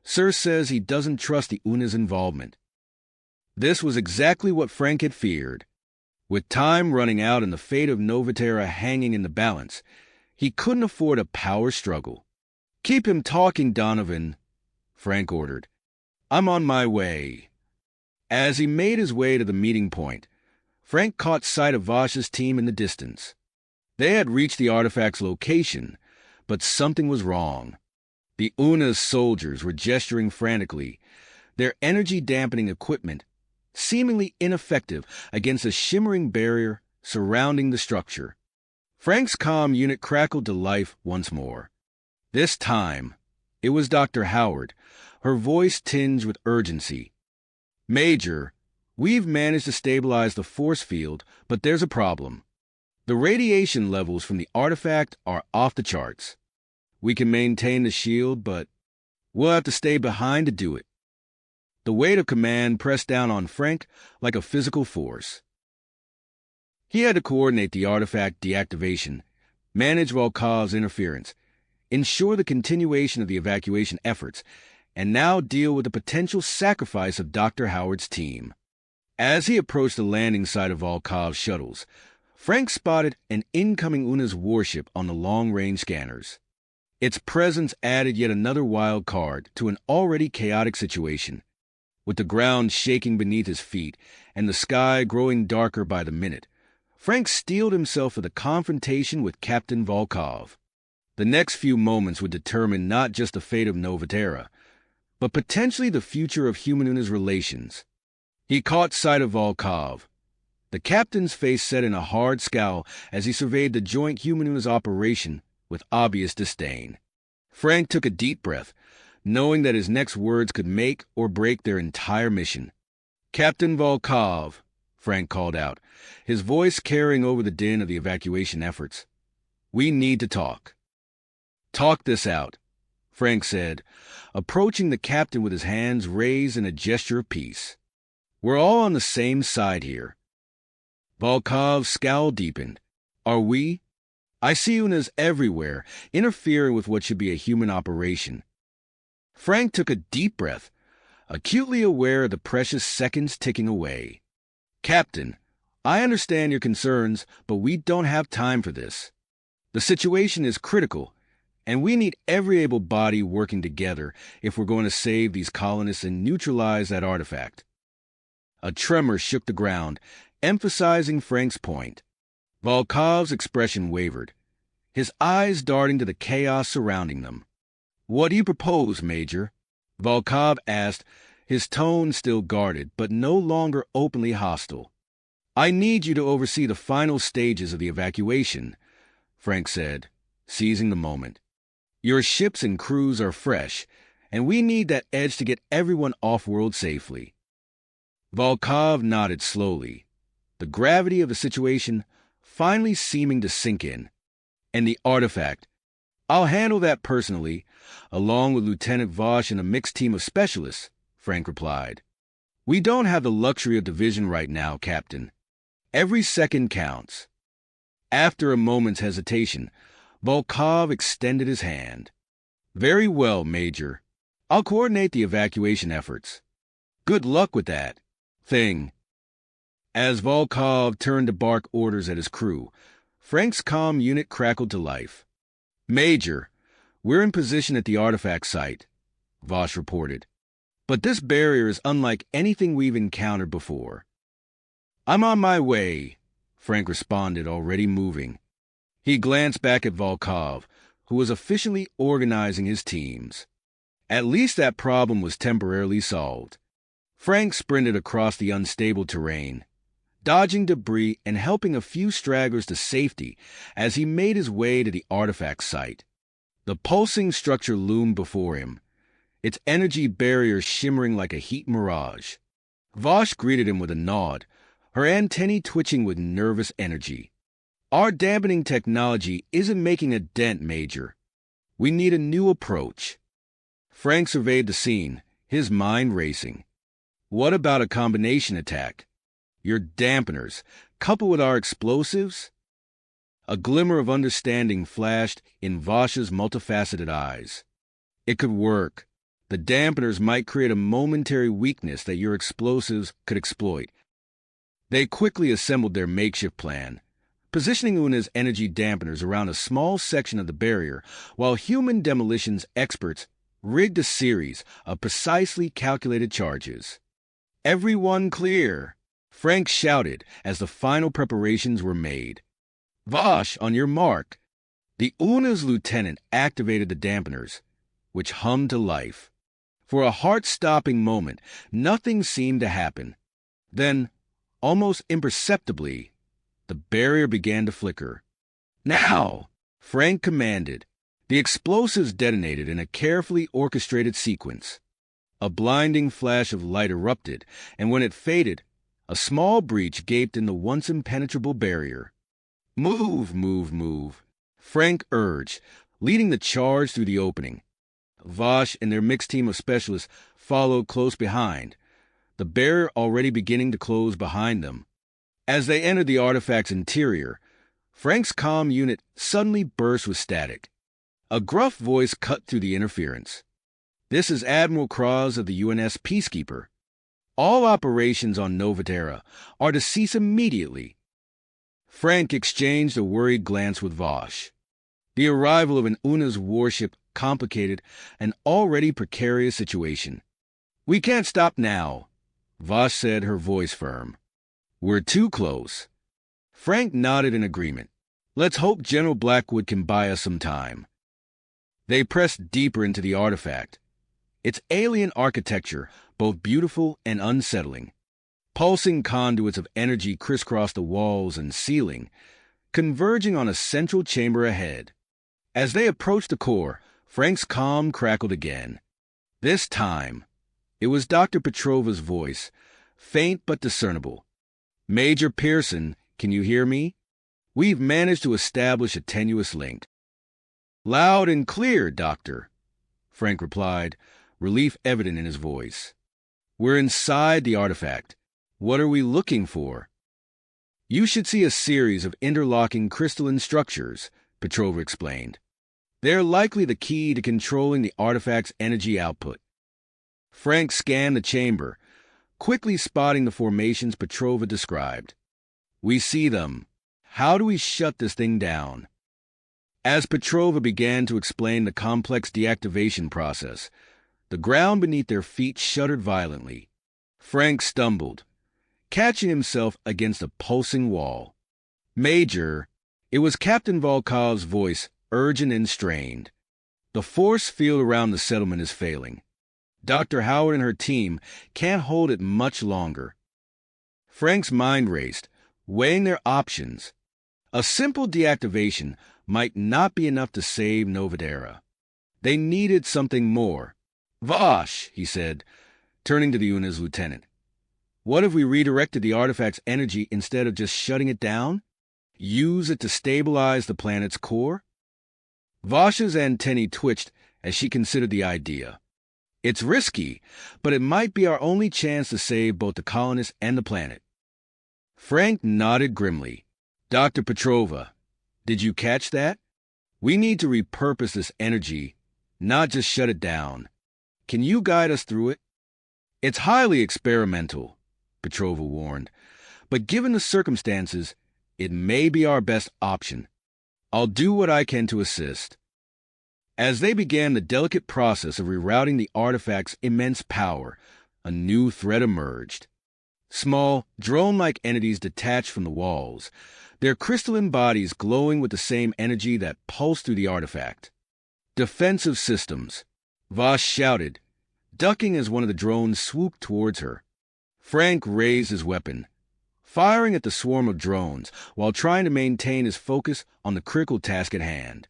Sir says he doesn't trust the UNA's involvement." This was exactly what Frank had feared. With time running out and the fate of Nova Terra hanging in the balance, he couldn't afford a power struggle. "Keep him talking, Donovan," Frank ordered. "I'm on my way." As he made his way to the meeting point, Frank caught sight of Vosh's team in the distance. They had reached the artifact's location, but something was wrong. The UNA's soldiers were gesturing frantically, their energy-dampening equipment seemingly ineffective against a shimmering barrier surrounding the structure. Frank's comm unit crackled to life once more. This time, it was Dr. Howard, her voice tinged with urgency. "Major, we've managed to stabilize the force field, but there's a problem. The radiation levels from the artifact are off the charts. We can maintain the shield, but we'll have to stay behind to do it." The weight of command pressed down on Frank like a physical force. He had to coordinate the artifact deactivation, manage Volkov's interference, ensure the continuation of the evacuation efforts, and now deal with the potential sacrifice of Dr. Howard's team. As he approached the landing site of Volkov's shuttles, Frank spotted an incoming UNA's warship on the long-range scanners. Its presence added yet another wild card to an already chaotic situation. With the ground shaking beneath his feet and the sky growing darker by the minute, Frank steeled himself for the confrontation with Captain Volkov. The next few moments would determine not just the fate of Nova Terra, but potentially the future of human-Una's relations. He caught sight of Volkov. The captain's face set in a hard scowl as he surveyed the joint human-Una's operation with obvious disdain. Frank took a deep breath, knowing that his next words could make or break their entire mission. "Captain Volkov," Frank called out, his voice carrying over the din of the evacuation efforts. "We need to talk." "Talk this out," Frank said, approaching the captain with his hands raised in a gesture of peace. "We're all on the same side here." Volkov's scowl deepened. "Are we? I see Unas everywhere, interfering with what should be a human operation." Frank took a deep breath, acutely aware of the precious seconds ticking away. "Captain, I understand your concerns, but we don't have time for this. The situation is critical, and we need every able body working together if we're going to save these colonists and neutralize that artifact." A tremor shook the ground, emphasizing Frank's point. Volkov's expression wavered, his eyes darting to the chaos surrounding them. "What do you propose, Major?" Volkov asked, his tone still guarded, but no longer openly hostile. "I need you to oversee the final stages of the evacuation," Frank said, seizing the moment. "Your ships and crews are fresh, and we need that edge to get everyone off-world safely." Volkov nodded slowly, the gravity of the situation finally seeming to sink in. "And the artifact? I'll handle that personally, along with Lieutenant Vosh and a mixed team of specialists," Frank replied. "We don't have the luxury of division right now, Captain. Every second counts." After a moment's hesitation, Volkov extended his hand. "Very well, Major. I'll coordinate the evacuation efforts. Good luck with that thing." As Volkov turned to bark orders at his crew, Frank's comm unit crackled to life. "Major, we're in position at the artifact site," Vosh reported. "But this barrier is unlike anything we've encountered before." "I'm on my way," Frank responded, already moving. He glanced back at Volkov, who was efficiently organizing his teams. At least that problem was temporarily solved. Frank sprinted across the unstable terrain, dodging debris and helping a few stragglers to safety as he made his way to the artifact site. The pulsing structure loomed before him, its energy barrier shimmering like a heat mirage. Vosh greeted him with a nod, her antennae twitching with nervous energy. "Our dampening technology isn't making a dent, Major. We need a new approach." Frank surveyed the scene, his mind racing. "What about a combination attack? Your dampeners, coupled with our explosives?" A glimmer of understanding flashed in Vosh's multifaceted eyes. "It could work. The dampeners might create a momentary weakness that your explosives could exploit." They quickly assembled their makeshift plan, positioning Una's energy dampeners around a small section of the barrier, while human demolitions experts rigged a series of precisely calculated charges. "Everyone clear," Frank shouted as the final preparations were made. "Vosh, on your mark." The Una's lieutenant activated the dampeners, which hummed to life. For a heart-stopping moment, nothing seemed to happen. Then, almost imperceptibly, the barrier began to flicker. "Now!" Frank commanded. The explosives detonated in a carefully orchestrated sequence. A blinding flash of light erupted, and when it faded, a small breach gaped in the once impenetrable barrier. "Move, move, move," Frank urged, leading the charge through the opening. Vosh and their mixed team of specialists followed close behind, the barrier already beginning to close behind them. As they entered the artifact's interior, Frank's comm unit suddenly burst with static. A gruff voice cut through the interference. "This is Admiral Cross of the UNS Peacekeeper. All operations on Nova Terra are to cease immediately." Frank exchanged a worried glance with Vosh. The arrival of an Una's warship complicated an already precarious situation. "We can't stop now," Vosh said, her voice firm. "We're too close." Frank nodded in agreement. Let's hope General Blackwood can buy us some time. They pressed deeper into the artifact. Its alien architecture, both beautiful and unsettling. Pulsing conduits of energy crisscrossed the walls and ceiling, converging on a central chamber ahead. As they approached the core, Frank's calm crackled again. This time, it was Dr. Petrova's voice, faint but discernible. Major Pearson, can you hear me? We've managed to establish a tenuous link. Loud and clear, Doctor, Frank replied, relief evident in his voice. We're inside the artifact. What are we looking for? You should see a series of interlocking crystalline structures, Petrova explained. They're likely the key to controlling the artifact's energy output. Frank scanned the chamber, quickly spotting the formations Petrova described. We see them. How do we shut this thing down? As Petrova began to explain the complex deactivation process, the ground beneath their feet shuddered violently. Frank stumbled, catching himself against a pulsing wall. Major, it was Captain Volkov's voice, urgent and strained. The force field around the settlement is failing. Dr. Howard and her team can't hold it much longer. Frank's mind raced, weighing their options. A simple deactivation might not be enough to save Nova Terra. They needed something more. Vosh, he said, turning to the unit's lieutenant. What if we redirected the artifact's energy instead of just shutting it down? Use it to stabilize the planet's core? Vosh's antennae twitched as she considered the idea. It's risky, but it might be our only chance to save both the colonists and the planet. Frank nodded grimly. Dr. Petrova, did you catch that? We need to repurpose this energy, not just shut it down. Can you guide us through it? It's highly experimental, Petrova warned, but given the circumstances, it may be our best option. I'll do what I can to assist. As they began the delicate process of rerouting the artifact's immense power, a new threat emerged. Small, drone-like entities detached from the walls, their crystalline bodies glowing with the same energy that pulsed through the artifact. Defensive systems, Vosh shouted, ducking as one of the drones swooped towards her. Frank raised his weapon, firing at the swarm of drones while trying to maintain his focus on the critical task at hand.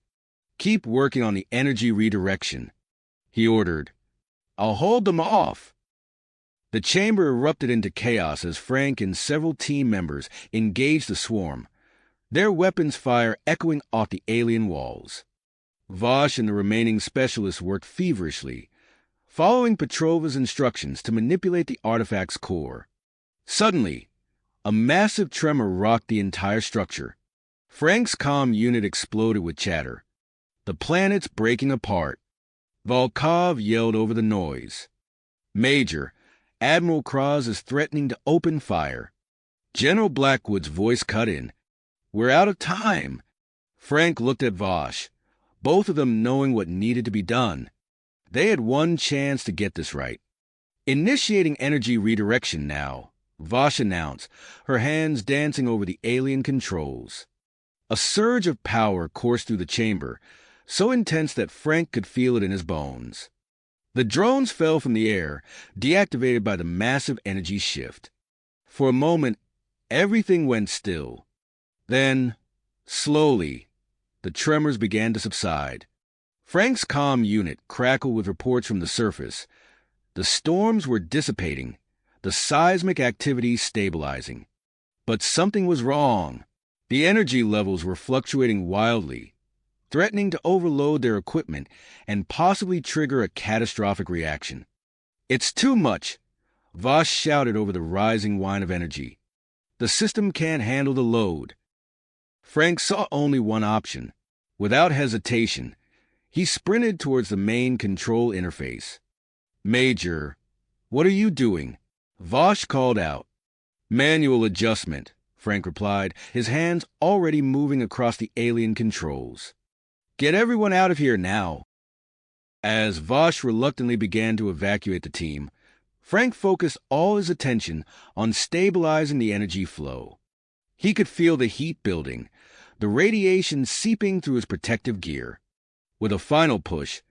Keep working on the energy redirection, he ordered. I'll hold them off. The chamber erupted into chaos as Frank and several team members engaged the swarm, their weapons fire echoing off the alien walls. Vosh and the remaining specialists worked feverishly, following Petrova's instructions to manipulate the artifact's core. Suddenly, a massive tremor rocked the entire structure. Frank's comm unit exploded with chatter. The planet's breaking apart. Volkov yelled over the noise. Major, Admiral Kraz is threatening to open fire. General Blackwood's voice cut in. We're out of time. Frank looked at Vosh, both of them knowing what needed to be done. They had one chance to get this right. Initiating energy redirection now, Vosh announced, her hands dancing over the alien controls. A surge of power coursed through the chamber, so intense that Frank could feel it in his bones. The drones fell from the air, deactivated by the massive energy shift. For a moment, everything went still. Then, slowly, the tremors began to subside. Frank's comm unit crackled with reports from the surface. The storms were dissipating, the seismic activity stabilizing. But something was wrong. The energy levels were fluctuating wildly, threatening to overload their equipment and possibly trigger a catastrophic reaction. It's too much, Vosh shouted over the rising whine of energy. The system can't handle the load. Frank saw only one option. Without hesitation, he sprinted towards the main control interface. Major, what are you doing? Vosh called out. Manual adjustment, Frank replied, his hands already moving across the alien controls. Get everyone out of here now. As Vosh reluctantly began to evacuate the team, Frank focused all his attention on stabilizing the energy flow. He could feel the heat building, the radiation seeping through his protective gear. With a final push,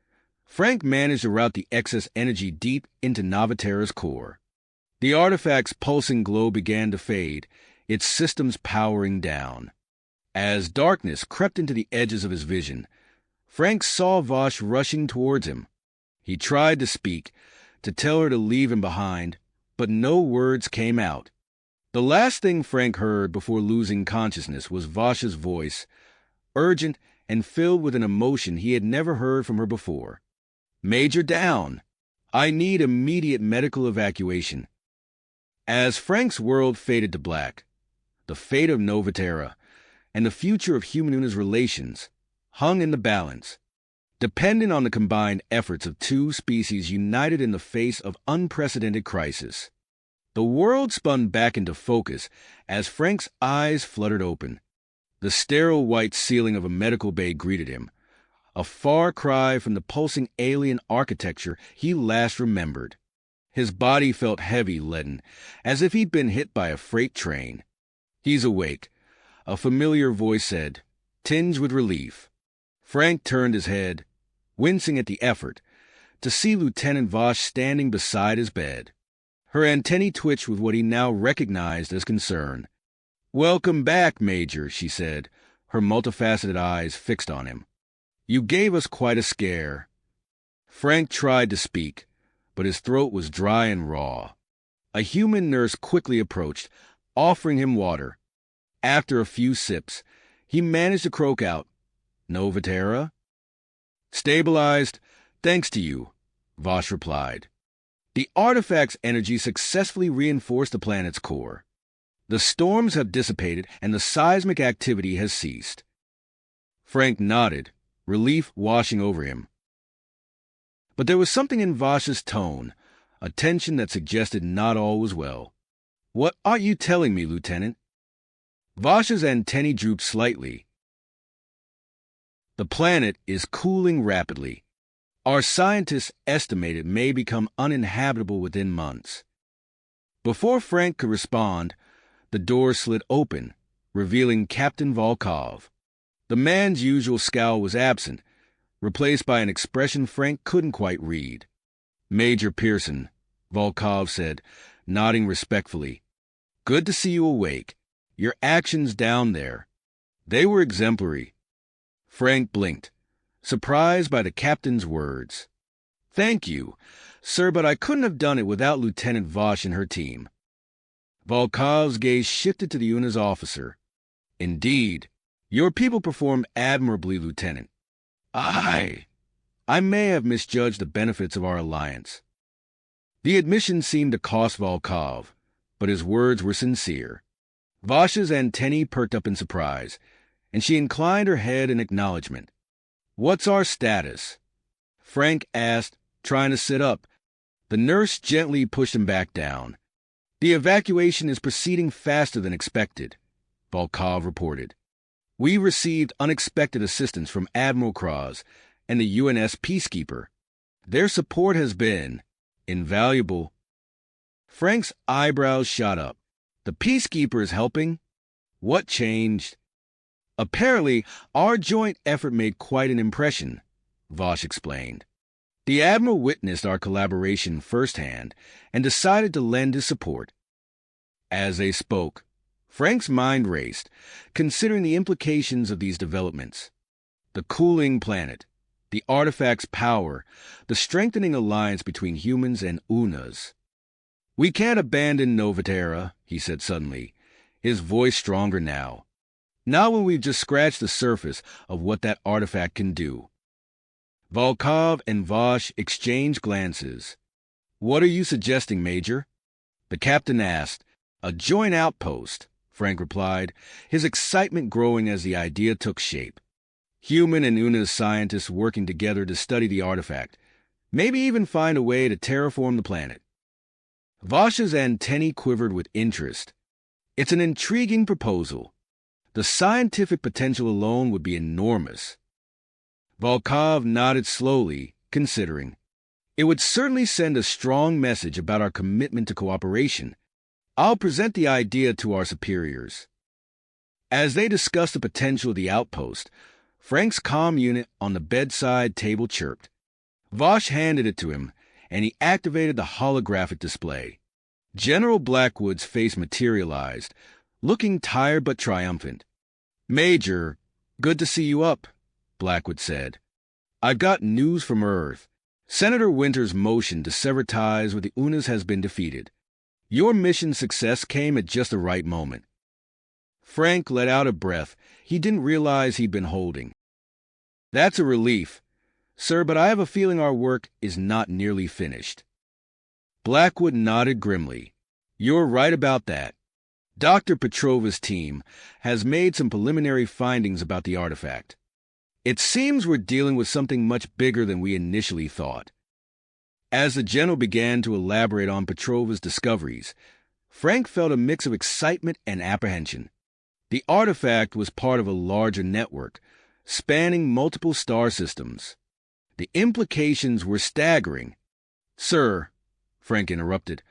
Frank managed to route the excess energy deep into Nova Terra's core. The artifact's pulsing glow began to fade, its systems powering down. As darkness crept into the edges of his vision, Frank saw Vosh rushing towards him. He tried to speak, to tell her to leave him behind, but no words came out. The last thing Frank heard before losing consciousness was Vosh's voice, urgent and filled with an emotion he had never heard from her before. "Major down! I need immediate medical evacuation." As Frank's world faded to black, the fate of Nova Terra and the future of human-Una's relations hung in the balance, dependent on the combined efforts of two species united in the face of unprecedented crisis. The world spun back into focus as Frank's eyes fluttered open. The sterile white ceiling of a medical bay greeted him, a far cry from the pulsing alien architecture he last remembered. His body felt heavy, leaden, as if he'd been hit by a freight train. "He's awake," a familiar voice said, tinged with relief. Frank turned his head, wincing at the effort, to see Lieutenant Vosh standing beside his bed. Her antennae twitched with what he now recognized as concern. "Welcome back, Major," she said, her multifaceted eyes fixed on him. "You gave us quite a scare." Frank tried to speak, but his throat was dry and raw. A human nurse quickly approached, offering him water. After a few sips, he managed to croak out, "Nova Terra?" "Stabilized, thanks to you," Vosh replied. "The artifact's energy successfully reinforced the planet's core. The storms have dissipated and the seismic activity has ceased." Frank nodded, relief washing over him. But there was something in Vosh's tone, a tension that suggested not all was well. "What are you telling me, Lieutenant?" Vosh's antennae drooped slightly. "The planet is cooling rapidly. Our scientists estimate it may become uninhabitable within months." Before Frank could respond, the door slid open, revealing Captain Volkov. The man's usual scowl was absent, replaced by an expression Frank couldn't quite read. "Major Pearson," Volkov said, nodding respectfully. "Good to see you awake. Your actions down there, they were exemplary." Frank blinked, surprised by the captain's words. "Thank you, sir, but I couldn't have done it without Lieutenant Vosh and her team." Volkov's gaze shifted to the UNA's officer. "Indeed, your people performed admirably, Lieutenant. I may have misjudged the benefits of our alliance." The admission seemed to cost Volkov, but his words were sincere. Vosh's antennae perked up in surprise, and she inclined her head in acknowledgement. "What's our status?" Frank asked, trying to sit up. The nurse gently pushed him back down. "The evacuation is proceeding faster than expected," Volkov reported. "We received unexpected assistance from Admiral Kraz and the UNS Peacekeeper. Their support has been invaluable." Frank's eyebrows shot up. "The Peacekeeper is helping? What changed?" "Apparently, our joint effort made quite an impression," Vosh explained. "The Admiral witnessed our collaboration firsthand and decided to lend his support." As they spoke, Frank's mind raced, considering the implications of these developments. The cooling planet, the artifact's power, the strengthening alliance between humans and UNAs. "We can't abandon Nova Terra," he said suddenly, his voice stronger now. "Not when we've just scratched the surface of what that artifact can do." Volkov and Vosh exchanged glances. "What are you suggesting, Major?" the captain asked. "A joint outpost," Frank replied, his excitement growing as the idea took shape. Human and UNA's scientists working together to study the artifact, maybe even find a way to terraform the planet. Vosh's antennae quivered with interest. "It's an intriguing proposal. The scientific potential alone would be enormous." Volkov nodded slowly, considering. "It would certainly send a strong message about our commitment to cooperation. I'll present the idea to our superiors." As they discussed the potential of the outpost, Frank's comm unit on the bedside table chirped. Vosh handed it to him, and he activated the holographic display. General Blackwood's face materialized, looking tired but triumphant. "Major, good to see you up," Blackwood said. "I've got news from Earth. Senator Winter's motion to sever ties with the UNAs has been defeated. Your mission success came at just the right moment." Frank let out a breath he didn't realize he'd been holding. "That's a relief, sir, but I have a feeling our work is not nearly finished." Blackwood nodded grimly. "You're right about that. Dr. Petrova's team has made some preliminary findings about the artifact. It seems we're dealing with something much bigger than we initially thought." As the general began to elaborate on Petrova's discoveries, Frank felt a mix of excitement and apprehension. The artifact was part of a larger network, spanning multiple star systems. The implications were staggering. "Sir," Frank interrupted,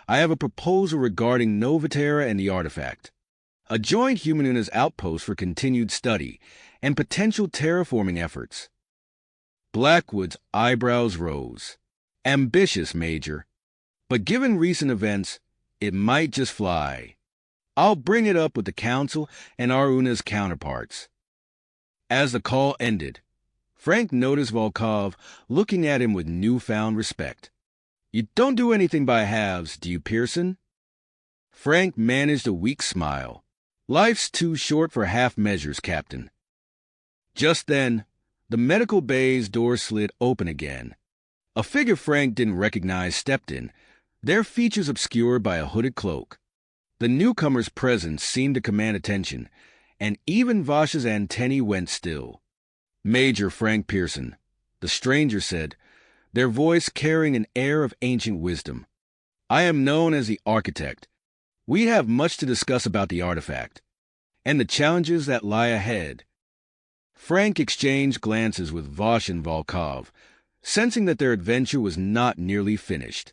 "I have a proposal regarding Nova Terra and the artifact. A joint human-UNAS outpost for continued study and potential terraforming efforts." Blackwood's eyebrows rose. "Ambitious, Major. But given recent events, it might just fly. I'll bring it up with the Council and our UNA's counterparts." As the call ended, Frank noticed Volkov looking at him with newfound respect. "You don't do anything by halves, do you, Pearson?" Frank managed a weak smile. "Life's too short for half measures, Captain." Just then, the medical bay's door slid open again. A figure Frank didn't recognize stepped in, their features obscured by a hooded cloak. The newcomer's presence seemed to command attention, and even Vosh's antennae went still. "Major Frank Pearson," the stranger said, their voice carrying an air of ancient wisdom. "I am known as the Architect. We have much to discuss about the artifact, and the challenges that lie ahead." Frank exchanged glances with Vosh and Volkov, sensing that their adventure was not nearly finished.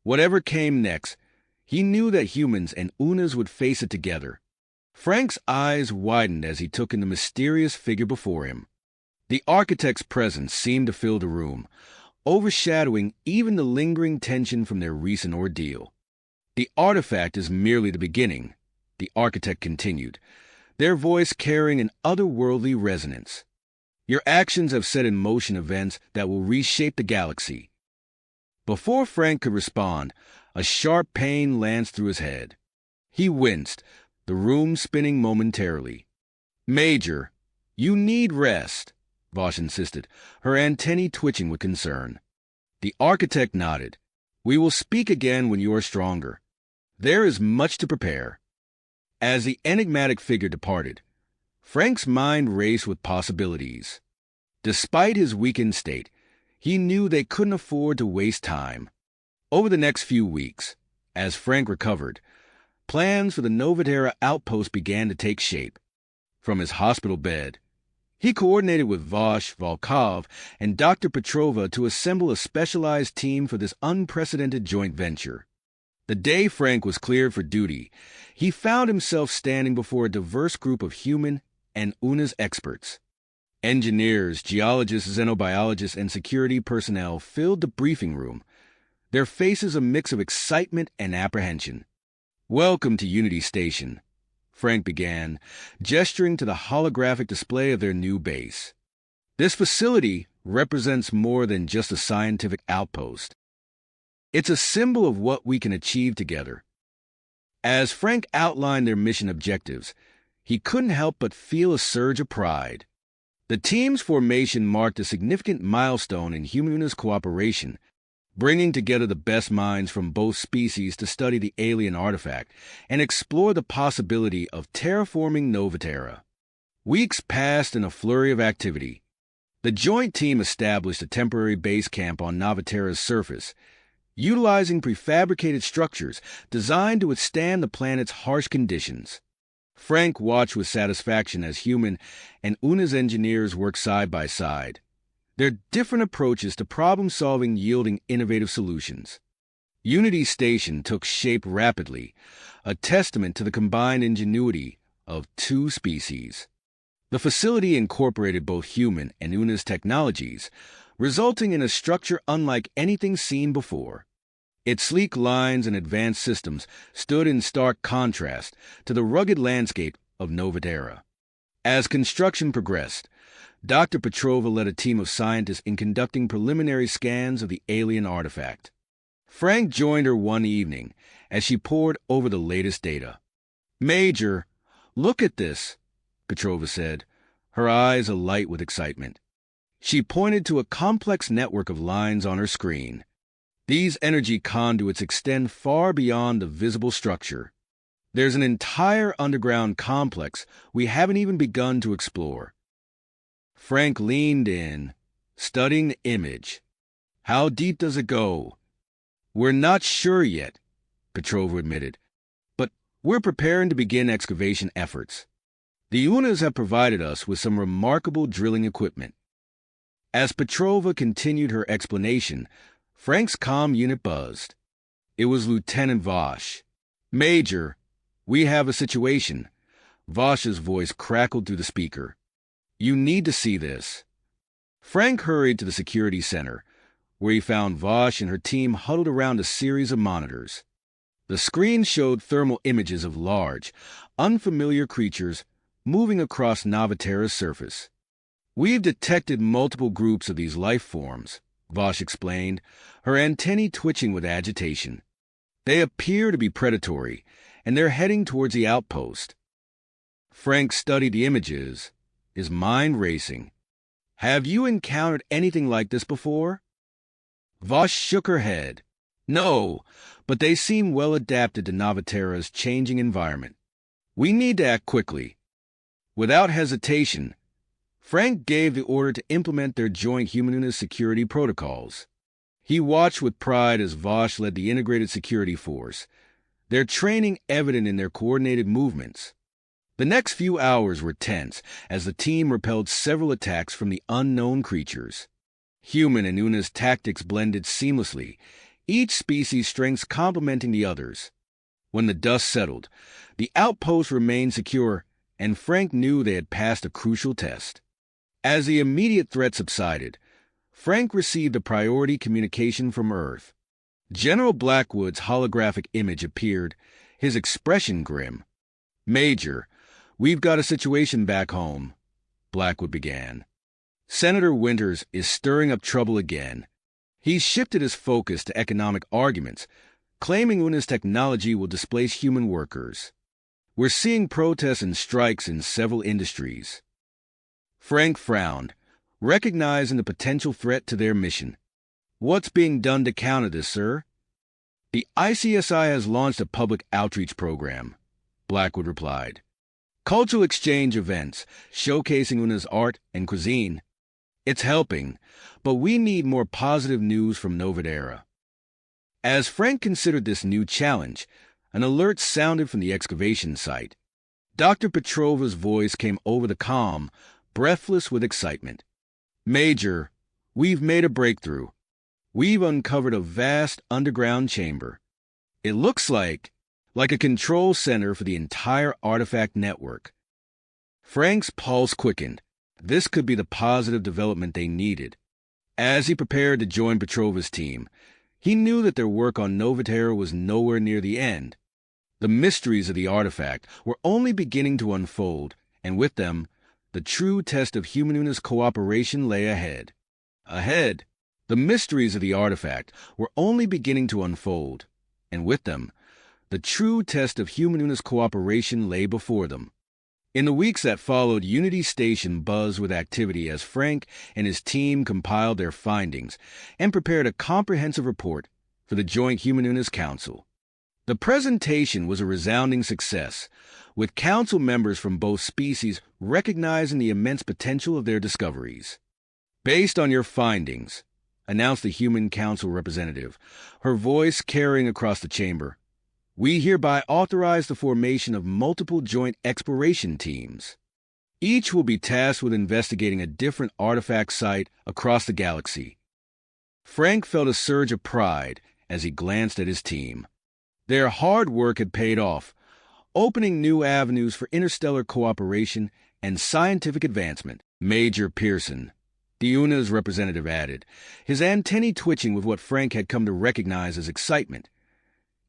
Whatever came next, he knew that humans and UNAs would face it together. Frank's eyes widened as he took in the mysterious figure before him. The Architect's presence seemed to fill the room, overshadowing even the lingering tension from their recent ordeal. "The artifact is merely the beginning," the Architect continued, their voice carrying an otherworldly resonance. "Your actions have set in motion events that will reshape the galaxy." Before Frank could respond, a sharp pain lanced through his head. He winced, the room spinning momentarily. "Major, you need rest," Vosh insisted, her antennae twitching with concern. The Architect nodded. "We will speak again when you are stronger. There is much to prepare." As the enigmatic figure departed, Frank's mind raced with possibilities. Despite his weakened state, he knew they couldn't afford to waste time. Over the next few weeks, as Frank recovered, plans for the Nova Terra outpost began to take shape. From his hospital bed, he coordinated with Vosh, Volkov, and Dr. Petrova to assemble a specialized team for this unprecedented joint venture. The day Frank was cleared for duty, he found himself standing before a diverse group of human and UNAS experts. Engineers, geologists, xenobiologists, and security personnel filled the briefing room, their faces a mix of excitement and apprehension. "Welcome to Unity Station," Frank began, gesturing to the holographic display of their new base. "This facility represents more than just a scientific outpost. It's a symbol of what we can achieve together." As Frank outlined their mission objectives, he couldn't help but feel a surge of pride. The team's formation marked a significant milestone in human-UNAS cooperation, bringing together the best minds from both species to study the alien artifact and explore the possibility of terraforming Nova Terra. Weeks passed in a flurry of activity. The joint team established a temporary base camp on Nova Terra's surface, utilizing prefabricated structures designed to withstand the planet's harsh conditions. Frank watched with satisfaction as human and UNA's engineers worked side by side, their different approaches to problem-solving yielding innovative solutions. Unity Station took shape rapidly, a testament to the combined ingenuity of two species. The facility incorporated both human and UNA's technologies, resulting in a structure unlike anything seen before. Its sleek lines and advanced systems stood in stark contrast to the rugged landscape of Nova Terra. As construction progressed, Dr. Petrova led a team of scientists in conducting preliminary scans of the alien artifact. Frank joined her one evening as she pored over the latest data. "Major, look at this," Petrova said, her eyes alight with excitement. She pointed to a complex network of lines on her screen. These energy conduits extend far beyond the visible structure. There's an entire underground complex we haven't even begun to explore. Frank leaned in, studying the image. "How deep does it go?" "We're not sure yet," Petrova admitted, "but we're preparing to begin excavation efforts. The UNAs have provided us with some remarkable drilling equipment." As Petrova continued her explanation, Frank's comm unit buzzed. It was Lieutenant Vosh. "Major, we have a situation." Vosh's voice crackled through the speaker. "You need to see this." Frank hurried to the security center, where he found Vosh and her team huddled around a series of monitors. The screen showed thermal images of large, unfamiliar creatures moving across Nova Terra's surface. "We've detected multiple groups of these life forms," Vosh explained, her antennae twitching with agitation. "They appear to be predatory, and they're heading towards the outpost." Frank studied the images, his mind racing. "Have you encountered anything like this before?" Vosh shook her head. "No, but they seem well adapted to Nova Terra's changing environment. We need to act quickly." Without hesitation, Frank gave the order to implement their joint human security protocols. He watched with pride as Vosh led the integrated security force, their training evident in their coordinated movements. The next few hours were tense as the team repelled several attacks from the unknown creatures. Human and UNA's tactics blended seamlessly, each species' strengths complementing the others. When the dust settled, the outpost remained secure, and Frank knew they had passed a crucial test. As the immediate threat subsided, Frank received a priority communication from Earth. General Blackwood's holographic image appeared, his expression grim. "Major, we've got a situation back home," Blackwood began. "Senator Winters is stirring up trouble again. He's shifted his focus to economic arguments, claiming UNA's technology will displace human workers. We're seeing protests and strikes in several industries." Frank frowned, recognizing the potential threat to their mission. "What's being done to counter this, sir?" "The ICSI has launched a public outreach program," Blackwood replied. "Cultural exchange events showcasing UNA's art and cuisine. It's helping, but we need more positive news from Nova Terra." As Frank considered this new challenge, an alert sounded from the excavation site. Dr. Petrova's voice came over the comm, breathless with excitement. "Major, we've made a breakthrough. We've uncovered a vast underground chamber. It looks like a control center for the entire artifact network." Frank's pulse quickened. This could be the positive development they needed. As he prepared to join Petrova's team, he knew that their work on Nova Terra was nowhere near the end. The mysteries of the artifact were only beginning to unfold, and with them, the true test of human-UNA's cooperation lay ahead. The mysteries of the artifact were only beginning to unfold, and with them, the true test of human-UNA's cooperation lay before them. In the weeks that followed, Unity Station buzzed with activity as Frank and his team compiled their findings and prepared a comprehensive report for the Joint Human-UNA's Council. The presentation was a resounding success, with council members from both species recognizing the immense potential of their discoveries. "Based on your findings," announced the Human Council representative, her voice carrying across the chamber, "we hereby authorize the formation of multiple joint exploration teams. Each will be tasked with investigating a different artifact site across the galaxy." Frank felt a surge of pride as he glanced at his team. Their hard work had paid off, opening new avenues for interstellar cooperation and scientific advancement. Major Pearson, the UNA's representative, added, his antennae twitching with what Frank had come to recognize as excitement.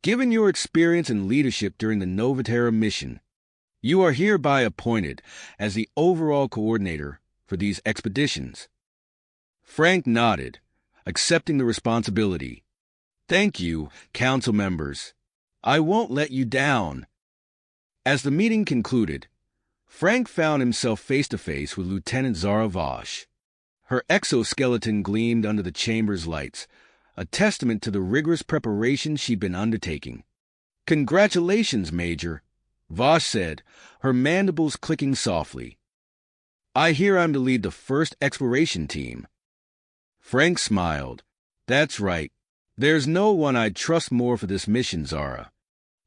Given your experience and leadership during the Nova Terra mission, you are hereby appointed as the overall coordinator for these expeditions. Frank nodded, accepting the responsibility. Thank you, council members. I won't let you down. As the meeting concluded, Frank found himself face-to-face with Lieutenant Zara Vosh. Her exoskeleton gleamed under the chamber's lights, a testament to the rigorous preparation she'd been undertaking. Congratulations, Major, Vosh said, her mandibles clicking softly. I hear I'm to lead the first exploration team. Frank smiled. That's right. There's no one I'd trust more for this mission, Zara.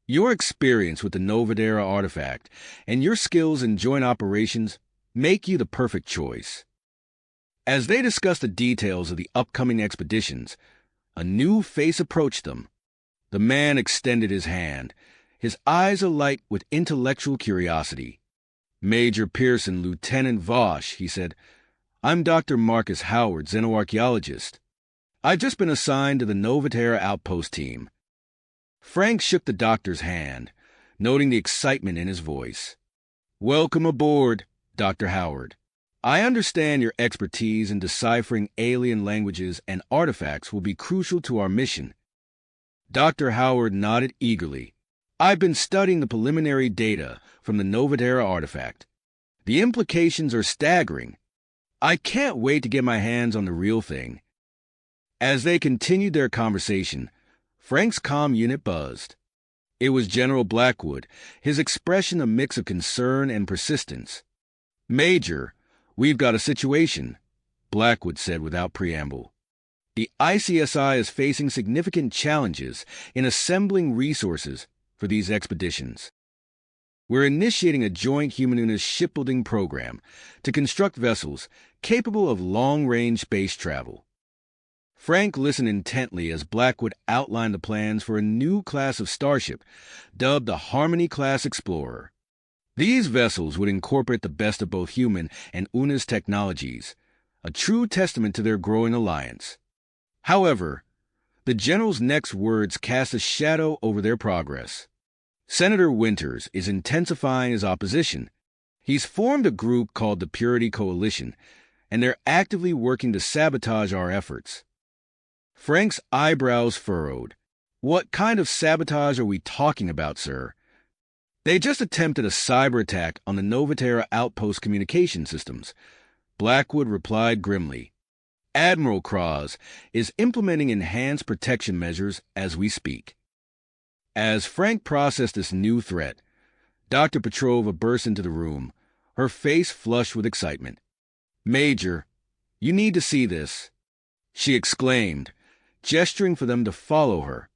Your experience with the Nova Terra artifact and your skills in joint operations make you the perfect choice. As they discussed the details of the upcoming expeditions, a new face approached them. The man extended his hand, his eyes alight with intellectual curiosity. Major Pearson, Lieutenant Vosh, he said, I'm Dr. Marcus Howard, xenoarchaeologist. I've just been assigned to the Nova Terra outpost team. Frank shook the doctor's hand, noting the excitement in his voice. Welcome aboard, Dr. Howard. I understand your expertise in deciphering alien languages and artifacts will be crucial to our mission. Dr. Howard nodded eagerly. I've been studying the preliminary data from the Nova Terra artifact. The implications are staggering. I can't wait to get my hands on the real thing. As they continued their conversation, Frank's comm unit buzzed. It was General Blackwood, his expression a mix of concern and persistence. Major, we've got a situation, Blackwood said without preamble. The ICSI is facing significant challenges in assembling resources for these expeditions. We're initiating a joint human-UNA shipbuilding program to construct vessels capable of long-range space travel. Frank listened intently as Blackwood outlined the plans for a new class of starship dubbed the Harmony-class Explorer. These vessels would incorporate the best of both human and UNA's technologies, a true testament to their growing alliance. However, the general's next words cast a shadow over their progress. Senator Winters is intensifying his opposition. He's formed a group called the Purity Coalition, and they're actively working to sabotage our efforts. Frank's eyebrows furrowed. What kind of sabotage are we talking about, sir? They just attempted a cyber attack on the Nova Terra outpost communication systems, Blackwood replied grimly. Admiral Cross is implementing enhanced protection measures as we speak. As Frank processed this new threat, Dr. Petrova burst into the room, her face flushed with excitement. Major, you need to see this, she exclaimed, gesturing for them to follow her.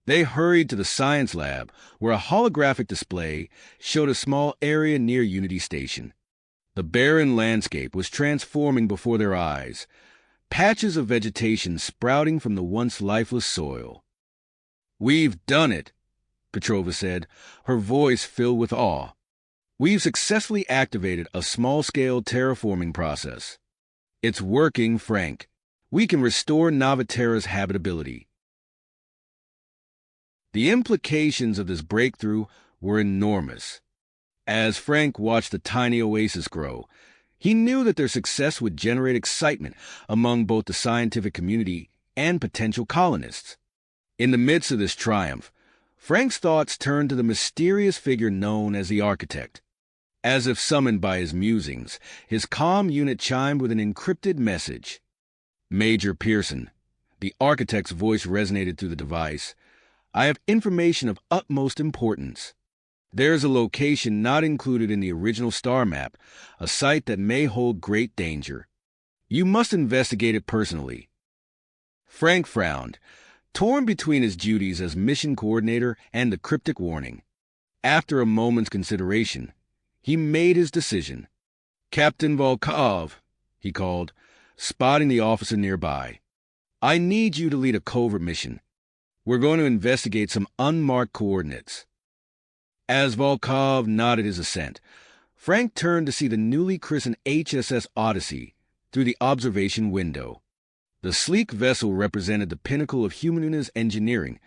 They hurried to the science lab, where a holographic display showed a small area near Unity Station. The barren landscape was transforming before their eyes, patches of vegetation sprouting from the once lifeless soil. We've done it, Petrova said, her voice filled with awe. We've successfully activated a small-scale terraforming process. It's working, Frank. We can restore Nova Terra's habitability. The implications of this breakthrough were enormous. As Frank watched the tiny oasis grow, he knew that their success would generate excitement among both the scientific community and potential colonists. In the midst of this triumph, Frank's thoughts turned to the mysterious figure known as the Architect. As if summoned by his musings, his comm unit chimed with an encrypted message. Major Pearson, the Architect's voice resonated through the device. I have information of utmost importance. There is a location not included in the original star map, a site that may hold great danger. You must investigate it personally. Frank frowned, torn between his duties as mission coordinator and the cryptic warning. After a moment's consideration, he made his decision. Captain Volkov, he called, spotting the officer nearby. I need you to lead a covert mission. We're going to investigate some unmarked coordinates. As Volkov nodded his assent, Frank turned to see the newly christened HSS Odyssey through the observation window. The sleek vessel represented the pinnacle of humanist engineering,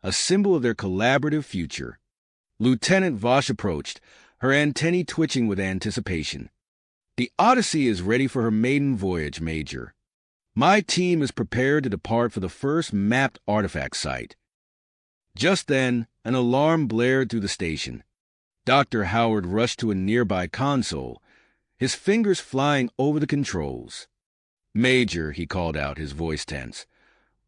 a symbol of their collaborative future. Lieutenant Vosh approached, her antennae twitching with anticipation. "The Odyssey is ready for her maiden voyage, Major. My team is prepared to depart for the first mapped artifact site." Just then, an alarm blared through the station. Dr. Howard rushed to a nearby console, his fingers flying over the controls. "Major," he called out, his voice tense.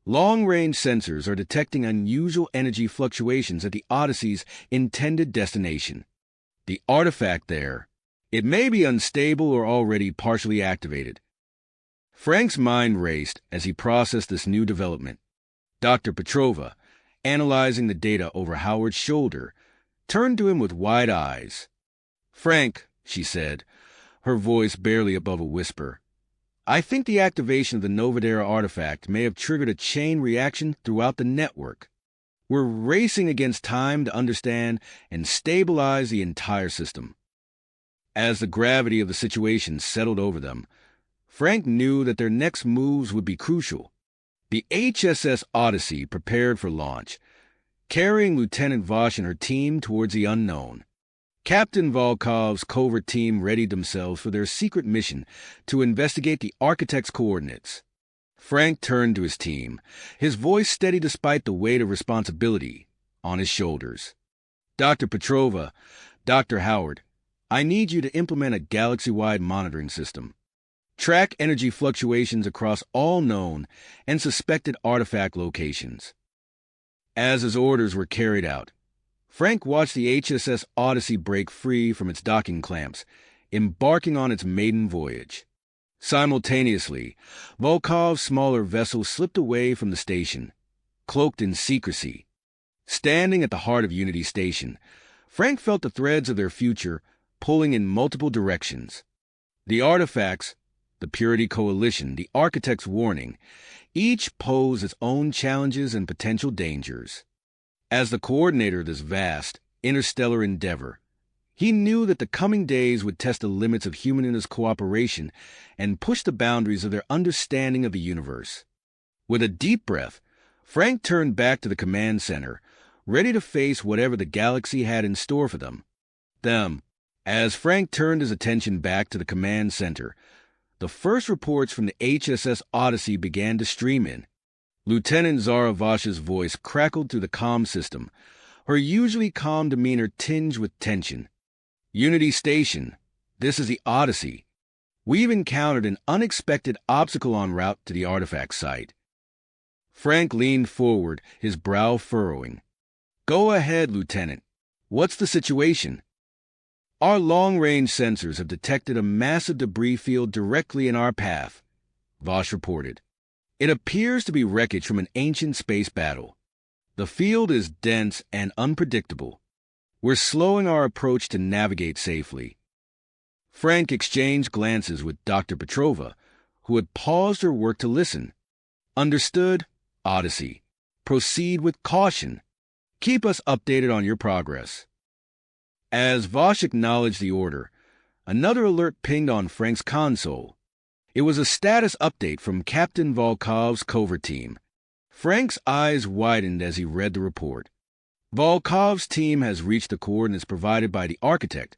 "Long-range sensors are detecting unusual energy fluctuations at the Odyssey's intended destination. The artifact there, it may be unstable or already partially activated." Frank's mind raced as he processed this new development. Dr. Petrova, analyzing the data over Howard's shoulder, turned to him with wide eyes. "Frank," she said, her voice barely above a whisper, "I think the activation of the Nova Terra artifact may have triggered a chain reaction throughout the network. We're racing against time to understand and stabilize the entire system." As the gravity of the situation settled over them, Frank knew that their next moves would be crucial. The HSS Odyssey prepared for launch, carrying Lieutenant Vosh and her team towards the unknown. Captain Volkov's covert team readied themselves for their secret mission to investigate the architect's coordinates. Frank turned to his team, his voice steady despite the weight of responsibility on his shoulders. "Dr. Petrova, Dr. Howard, I need you to implement a galaxy-wide monitoring system. Track energy fluctuations across all known and suspected artifact locations." As his orders were carried out, Frank watched the HSS Odyssey break free from its docking clamps, embarking on its maiden voyage. Simultaneously, Volkov's smaller vessel slipped away from the station, cloaked in secrecy. Standing at the heart of Unity Station, Frank felt the threads of their future pulling in multiple directions. The artifacts, the Purity Coalition, the Architect's Warning, each pose its own challenges and potential dangers. As the coordinator of this vast, interstellar endeavor, he knew that the coming days would test the limits of humanist cooperation and push the boundaries of their understanding of the universe. With a deep breath, Frank turned back to the command center, ready to face whatever the galaxy had in store for them. As Frank turned his attention back to the command center, the first reports from the HSS Odyssey began to stream in. Lieutenant Zara Vosh's voice crackled through the comm system, her usually calm demeanor tinged with tension. "Unity Station, this is the Odyssey. We've encountered an unexpected obstacle en route to the artifact site." Frank leaned forward, his brow furrowing. "Go ahead, Lieutenant. What's the situation?" "Our long-range sensors have detected a massive debris field directly in our path," Vosh reported. "It appears to be wreckage from an ancient space battle. The field is dense and unpredictable. We're slowing our approach to navigate safely." Frank exchanged glances with Dr. Petrova, who had paused her work to listen. "Understood, Odyssey. Proceed with caution. Keep us updated on your progress." As Vosh acknowledged the order, another alert pinged on Frank's console. It was a status update from Captain Volkov's covert team. Frank's eyes widened as he read the report. "Volkov's team has reached the coordinates provided by the Architect,"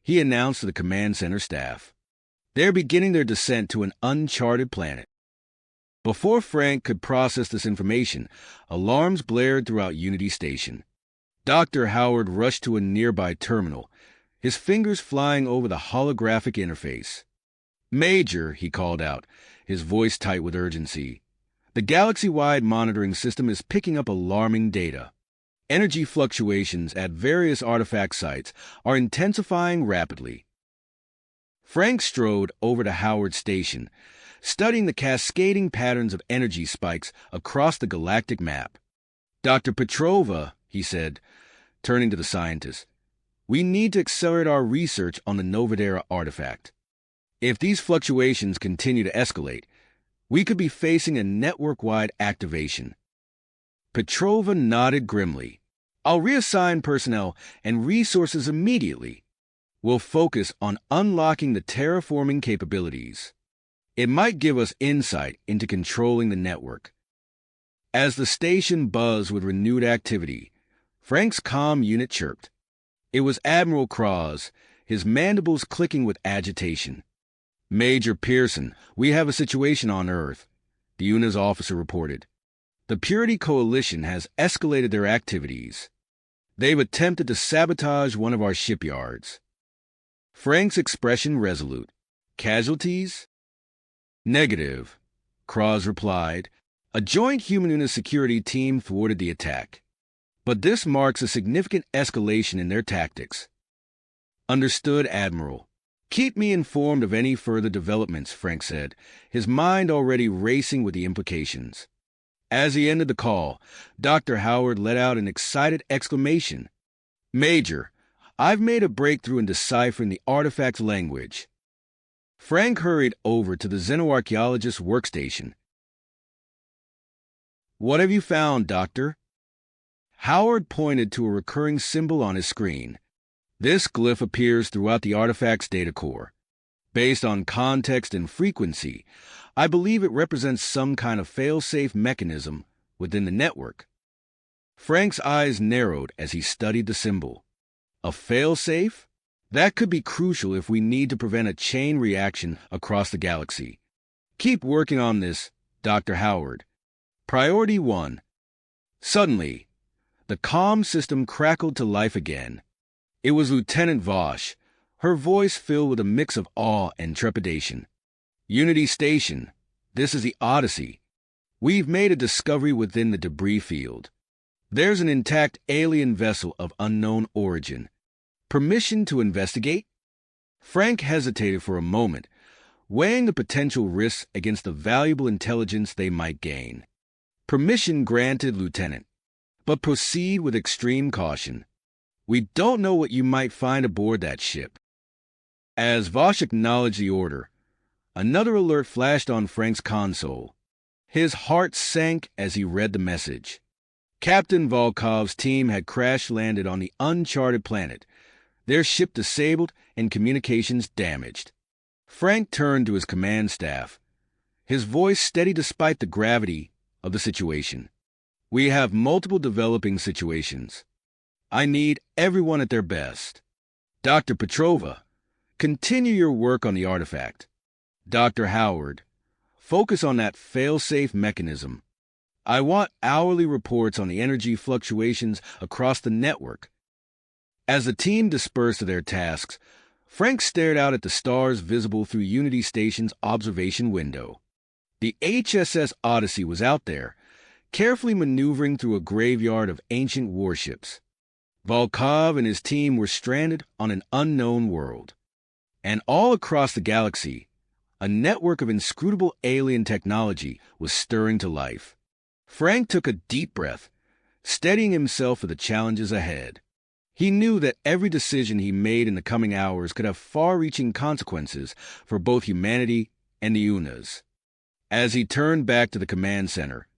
he announced to the command center staff. "They're beginning their descent to an uncharted planet." Before Frank could process this information, alarms blared throughout Unity Station. Dr. Howard rushed to a nearby terminal, his fingers flying over the holographic interface. "Major," he called out, his voice tight with urgency, "the galaxy-wide monitoring system is picking up alarming data. Energy fluctuations at various artifact sites are intensifying rapidly." Frank strode over to Howard Station, studying the cascading patterns of energy spikes across the galactic map. "Dr. Petrova," he said, turning to the scientist, "we need to accelerate our research on the Nova Terra artifact. If these fluctuations continue to escalate, we could be facing a network-wide activation." Petrova nodded grimly. I'll reassign personnel and resources immediately. We'll focus on unlocking the terraforming capabilities. It might give us insight into controlling the network. As the station buzzed with renewed activity, Frank's comm unit chirped. It was Admiral Cross, his mandibles clicking with agitation. Major Pearson, we have a situation on Earth, the UNA's officer reported. The Purity Coalition has escalated their activities. They've attempted to sabotage one of our shipyards. Frank's expression resolute. Casualties? Negative, Cross replied. A joint human-UNA security team thwarted the attack. But this marks a significant escalation in their tactics. Understood, Admiral. Keep me informed of any further developments, Frank said, his mind already racing with the implications. As he ended the call, Dr. Howard let out an excited exclamation. Major, I've made a breakthrough in deciphering the artifact's language. Frank hurried over to the xenoarchaeologist's workstation. What have you found, Doctor? Howard pointed to a recurring symbol on his screen. This glyph appears throughout the artifact's data core. Based on context and frequency, I believe it represents some kind of fail-safe mechanism within the network. Frank's eyes narrowed as he studied the symbol. A fail-safe? That could be crucial if we need to prevent a chain reaction across the galaxy. Keep working on this, Dr. Howard. Priority 1. Suddenly, the comm system crackled to life again. It was Lieutenant Vosh, her voice filled with a mix of awe and trepidation. Unity Station, this is the Odyssey. We've made a discovery within the debris field. There's an intact alien vessel of unknown origin. Permission to investigate? Frank hesitated for a moment, weighing the potential risks against the valuable intelligence they might gain. Permission granted, Lieutenant, but proceed with extreme caution. We don't know what you might find aboard that ship. As Vosh acknowledged the order, another alert flashed on Frank's console. His heart sank as he read the message. Captain Volkov's team had crash-landed on the uncharted planet, their ship disabled and communications damaged. Frank turned to his command staff, his voice steady despite the gravity of the situation. We have multiple developing situations. I need everyone at their best. Dr. Petrova, continue your work on the artifact. Dr. Howard, focus on that fail-safe mechanism. I want hourly reports on the energy fluctuations across the network. As the team dispersed to their tasks, Frank stared out at the stars visible through Unity Station's observation window. The HSS Odyssey was out there, carefully maneuvering through a graveyard of ancient warships. Volkov and his team were stranded on an unknown world. And all across the galaxy, a network of inscrutable alien technology was stirring to life. Frank took a deep breath, steadying himself for the challenges ahead. He knew that every decision he made in the coming hours could have far-reaching consequences for both humanity and the UNAs. As he turned back to the command center,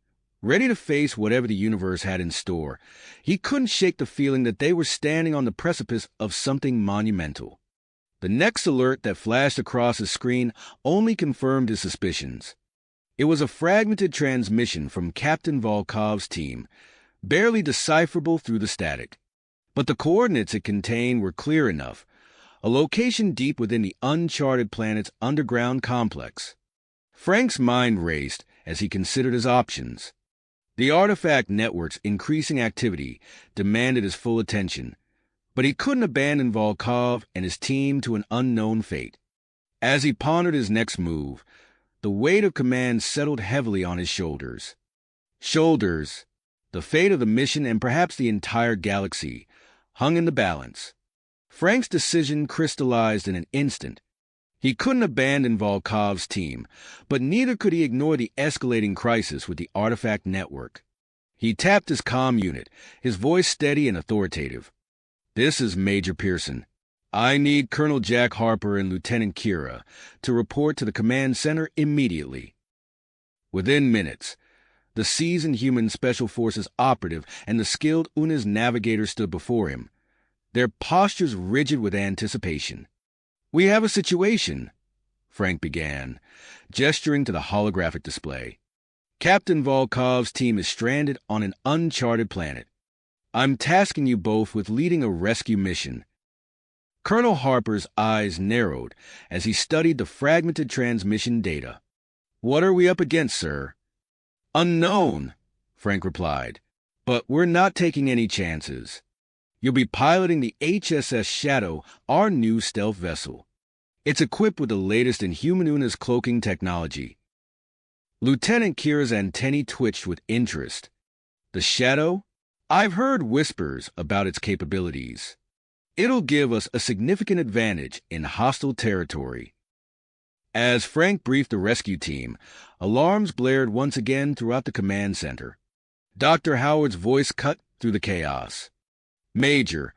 ready to face whatever the universe had in store, he couldn't shake the feeling that they were standing on the precipice of something monumental. The next alert that flashed across his screen only confirmed his suspicions. It was a fragmented transmission from Captain Volkov's team, barely decipherable through the static. But the coordinates it contained were clear enough, a location deep within the uncharted planet's underground complex. Frank's mind raced as he considered his options. The artifact network's increasing activity demanded his full attention, but he couldn't abandon Volkov and his team to an unknown fate. As he pondered his next move, the weight of command settled heavily on his shoulders. The fate of the mission and perhaps the entire galaxy hung in the balance. Frank's decision crystallized in an instant. He couldn't abandon Volkov's team, but neither could he ignore the escalating crisis with the artifact network. He tapped his comm unit, his voice steady and authoritative. This is Major Pearson. I need Colonel Jack Harper and Lieutenant Kira to report to the command center immediately. Within minutes, The seasoned human Special Forces operative and the skilled UNA's navigator stood before him, their postures rigid with anticipation. "We have a situation," Frank began, gesturing to the holographic display. "Captain Volkov's team is stranded on an uncharted planet. I'm tasking you both with leading a rescue mission." Colonel Harper's eyes narrowed as he studied the fragmented transmission data. "What are we up against, sir?" "Unknown," Frank replied, "but we're not taking any chances. You'll be piloting the HSS Shadow, our new stealth vessel. It's equipped with the latest in human UNA's cloaking technology." Lieutenant Kira's antennae twitched with interest. "The Shadow? I've heard whispers about its capabilities. It'll give us a significant advantage in hostile territory." As Frank briefed the rescue team, alarms blared once again throughout the command center. Dr. Howard's voice cut through the chaos. "Major,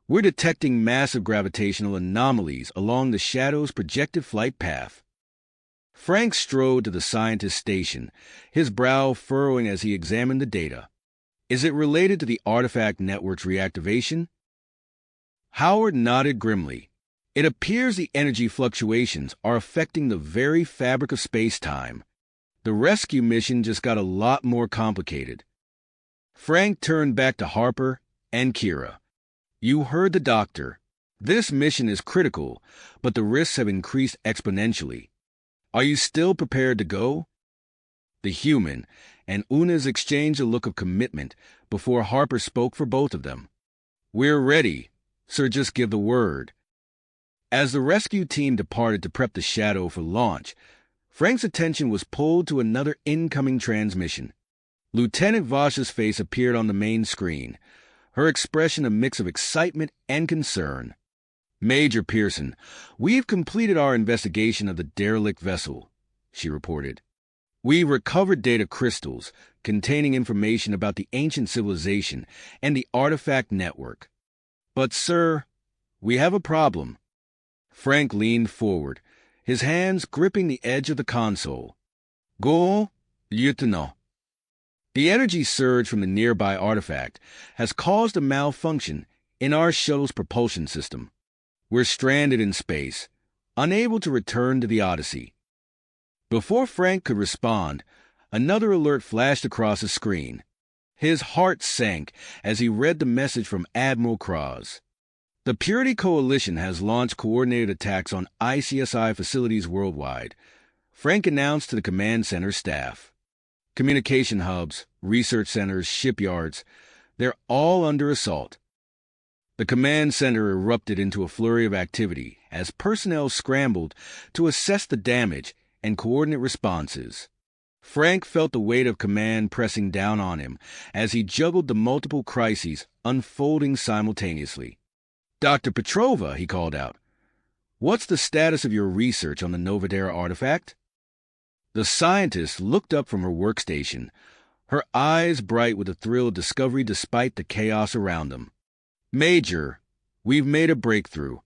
we're detecting massive gravitational anomalies along the Shadow's projected flight path." Frank strode to the scientist's station, his brow furrowing as he examined the data. "Is it related to the artifact network's reactivation?" Howard nodded grimly. "It appears the energy fluctuations are affecting the very fabric of space-time. The rescue mission just got a lot more complicated." Frank turned back to Harper and Kira. "You heard the doctor. This mission is critical, but the risks have increased exponentially. Are you still prepared to go?" The human and UNA's exchanged a look of commitment before Harper spoke for both of them. "We're ready, sir, just give the word." As the rescue team departed to prep the Shadow for launch, Frank's attention was pulled to another incoming transmission. Lieutenant Vash's face appeared on the main screen, her expression a mix of excitement and concern. "Major Pearson, we've completed our investigation of the derelict vessel," she reported. "We recovered data crystals containing information about the ancient civilization and the artifact network. But, sir, we have a problem." Frank leaned forward, his hands gripping the edge of the console. "Go, Lieutenant." "The energy surge from the nearby artifact has caused a malfunction in our shuttle's propulsion system. We're stranded in space, unable to return to the Odyssey." Before Frank could respond, another alert flashed across the screen. His heart sank as he read the message from Admiral Cross. "The Purity Coalition has launched coordinated attacks on ICSI facilities worldwide," Frank announced to the command center staff. "Communication hubs, research centers, shipyards, they're all under assault." The command center erupted into a flurry of activity as personnel scrambled to assess the damage and coordinate responses. Frank felt the weight of command pressing down on him as he juggled the multiple crises unfolding simultaneously. "Dr. Petrova," he called out, "what's the status of your research on the Nova Terra artifact?" The scientist looked up from her workstation, her eyes bright with the thrill of discovery despite the chaos around them. "Major, we've made a breakthrough.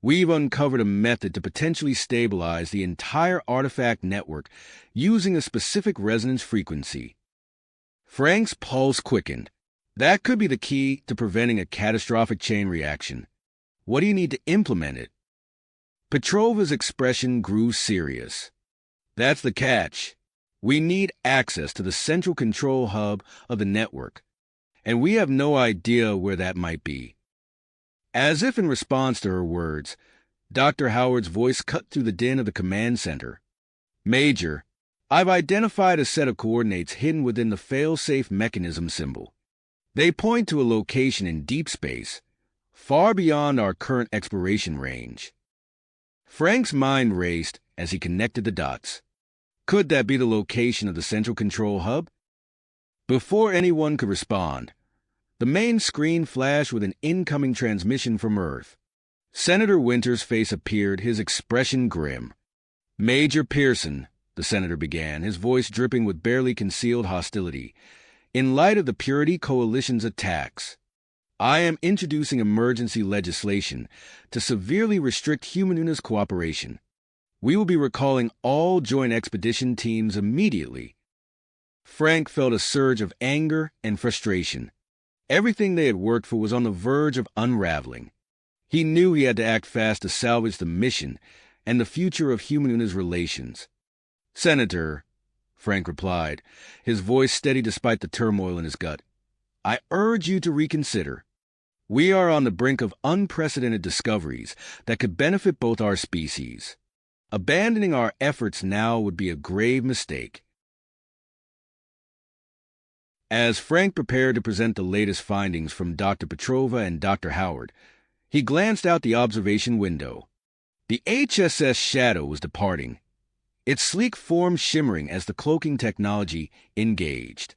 We've uncovered a method to potentially stabilize the entire artifact network using a specific resonance frequency." Frank's pulse quickened. That could be the key to preventing a catastrophic chain reaction. What do you need to implement it? Petrova's expression grew serious. "That's the catch. We need access to the central control hub of the network, and we have no idea where that might be." As if in response to her words, Dr. Howard's voice cut through the din of the command center. "Major, I've identified a set of coordinates hidden within the fail-safe mechanism symbol. They point to a location in deep space, far beyond our current exploration range." Frank's mind raced as he connected the dots. Could that be the location of the central control hub? Before anyone could respond, the main screen flashed with an incoming transmission from Earth. Senator Winter's face appeared, his expression grim. "Major Pearson," the senator began, his voice dripping with barely concealed hostility, "in light of the Purity Coalition's attacks, I am introducing emergency legislation to severely restrict human UNA's cooperation. We will be recalling all joint expedition teams immediately." Frank felt a surge of anger and frustration. Everything they had worked for was on the verge of unraveling. He knew he had to act fast to salvage the mission and the future of human-Una's relations. "Senator," Frank replied, his voice steady despite the turmoil in his gut, "I urge you to reconsider. We are on the brink of unprecedented discoveries that could benefit both our species. Abandoning our efforts now would be a grave mistake." As Frank prepared to present the latest findings from Dr. Petrova and Dr. Howard, he glanced out the observation window. The HSS Shadow was departing, its sleek form shimmering as the cloaking technology engaged.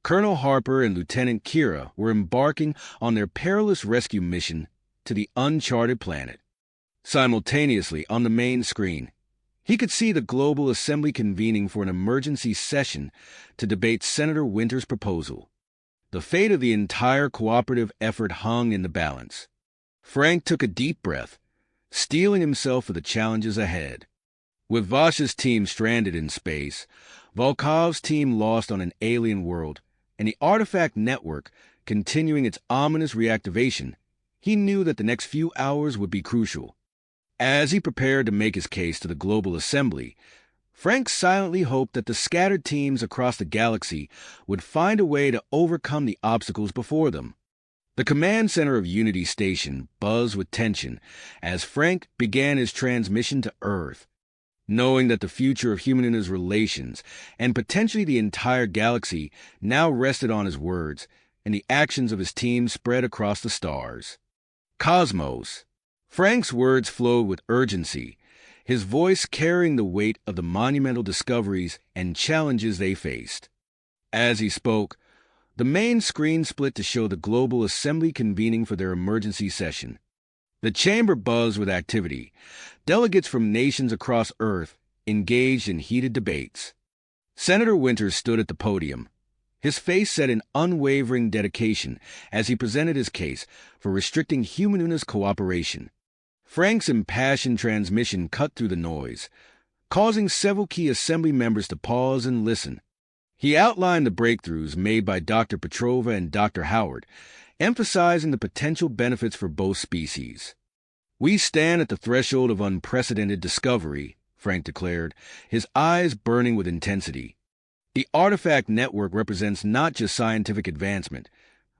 Colonel Harper and Lieutenant Kira were embarking on their perilous rescue mission to the uncharted planet. Simultaneously, on the main screen, he could see the Global Assembly convening for an emergency session to debate Senator Winter's proposal. The fate of the entire cooperative effort hung in the balance. Frank took a deep breath, steeling himself for the challenges ahead. With Vash's team stranded in space, Volkov's team lost on an alien world, and the artifact network continuing its ominous reactivation, he knew that the next few hours would be crucial. As he prepared to make his case to the Global Assembly, Frank silently hoped that the scattered teams across the galaxy would find a way to overcome the obstacles before them. The command center of Unity Station buzzed with tension as Frank began his transmission to Earth. Knowing that the future of human-Una's relations and potentially the entire galaxy now rested on his words, and the actions of his team spread across the stars. Cosmos. Frank's words flowed with urgency, his voice carrying the weight of the monumental discoveries and challenges they faced. As he spoke, the main screen split to show the Global Assembly convening for their emergency session. The chamber buzzed with activity. Delegates from nations across Earth engaged in heated debates. Senator Winters stood at the podium, his face set in unwavering dedication as he presented his case for restricting human-Una's cooperation. Frank's impassioned transmission cut through the noise, causing several key Assembly members to pause and listen. He outlined the breakthroughs made by Dr. Petrova and Dr. Howard, emphasizing the potential benefits for both species. "We stand at the threshold of unprecedented discovery," Frank declared, his eyes burning with intensity. "The artifact network represents not just scientific advancement,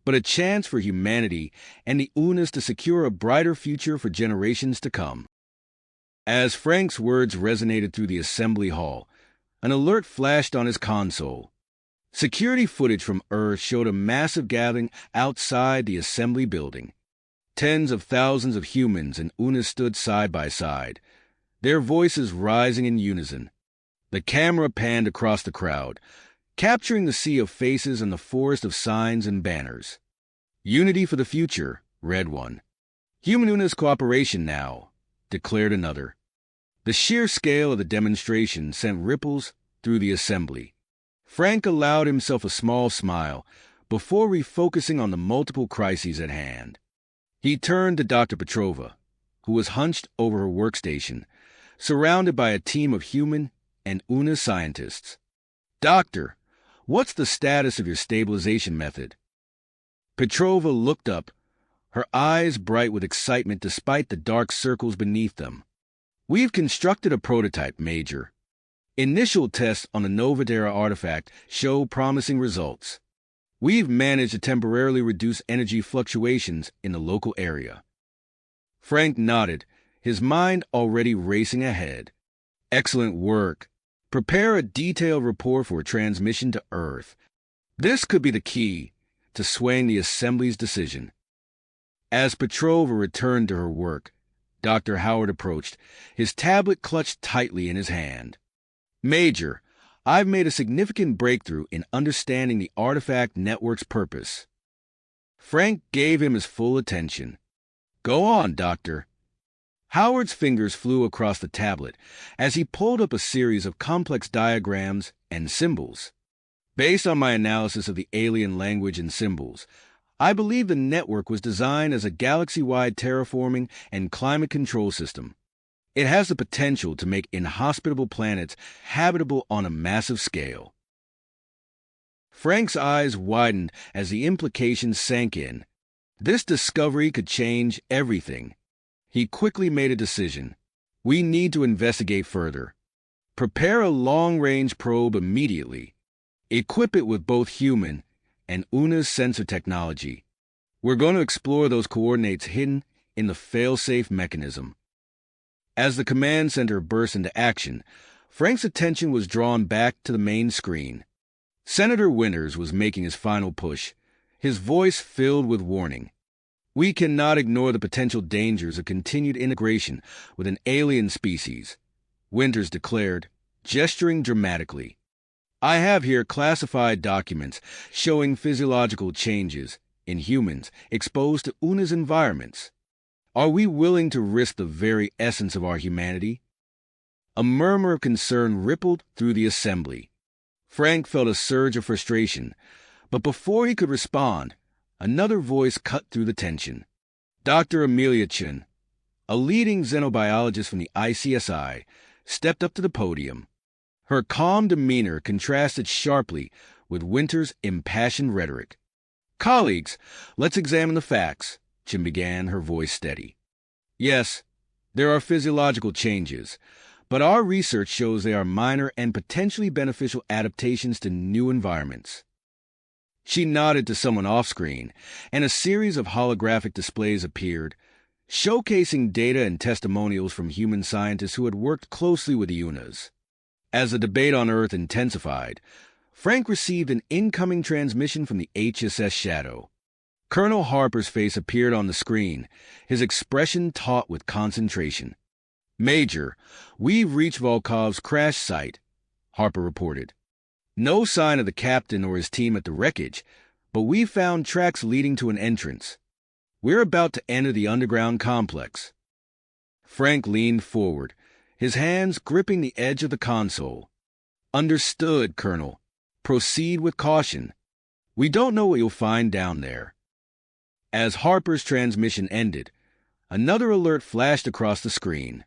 but a chance for humanity and the Unas to secure a brighter future for generations to come." As Frank's words resonated through the assembly hall, an alert flashed on his console. Security footage from Earth showed a massive gathering outside the assembly building. Tens of thousands of humans and Unas stood side by side, their voices rising in unison. The camera panned across the crowd, capturing the sea of faces and the forest of signs and banners. "Unity for the future," read one. "Human-Una's cooperation now," declared another. The sheer scale of the demonstration sent ripples through the assembly. Frank allowed himself a small smile before refocusing on the multiple crises at hand. He turned to Dr. Petrova, who was hunched over her workstation, surrounded by a team of human and Una scientists. "Doctor, what's the status of your stabilization method?" Petrova looked up, her eyes bright with excitement despite the dark circles beneath them. "We've constructed a prototype, Major. Initial tests on the Nova Terra artifact show promising results. We've managed to temporarily reduce energy fluctuations in the local area." Frank nodded, his mind already racing ahead. "Excellent work. Prepare a detailed report for transmission to Earth. This could be the key to swaying the Assembly's decision." As Petrova returned to her work, Dr. Howard approached, his tablet clutched tightly in his hand. "Major, I've made a significant breakthrough in understanding the artifact network's purpose." Frank gave him his full attention. "Go on, Doctor." Howard's fingers flew across the tablet as he pulled up a series of complex diagrams and symbols. "Based on my analysis of the alien language and symbols, I believe the network was designed as a galaxy-wide terraforming and climate control system. It has the potential to make inhospitable planets habitable on a massive scale." Frank's eyes widened as the implications sank in. This discovery could change everything. He quickly made a decision. We need to investigate further. Prepare a long-range probe immediately. Equip it with both human and UNA's sensor technology. We're going to explore those coordinates hidden in the fail-safe mechanism. As the command center burst into action, Frank's attention was drawn back to the main screen. Senator Winters was making his final push, his voice filled with warning. We cannot ignore the potential dangers of continued integration with an alien species, Winters declared, gesturing dramatically. I have here classified documents showing physiological changes in humans exposed to UNA's environments. Are we willing to risk the very essence of our humanity? A murmur of concern rippled through the assembly. Frank felt a surge of frustration, but before he could respond, another voice cut through the tension. Dr. Amelia Chen, a leading xenobiologist from the ICSI, stepped up to the podium. Her calm demeanor contrasted sharply with Winter's impassioned rhetoric. Colleagues, let's examine the facts, Chen began, her voice steady. Yes, there are physiological changes, but our research shows they are minor and potentially beneficial adaptations to new environments. She nodded to someone off-screen, and a series of holographic displays appeared, showcasing data and testimonials from human scientists who had worked closely with the UNAs. As the debate on Earth intensified, Frank received an incoming transmission from the HSS Shadow. Colonel Harper's face appeared on the screen, his expression taut with concentration. Major, we've reached Volkov's crash site, Harper reported. No sign of the captain or his team at the wreckage, but we've found tracks leading to an entrance. We're about to enter the underground complex. Frank leaned forward, his hands gripping the edge of the console. Understood, Colonel. Proceed with caution. We don't know what you'll find down there. As Harper's transmission ended, another alert flashed across the screen.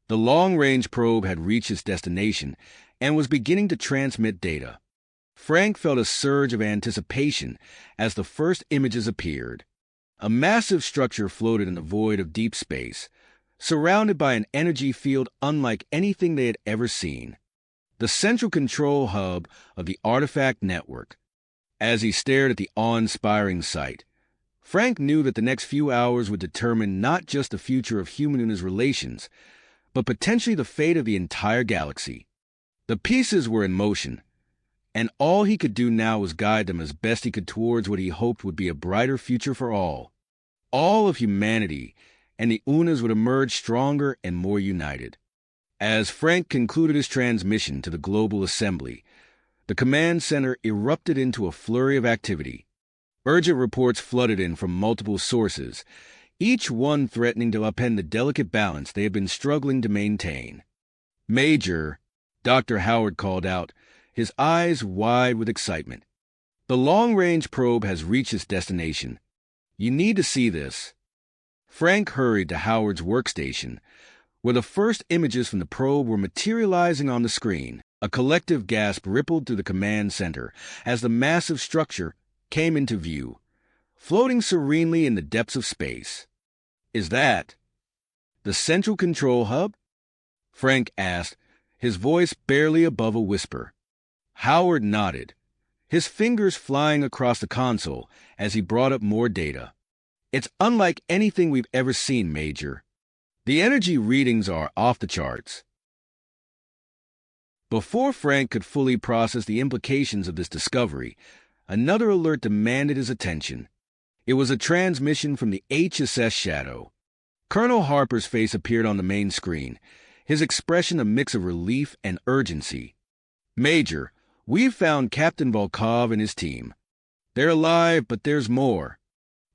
The long-range probe had reached its destination and was beginning to transmit data. Frank felt a surge of anticipation as the first images appeared. A massive structure floated in the void of deep space, surrounded by an energy field unlike anything they had ever seen. The central control hub of the artifact network. As he stared at the awe-inspiring sight, Frank knew that the next few hours would determine not just the future of human-UNA's relations, but potentially the fate of the entire galaxy. The pieces were in motion, and all he could do now was guide them as best he could towards what he hoped would be a brighter future for all. All of humanity, and the UNAs would emerge stronger and more united. As Frank concluded his transmission to the Global Assembly, the command center erupted into a flurry of activity. Urgent reports flooded in from multiple sources, each one threatening to upend the delicate balance they had been struggling to maintain. Major, Dr. Howard called out, his eyes wide with excitement. The long-range probe has reached its destination. You need to see this. Frank hurried to Howard's workstation, where the first images from the probe were materializing on the screen. A collective gasp rippled through the command center as the massive structure came into view, floating serenely in the depths of space. Is that the central control hub? Frank asked, his voice barely above a whisper. Howard nodded, his fingers flying across the console as he brought up more data. It's unlike anything we've ever seen, Major. The energy readings are off the charts. Before Frank could fully process the implications of this discovery, another alert demanded his attention. It was a transmission from the HSS Shadow. Colonel Harper's face appeared on the main screen, his expression a mix of relief and urgency. Major, we've found Captain Volkov and his team. They're alive, but there's more.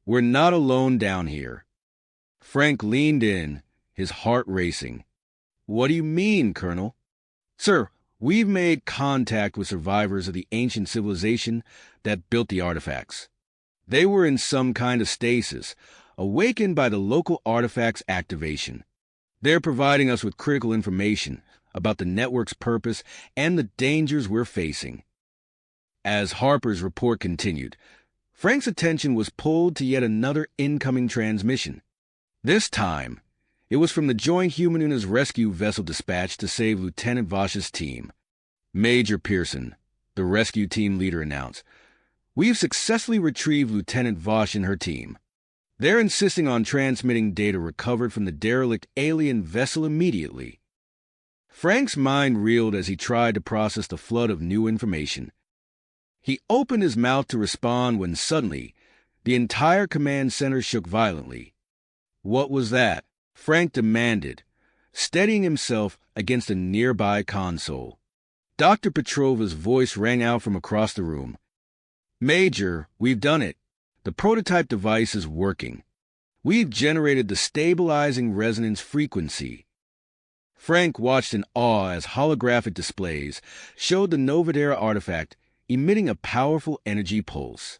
We're not alone down here. Frank leaned in, his heart racing. What do you mean, Colonel? Sir, we've made contact with survivors of the ancient civilization that built the artifacts. They were in some kind of stasis, awakened by the local artifact's activation. They're providing us with critical information about the network's purpose and the dangers we're facing. As Harper's report continued, Frank's attention was pulled to yet another incoming transmission. This time, it was from the joint Human-Una's rescue vessel dispatched to save Lieutenant Vosh's team. Major Pearson, the rescue team leader, announced, "We've successfully retrieved Lieutenant Vosh and her team. They're insisting on transmitting data recovered from the derelict alien vessel immediately." Frank's mind reeled as he tried to process the flood of new information. He opened his mouth to respond when suddenly, the entire command center shook violently. "What was that?" Frank demanded, steadying himself against a nearby console. Dr. Petrova's voice rang out from across the room. "Major, we've done it. The prototype device is working. We've generated the stabilizing resonance frequency." Frank watched in awe as holographic displays showed the Nova Terra artifact emitting a powerful energy pulse.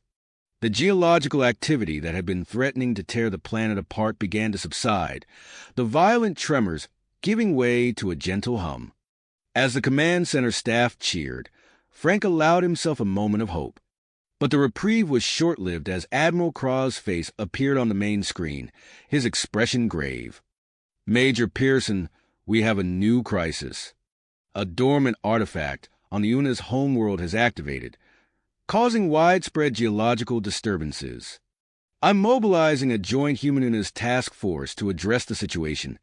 The geological activity that had been threatening to tear the planet apart began to subside, the violent tremors giving way to a gentle hum. As the command center staff cheered, Frank allowed himself a moment of hope. But the reprieve was short-lived as Admiral Kraw's face appeared on the main screen, his expression grave. "Major Pearson, we have a new crisis. A dormant artifact on the Una's homeworld has activated, causing widespread geological disturbances. I'm mobilizing a joint Human-Una's task force to address the situation."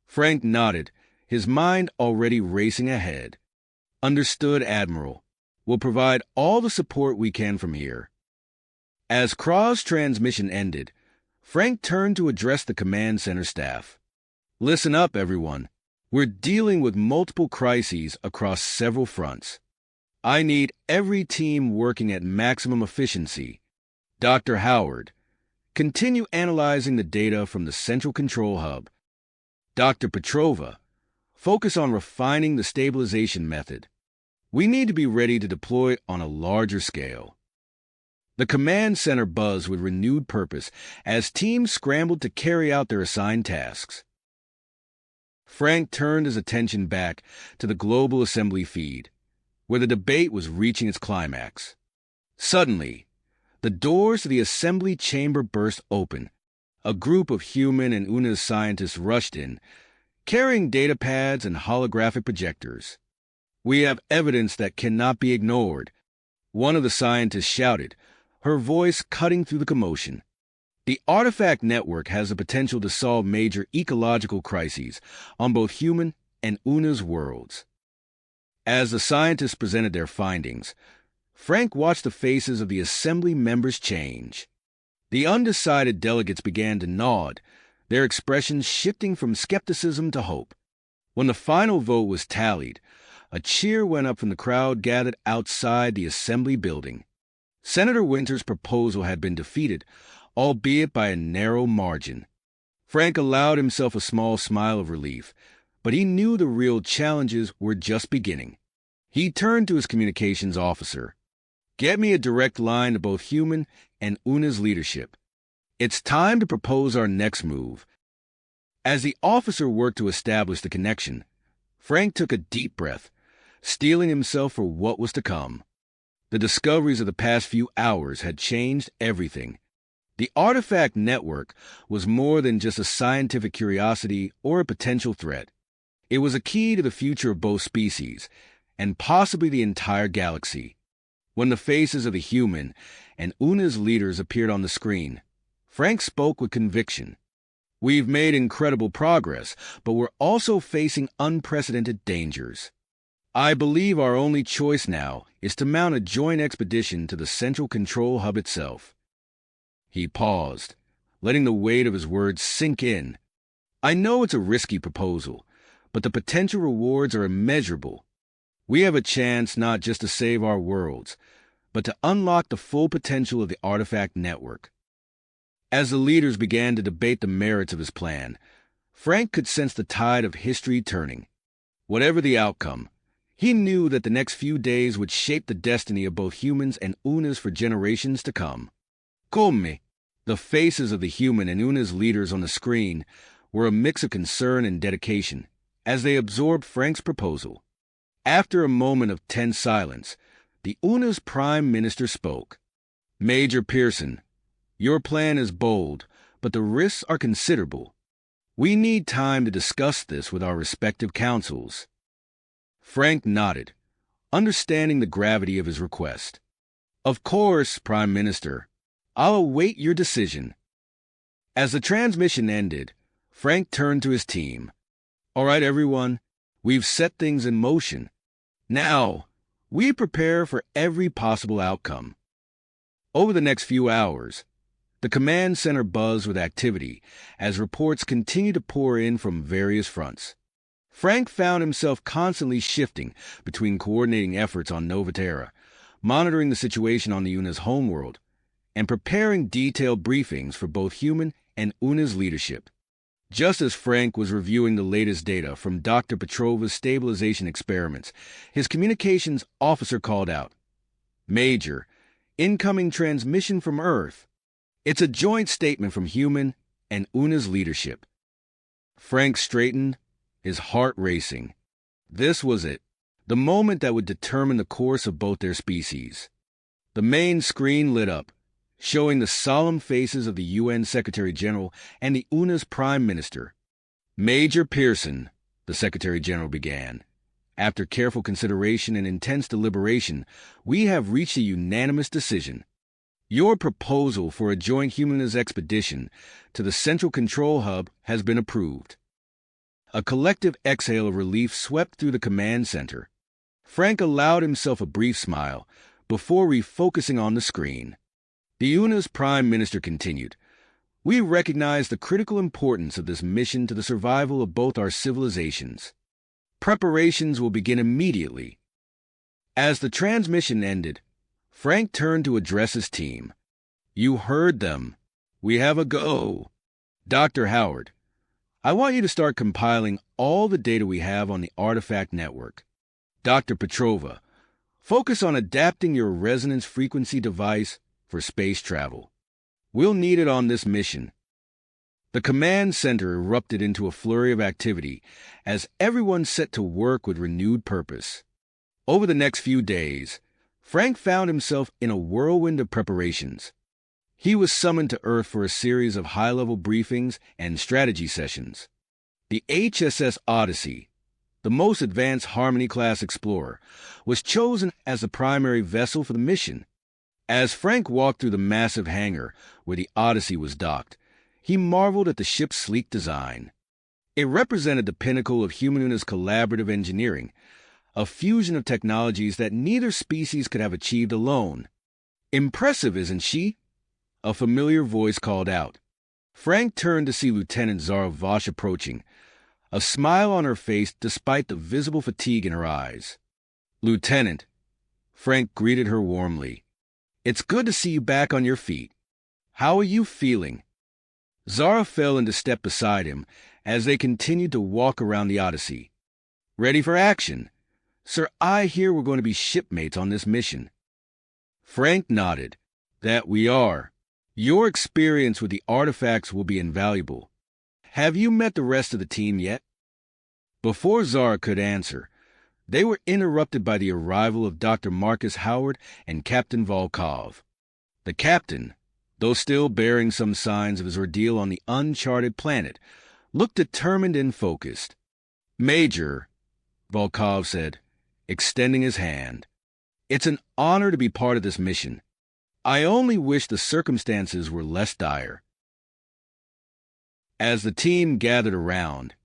Frank nodded, his mind already racing ahead. "Understood, Admiral. We'll provide all the support we can from here." As Kraw's transmission ended, Frank turned to address the command center staff. "Listen up, everyone. We're dealing with multiple crises across several fronts. I need every team working at maximum efficiency. Dr. Howard, continue analyzing the data from the central control hub. Dr. Petrova, focus on refining the stabilization method. We need to be ready to deploy on a larger scale." The command center buzzed with renewed purpose as teams scrambled to carry out their assigned tasks. Frank turned his attention back to the global assembly feed, where the debate was reaching its climax. Suddenly, the doors to the assembly chamber burst open. A group of human and Una's scientists rushed in, carrying data pads and holographic projectors. "We have evidence that cannot be ignored," one of the scientists shouted, her voice cutting through the commotion. "The artifact network has the potential to solve major ecological crises on both human and Una's worlds." As the scientists presented their findings, Frank watched the faces of the assembly members change. The undecided delegates began to nod, their expressions shifting from skepticism to hope. When the final vote was tallied, a cheer went up from the crowd gathered outside the assembly building. Senator Winter's proposal had been defeated, albeit by a narrow margin. Frank allowed himself a small smile of relief, but he knew the real challenges were just beginning. He turned to his communications officer. "Get me a direct line to both human and Una's leadership. It's time to propose our next move." As the officer worked to establish the connection, Frank took a deep breath, steeling himself for what was to come. The discoveries of the past few hours had changed everything. The artifact network was more than just a scientific curiosity or a potential threat. It was a key to the future of both species, and possibly the entire galaxy. When the faces of the human and Una's leaders appeared on the screen, Frank spoke with conviction. "We've made incredible progress, but we're also facing unprecedented dangers. I believe our only choice now is to mount a joint expedition to the central control hub itself." He paused, letting the weight of his words sink in. "I know it's a risky proposal, but the potential rewards are immeasurable. We have a chance not just to save our worlds, but to unlock the full potential of the artifact network." As the leaders began to debate the merits of his plan, Frank could sense the tide of history turning. Whatever the outcome, he knew that the next few days would shape the destiny of both humans and Unas for generations to come. "Come." The faces of the human and Una's leaders on the screen were a mix of concern and dedication as they absorbed Frank's proposal. After a moment of tense silence, the UNA's Prime Minister spoke. Major Pearson, your plan is bold, but the risks are considerable. We need time to discuss this with our respective councils. Frank nodded, understanding the gravity of his request. Of course, Prime Minister. I'll await your decision. As the transmission ended, Frank turned to his team. All right, everyone, we've set things in motion. Now, we prepare for every possible outcome. Over the next few hours, the command center buzzed with activity as reports continued to pour in from various fronts. Frank found himself constantly shifting between coordinating efforts on Nova Terra, monitoring the situation on the UNA's homeworld, and preparing detailed briefings for both human and UNA's leadership. Just as Frank was reviewing the latest data from Dr. Petrova's stabilization experiments, his communications officer called out, Major, incoming transmission from Earth. It's a joint statement from human and UNA's leadership. Frank straightened, his heart racing. This was it, the moment that would determine the course of both their species. The main screen lit up, showing the solemn faces of the UN Secretary-General and the UNA's Prime Minister. Major Pearson, the Secretary-General began, after careful consideration and intense deliberation, we have reached a unanimous decision. Your proposal for a joint humanist expedition to the Central Control Hub has been approved. A collective exhale of relief swept through the command center. Frank allowed himself a brief smile before refocusing on the screen. The UNA's Prime Minister continued, We recognize the critical importance of this mission to the survival of both our civilizations. Preparations will begin immediately. As the transmission ended, Frank turned to address his team. You heard them. We have a go. Dr. Howard, I want you to start compiling all the data we have on the artifact network. Dr. Petrova, focus on adapting your resonance frequency device for space travel. We'll need it on this mission. The command center erupted into a flurry of activity as everyone set to work with renewed purpose. Over the next few days, Frank found himself in a whirlwind of preparations. He was summoned to Earth for a series of high-level briefings and strategy sessions. The HSS Odyssey, the most advanced Harmony-class explorer, was chosen as the primary vessel for the mission. As Frank walked through the massive hangar where the Odyssey was docked, he marveled at the ship's sleek design. It represented the pinnacle of Human-UNA's collaborative engineering, a fusion of technologies that neither species could have achieved alone. Impressive, isn't she? A familiar voice called out. Frank turned to see Lieutenant Zara Vosh approaching, a smile on her face despite the visible fatigue in her eyes. Lieutenant, Frank greeted her warmly. It's good to see you back on your feet. How are you feeling? Zara fell into step beside him as they continued to walk around the Odyssey. Ready for action? Sir, I hear we're going to be shipmates on this mission. Frank nodded. That we are. Your experience with the artifacts will be invaluable. Have you met the rest of the team yet? Before Zara could answer, they were interrupted by the arrival of Dr. Marcus Howard and Captain Volkov. The captain, though still bearing some signs of his ordeal on the uncharted planet, looked determined and focused. Major, Volkov said, extending his hand, it's an honor to be part of this mission. I only wish the circumstances were less dire. As the team gathered around,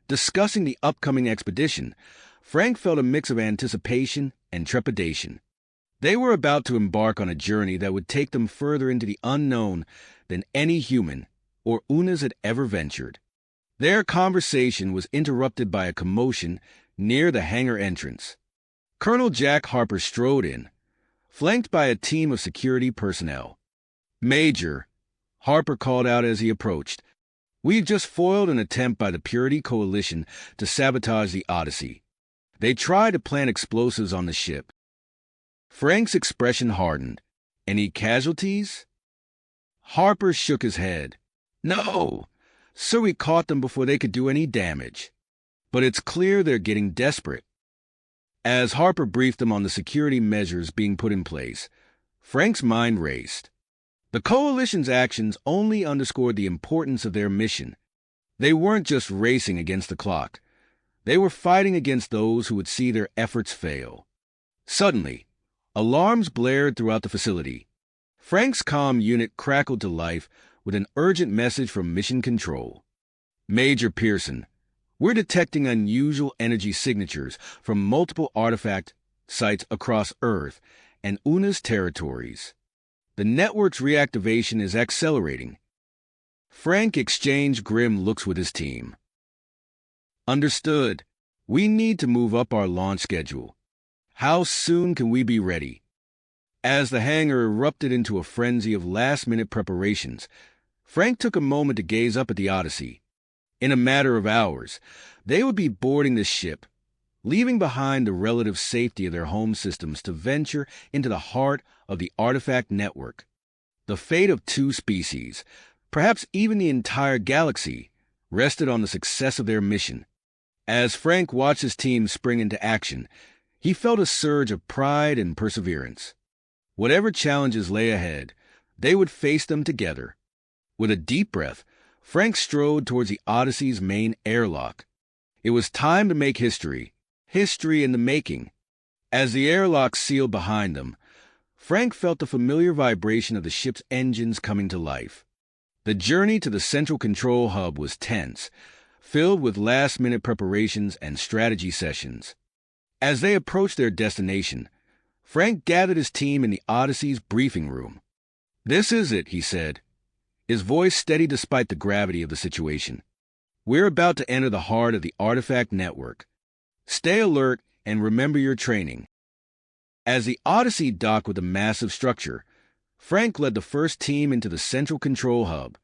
discussing the upcoming expedition, Frank felt a mix of anticipation and trepidation. They were about to embark on a journey that would take them further into the unknown than any human or UNAs had ever ventured. Their conversation was interrupted by a commotion near the hangar entrance. Colonel Jack Harper strode in, flanked by a team of security personnel. Major, Harper called out as he approached, we've just foiled an attempt by the Purity Coalition to sabotage the Odyssey. They tried to plant explosives on the ship. Frank's expression hardened. Any casualties? Harper shook his head. No, sir, we caught them before they could do any damage. But it's clear they're getting desperate. As Harper briefed them on the security measures being put in place, Frank's mind raced. The Coalition's actions only underscored the importance of their mission. They weren't just racing against the clock. They were fighting against those who would see their efforts fail. Suddenly, alarms blared throughout the facility. Frank's comm unit crackled to life with an urgent message from Mission Control. Major Pearson, we're detecting unusual energy signatures from multiple artifact sites across Earth and UNA's territories. The network's reactivation is accelerating. Frank exchanged grim looks with his team. Understood. We need to move up our launch schedule. How soon can we be ready? As the hangar erupted into a frenzy of last-minute preparations, Frank took a moment to gaze up at the Odyssey. In a matter of hours, they would be boarding the ship, leaving behind the relative safety of their home systems to venture into the heart of the artifact network. The fate of 2 species, perhaps even the entire galaxy, rested on the success of their mission. As Frank watched his team spring into action, he felt a surge of pride and perseverance. Whatever challenges lay ahead, they would face them together. With a deep breath, Frank strode towards the Odyssey's main airlock. It was time to make history in the making. As the airlock sealed behind them, Frank felt the familiar vibration of the ship's engines coming to life. The journey to the central control hub was tense, filled with last-minute preparations and strategy sessions. As they approached their destination, Frank gathered his team in the Odyssey's briefing room. "This is it," he said, his voice steady despite the gravity of the situation. "We're about to enter the heart of the artifact network. Stay alert and remember your training." As the Odyssey docked with a massive structure, Frank led the first team into the central control hub.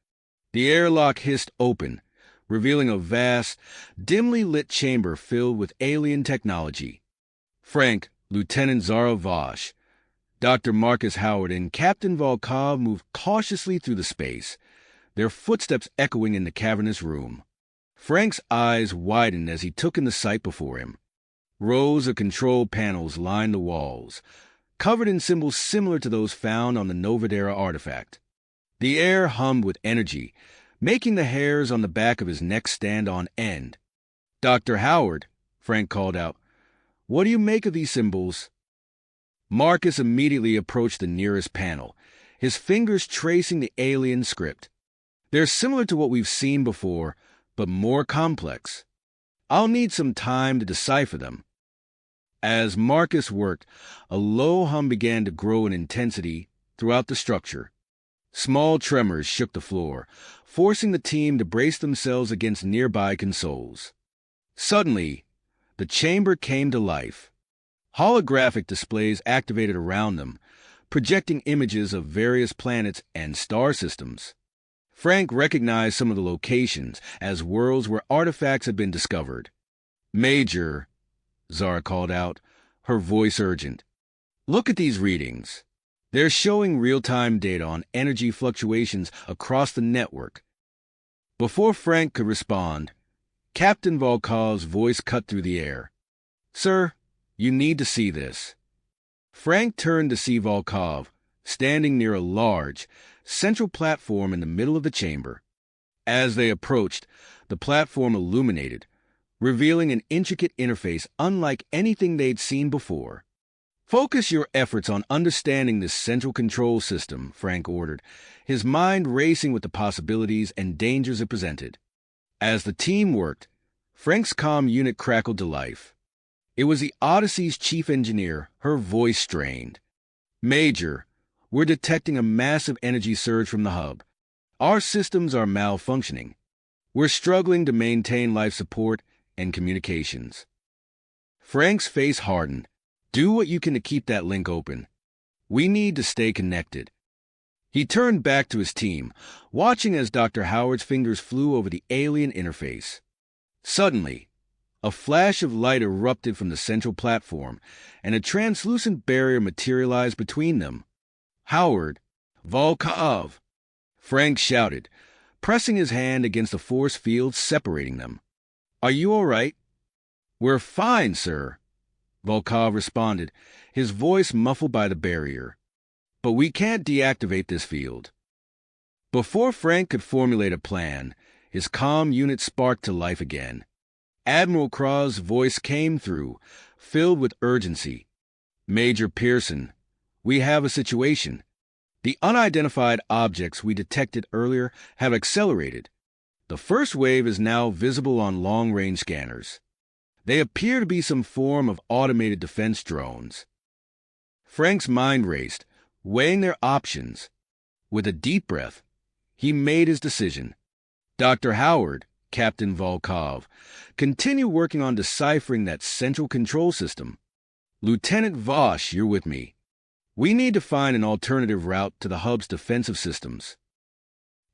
The airlock hissed open, revealing a vast, dimly lit chamber filled with alien technology. Frank, Lieutenant Zara Vosh, Dr. Marcus Howard, and Captain Volkov moved cautiously through the space, their footsteps echoing in the cavernous room. Frank's eyes widened as he took in the sight before him. Rows of control panels lined the walls, covered in symbols similar to those found on the Nova Terra artifact. The air hummed with energy, making the hairs on the back of his neck stand on end. "Dr. Howard," Frank called out, "what do you make of these symbols?" Marcus immediately approached the nearest panel, his fingers tracing the alien script. "They're similar to what we've seen before, but more complex. I'll need some time to decipher them." As Marcus worked, a low hum began to grow in intensity throughout the structure. Small tremors shook the floor, forcing the team to brace themselves against nearby consoles. Suddenly, the chamber came to life. Holographic displays activated around them, projecting images of various planets and star systems. Frank recognized some of the locations as worlds where artifacts had been discovered. "Major," Zara called out, her voice urgent, "look at these readings. They're showing real-time data on energy fluctuations across the network." Before Frank could respond, Captain Volkov's voice cut through the air. "Sir, you need to see this." Frank turned to see Volkov, standing near a large, central platform in the middle of the chamber. As they approached, the platform illuminated, revealing an intricate interface unlike anything they'd seen before. "Focus your efforts on understanding this central control system," Frank ordered, his mind racing with the possibilities and dangers it presented. As the team worked, Frank's comm unit crackled to life. It was the Odyssey's chief engineer, her voice strained. "Major, we're detecting a massive energy surge from the hub. Our systems are malfunctioning. We're struggling to maintain life support and communications." Frank's face hardened. "Do what you can to keep that link open. We need to stay connected." He turned back to his team, watching as Dr. Howard's fingers flew over the alien interface. Suddenly, a flash of light erupted from the central platform, and a translucent barrier materialized between them. "Howard, Volkov!" Frank shouted, pressing his hand against the force field separating them. "Are you all right?" "We're fine, sir," Volkov responded, his voice muffled by the barrier. But we can't deactivate this field. Before Frank could formulate a plan, his comm unit sparked to life again. Admiral Kraw's voice came through, filled with urgency. Major Pearson, we have a situation. The unidentified objects we detected earlier have accelerated. The first wave is now visible on long-range scanners. They appear to be some form of automated defense drones. Frank's mind raced, weighing their options. With a deep breath, he made his decision. Dr. Howard, Captain Volkov, continue working on deciphering that central control system. Lieutenant Vosh, you're with me. We need to find an alternative route to the hub's defensive systems.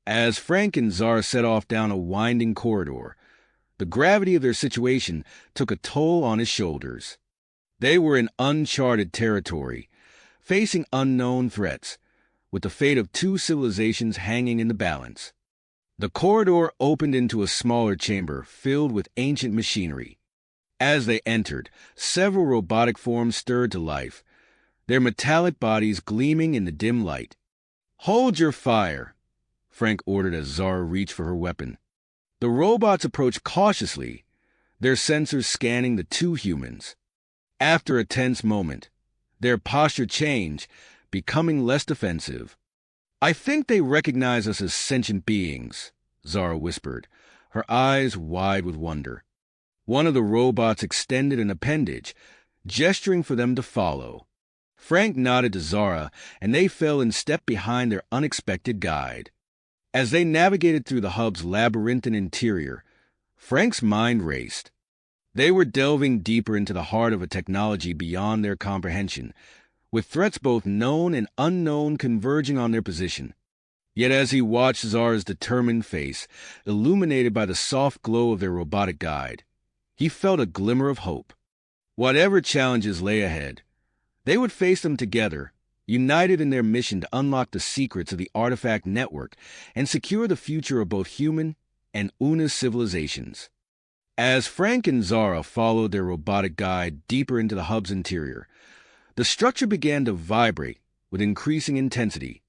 As Frank and Zara set off down a winding corridor, the gravity of their situation took a toll on his shoulders. They were in uncharted territory, facing unknown threats, with the fate of two civilizations hanging in the balance. The corridor opened into a smaller chamber filled with ancient machinery. As they entered, several robotic forms stirred to life, their metallic bodies gleaming in the dim light. "Hold your fire," Frank ordered as Zara reached for her weapon. The robots approached cautiously, their sensors scanning the two humans. After a tense moment, their posture changed, becoming less defensive. "I think they recognize us as sentient beings," Zara whispered, her eyes wide with wonder. One of the robots extended an appendage, gesturing for them to follow. Frank nodded to Zara, and they fell in step behind their unexpected guide. As they navigated through the hub's labyrinthine interior, Frank's mind raced. They were delving deeper into the heart of a technology beyond their comprehension, with threats both known and unknown converging on their position. Yet as he watched Zara's determined face, illuminated by the soft glow of their robotic guide, he felt a glimmer of hope. Whatever challenges lay ahead, they would face them together, united in their mission to unlock the secrets of the artifact network and secure the future of both human and Una civilizations. As Frank and Zara followed their robotic guide deeper into the hub's interior, the structure began to vibrate with increasing intensity.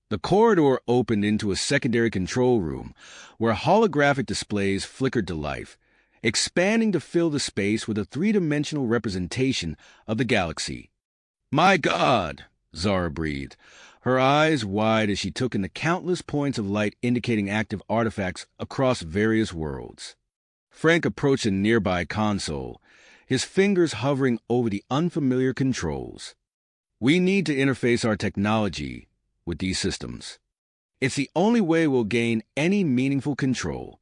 The corridor opened into a secondary control room where holographic displays flickered to life, expanding to fill the space with a three-dimensional representation of the galaxy. "My God!" Zara breathed, her eyes wide as she took in the countless points of light indicating active artifacts across various worlds. Frank approached a nearby console, his fingers hovering over the unfamiliar controls. "We need to interface our technology with these systems. It's the only way we'll gain any meaningful control."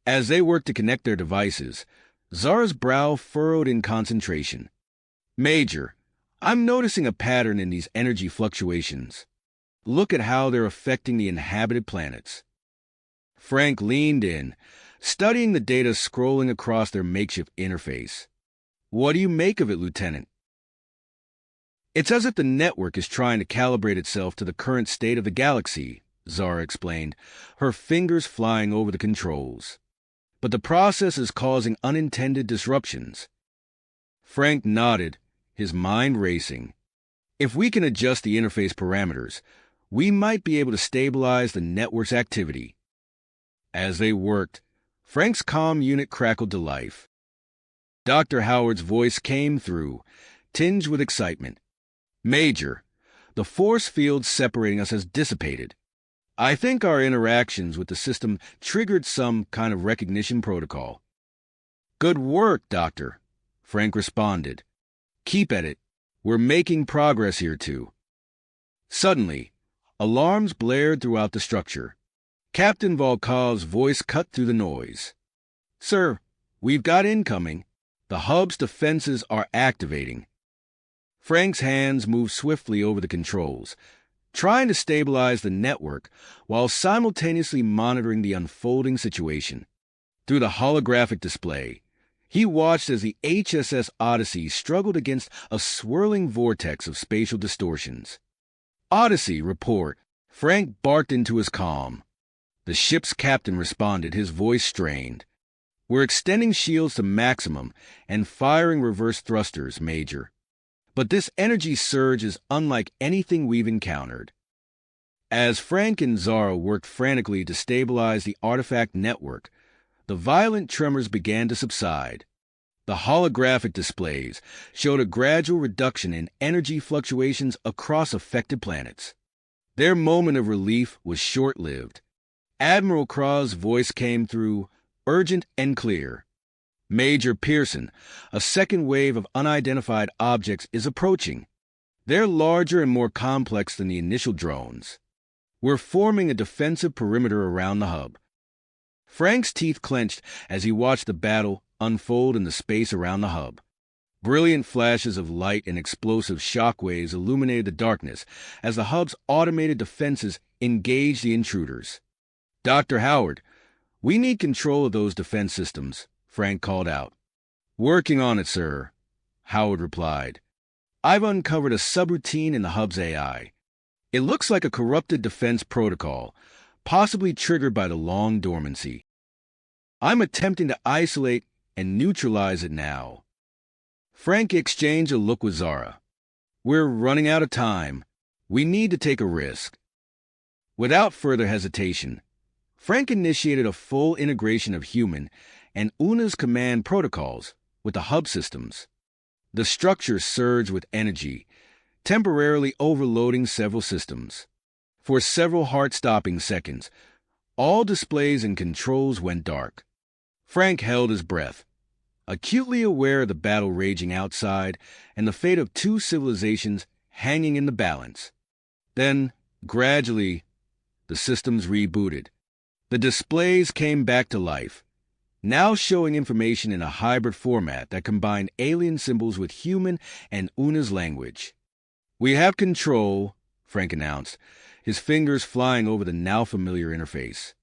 As they worked to connect their devices, Zara's brow furrowed in concentration. "Major, I'm noticing a pattern in these energy fluctuations. Look at how they're affecting the inhabited planets." Frank leaned in, studying the data scrolling across their makeshift interface. "What do you make of it, Lieutenant?" "It's as if the network is trying to calibrate itself to the current state of the galaxy," Zara explained, her fingers flying over the controls. "But the process is causing unintended disruptions." Frank nodded, his mind racing. "If we can adjust the interface parameters, we might be able to stabilize the network's activity." As they worked, Frank's comm unit crackled to life. Dr. Howard's voice came through, tinged with excitement. "Major, the force field separating us has dissipated. I think our interactions with the system triggered some kind of recognition protocol." "Good work, Doctor," Frank responded. "Keep at it. We're making progress here, too." Suddenly, alarms blared throughout the structure. Captain Volkov's voice cut through the noise. "Sir, we've got incoming. The hub's defenses are activating." Frank's hands moved swiftly over the controls, trying to stabilize the network while simultaneously monitoring the unfolding situation. Through the holographic display, he watched as the HSS Odyssey struggled against a swirling vortex of spatial distortions. "Odyssey, report," Frank barked into his comm. The ship's captain responded, his voice strained. We're extending shields to maximum and firing reverse thrusters, Major. But this energy surge is unlike anything we've encountered. As Frank and Zara worked frantically to stabilize the artifact network, the violent tremors began to subside. The holographic displays showed a gradual reduction in energy fluctuations across affected planets. Their moment of relief was short-lived. Admiral Kraw's voice came through, urgent and clear. Major Pearson, a second wave of unidentified objects is approaching. They're larger and more complex than the initial drones. We're forming a defensive perimeter around the hub. Frank's teeth clenched as he watched the battle unfold in the space around the hub. Brilliant flashes of light and explosive shockwaves illuminated the darkness as the hub's automated defenses engaged the intruders. Dr. Howard, we need control of those defense systems, Frank called out. Working on it, sir, Howard replied. I've uncovered a subroutine in the hub's AI. It looks like a corrupted defense protocol, possibly triggered by the long dormancy. I'm attempting to isolate and neutralize it now. Frank exchanged a look with Zara. We're running out of time. We need to take a risk. Without further hesitation, Frank initiated a full integration of human and Una's command protocols with the hub systems. The structure surged with energy, temporarily overloading several systems. For several heart-stopping seconds, all displays and controls went dark. Frank held his breath, acutely aware of the battle raging outside and the fate of two civilizations hanging in the balance. Then, gradually, the systems rebooted. The displays came back to life, now showing information in a hybrid format that combined alien symbols with human and Una's language. We have control, Frank announced, his fingers flying over the now familiar interface.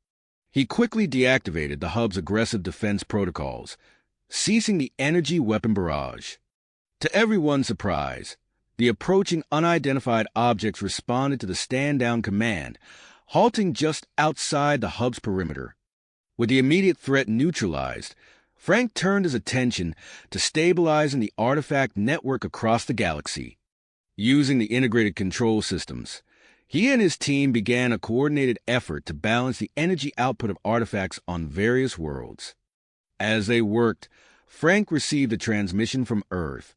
He quickly deactivated the hub's aggressive defense protocols, ceasing the energy weapon barrage. To everyone's surprise, the approaching unidentified objects responded to the stand-down command, halting just outside the hub's perimeter. With the immediate threat neutralized, Frank turned his attention to stabilizing the artifact network across the galaxy. Using the integrated control systems, he and his team began a coordinated effort to balance the energy output of artifacts on various worlds. As they worked, Frank received a transmission from Earth.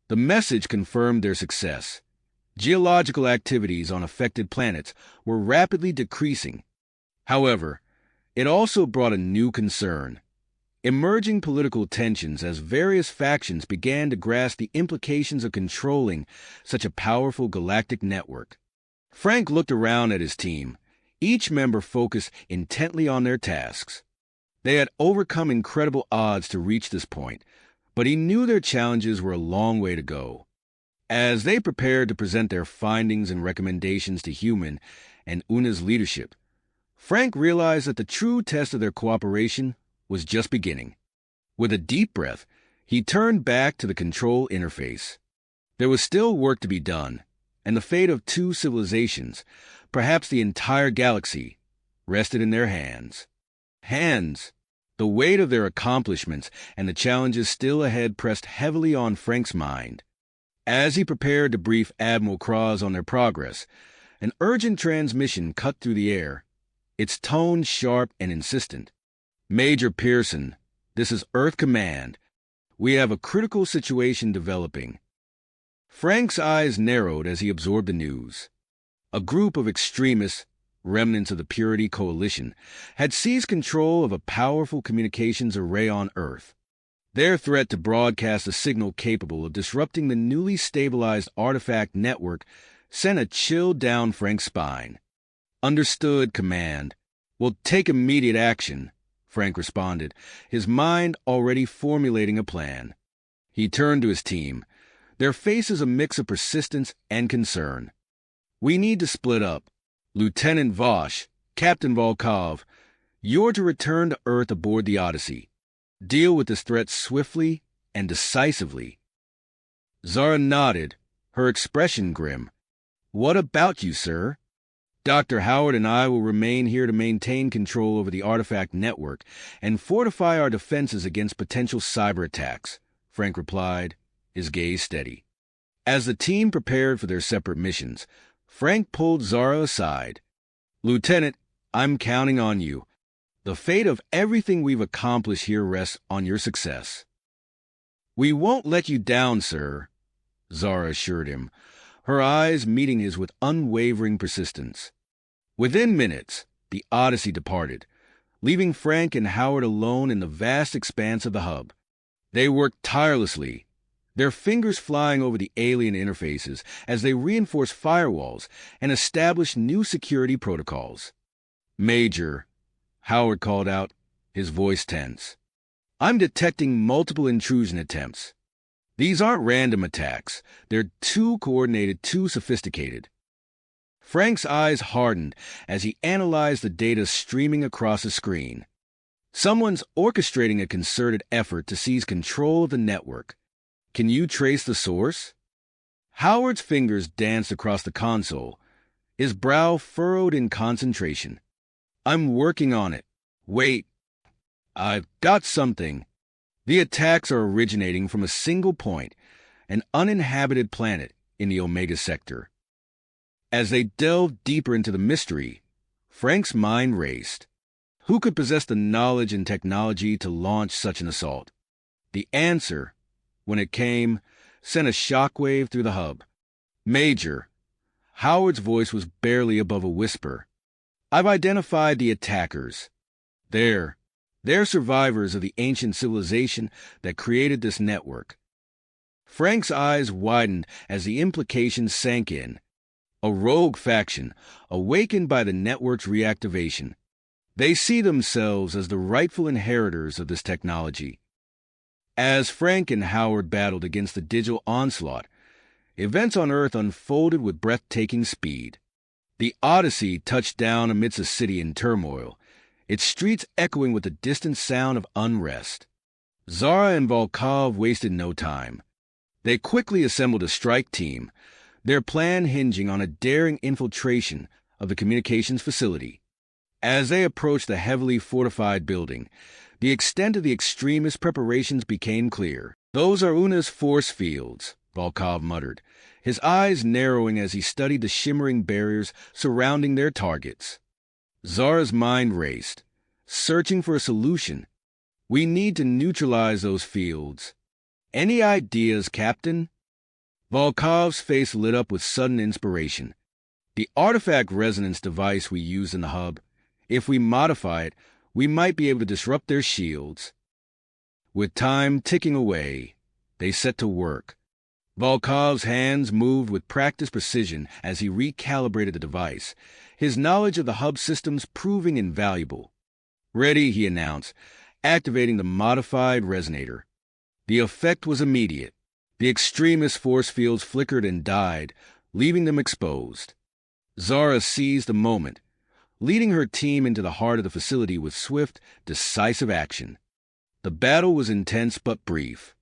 The message confirmed their success. Geological activities on affected planets were rapidly decreasing. However, it also brought a new concern: emerging political tensions as various factions began to grasp the implications of controlling such a powerful galactic network. Frank looked around at his team, each member focused intently on their tasks. They had overcome incredible odds to reach this point, but he knew their challenges were a long way to go. As they prepared to present their findings and recommendations to human and Una's leadership, Frank realized that the true test of their cooperation was just beginning. With a deep breath, he turned back to the control interface. There was still work to be done, and the fate of two civilizations, perhaps the entire galaxy, rested in their hands. Hands! The weight of their accomplishments and the challenges still ahead pressed heavily on Frank's mind. As he prepared to brief Admiral Kraws on their progress, an urgent transmission cut through the air, its tone sharp and insistent. Major Pearson, this is Earth Command. We have a critical situation developing. Frank's eyes narrowed as he absorbed the news. A group of extremists, remnants of the Purity Coalition, had seized control of a powerful communications array on Earth. Their threat to broadcast a signal capable of disrupting the newly stabilized artifact network sent a chill down Frank's spine. Understood, Command. We'll take immediate action, Frank responded, his mind already formulating a plan. He turned to his team, their faces a mix of persistence and concern. We need to split up. Lieutenant Vosh, Captain Volkov, you're to return to Earth aboard the Odyssey. Deal with this threat swiftly and decisively. Zara nodded, her expression grim. What about you, sir? Dr. Howard and I will remain here to maintain control over the artifact network and fortify our defenses against potential cyber attacks, Frank replied, his gaze steady. As the team prepared for their separate missions, Frank pulled Zara aside. Lieutenant, I'm counting on you. The fate of everything we've accomplished here rests on your success. We won't let you down, sir, Zara assured him, her eyes meeting his with unwavering persistence. Within minutes, the Odyssey departed, leaving Frank and Howard alone in the vast expanse of the hub. They worked tirelessly, their fingers flying over the alien interfaces as they reinforced firewalls and established new security protocols. Major, Howard called out, his voice tense. I'm detecting multiple intrusion attempts. These aren't random attacks. They're too coordinated, too sophisticated. Frank's eyes hardened as he analyzed the data streaming across the screen. Someone's orchestrating a concerted effort to seize control of the network. Can you trace the source? Howard's fingers danced across the console, his brow furrowed in concentration. I'm working on it. Wait. I've got something. The attacks are originating from a single point, an uninhabited planet in the Omega Sector. As they delved deeper into the mystery, Frank's mind raced. Who could possess the knowledge and technology to launch such an assault? The answer, when it came, sent a shockwave through the hub. Major, Howard's voice was barely above a whisper. I've identified the attackers. They're survivors of the ancient civilization that created this network. Frank's eyes widened as the implications sank in. A rogue faction, awakened by the network's reactivation. They see themselves as the rightful inheritors of this technology. As Frank and Howard battled against the digital onslaught, events on Earth unfolded with breathtaking speed. The Odyssey touched down amidst a city in turmoil, its streets echoing with the distant sound of unrest. Zara and Volkov wasted no time. They quickly assembled a strike team, their plan hinging on a daring infiltration of the communications facility. As they approached the heavily fortified building, the extent of the extremist preparations became clear. Those are Una's force fields, Volkov muttered, his eyes narrowing as he studied the shimmering barriers surrounding their targets. Zara's mind raced, searching for a solution. We need to neutralize those fields. Any ideas, Captain? Volkov's face lit up with sudden inspiration. The artifact resonance device we used in the hub, if we modify it, we might be able to disrupt their shields. With time ticking away, they set to work. Volkov's hands moved with practiced precision as he recalibrated the device, his knowledge of the hub systems proving invaluable. Ready, he announced, activating the modified resonator. The effect was immediate. The extremist force fields flickered and died, leaving them exposed. Zara seized the moment, leading her team into the heart of the facility with swift, decisive action. The battle was intense but brief.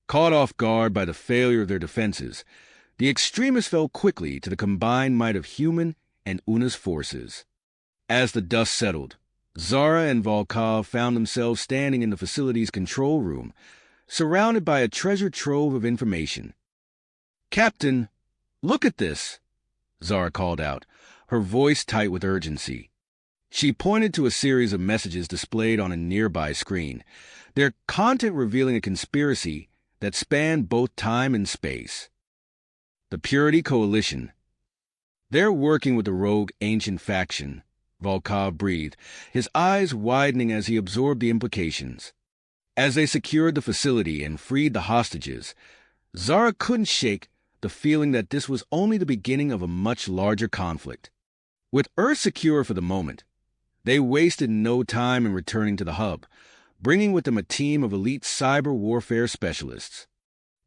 Caught off guard by the failure of their defenses, the extremists fell quickly to the combined might of human and Una's forces. As the dust settled, Zara and Volkov found themselves standing in the facility's control room, surrounded by a treasure trove of information. "Captain, look at this," Zara called out, her voice tight with urgency. She pointed to a series of messages displayed on a nearby screen, their content revealing a conspiracy that spanned both time and space. The Purity Coalition. They're working with the rogue ancient faction, Volkov breathed, his eyes widening as he absorbed the implications. As they secured the facility and freed the hostages, Zara couldn't shake the feeling that this was only the beginning of a much larger conflict. With Earth secure for the moment, they wasted no time in returning to the hub, bringing with them a team of elite cyber warfare specialists.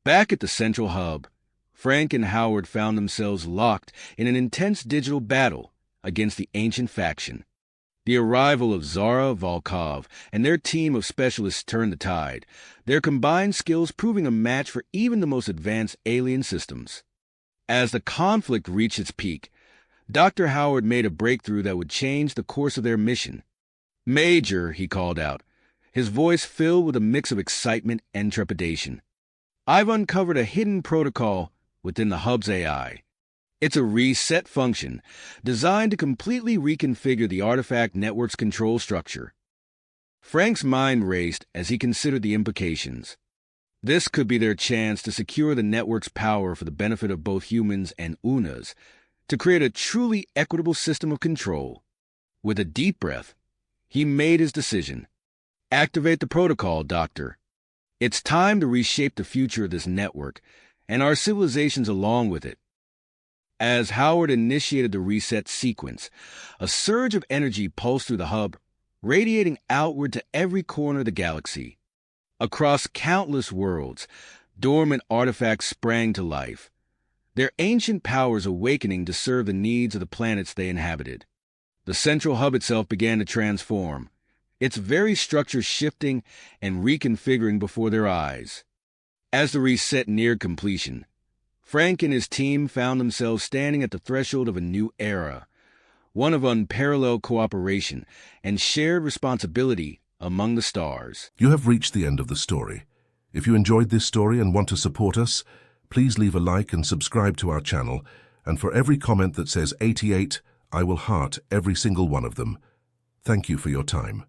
Back at the central hub, Frank and Howard found themselves locked in an intense digital battle against the ancient faction. The arrival of Zara, Volkov, and their team of specialists turned the tide, their combined skills proving a match for even the most advanced alien systems. As the conflict reached its peak, Dr. Howard made a breakthrough that would change the course of their mission. "Major," he called out, his voice filled with a mix of excitement and trepidation. "I've uncovered a hidden protocol within the hub's AI. It's a reset function designed to completely reconfigure the artifact network's control structure." Frank's mind raced as he considered the implications. This could be their chance to secure the network's power for the benefit of both humans and Unas, to create a truly equitable system of control. With a deep breath, he made his decision. "Activate the protocol, Doctor. It's time to reshape the future of this network, and our civilizations along with it." As Howard initiated the reset sequence, a surge of energy pulsed through the hub, radiating outward to every corner of the galaxy. Across countless worlds, dormant artifacts sprang to life, their ancient powers awakening to serve the needs of the planets they inhabited. The central hub itself began to transform, its very structure shifting and reconfiguring before their eyes. As the reset neared completion, Frank and his team found themselves standing at the threshold of a new era, one of unparalleled cooperation and shared responsibility among the stars. You have reached the end of the story. If you enjoyed this story and want to support us, please leave a like and subscribe to our channel, and for every comment that says 88, I will heart every single one of them. Thank you for your time.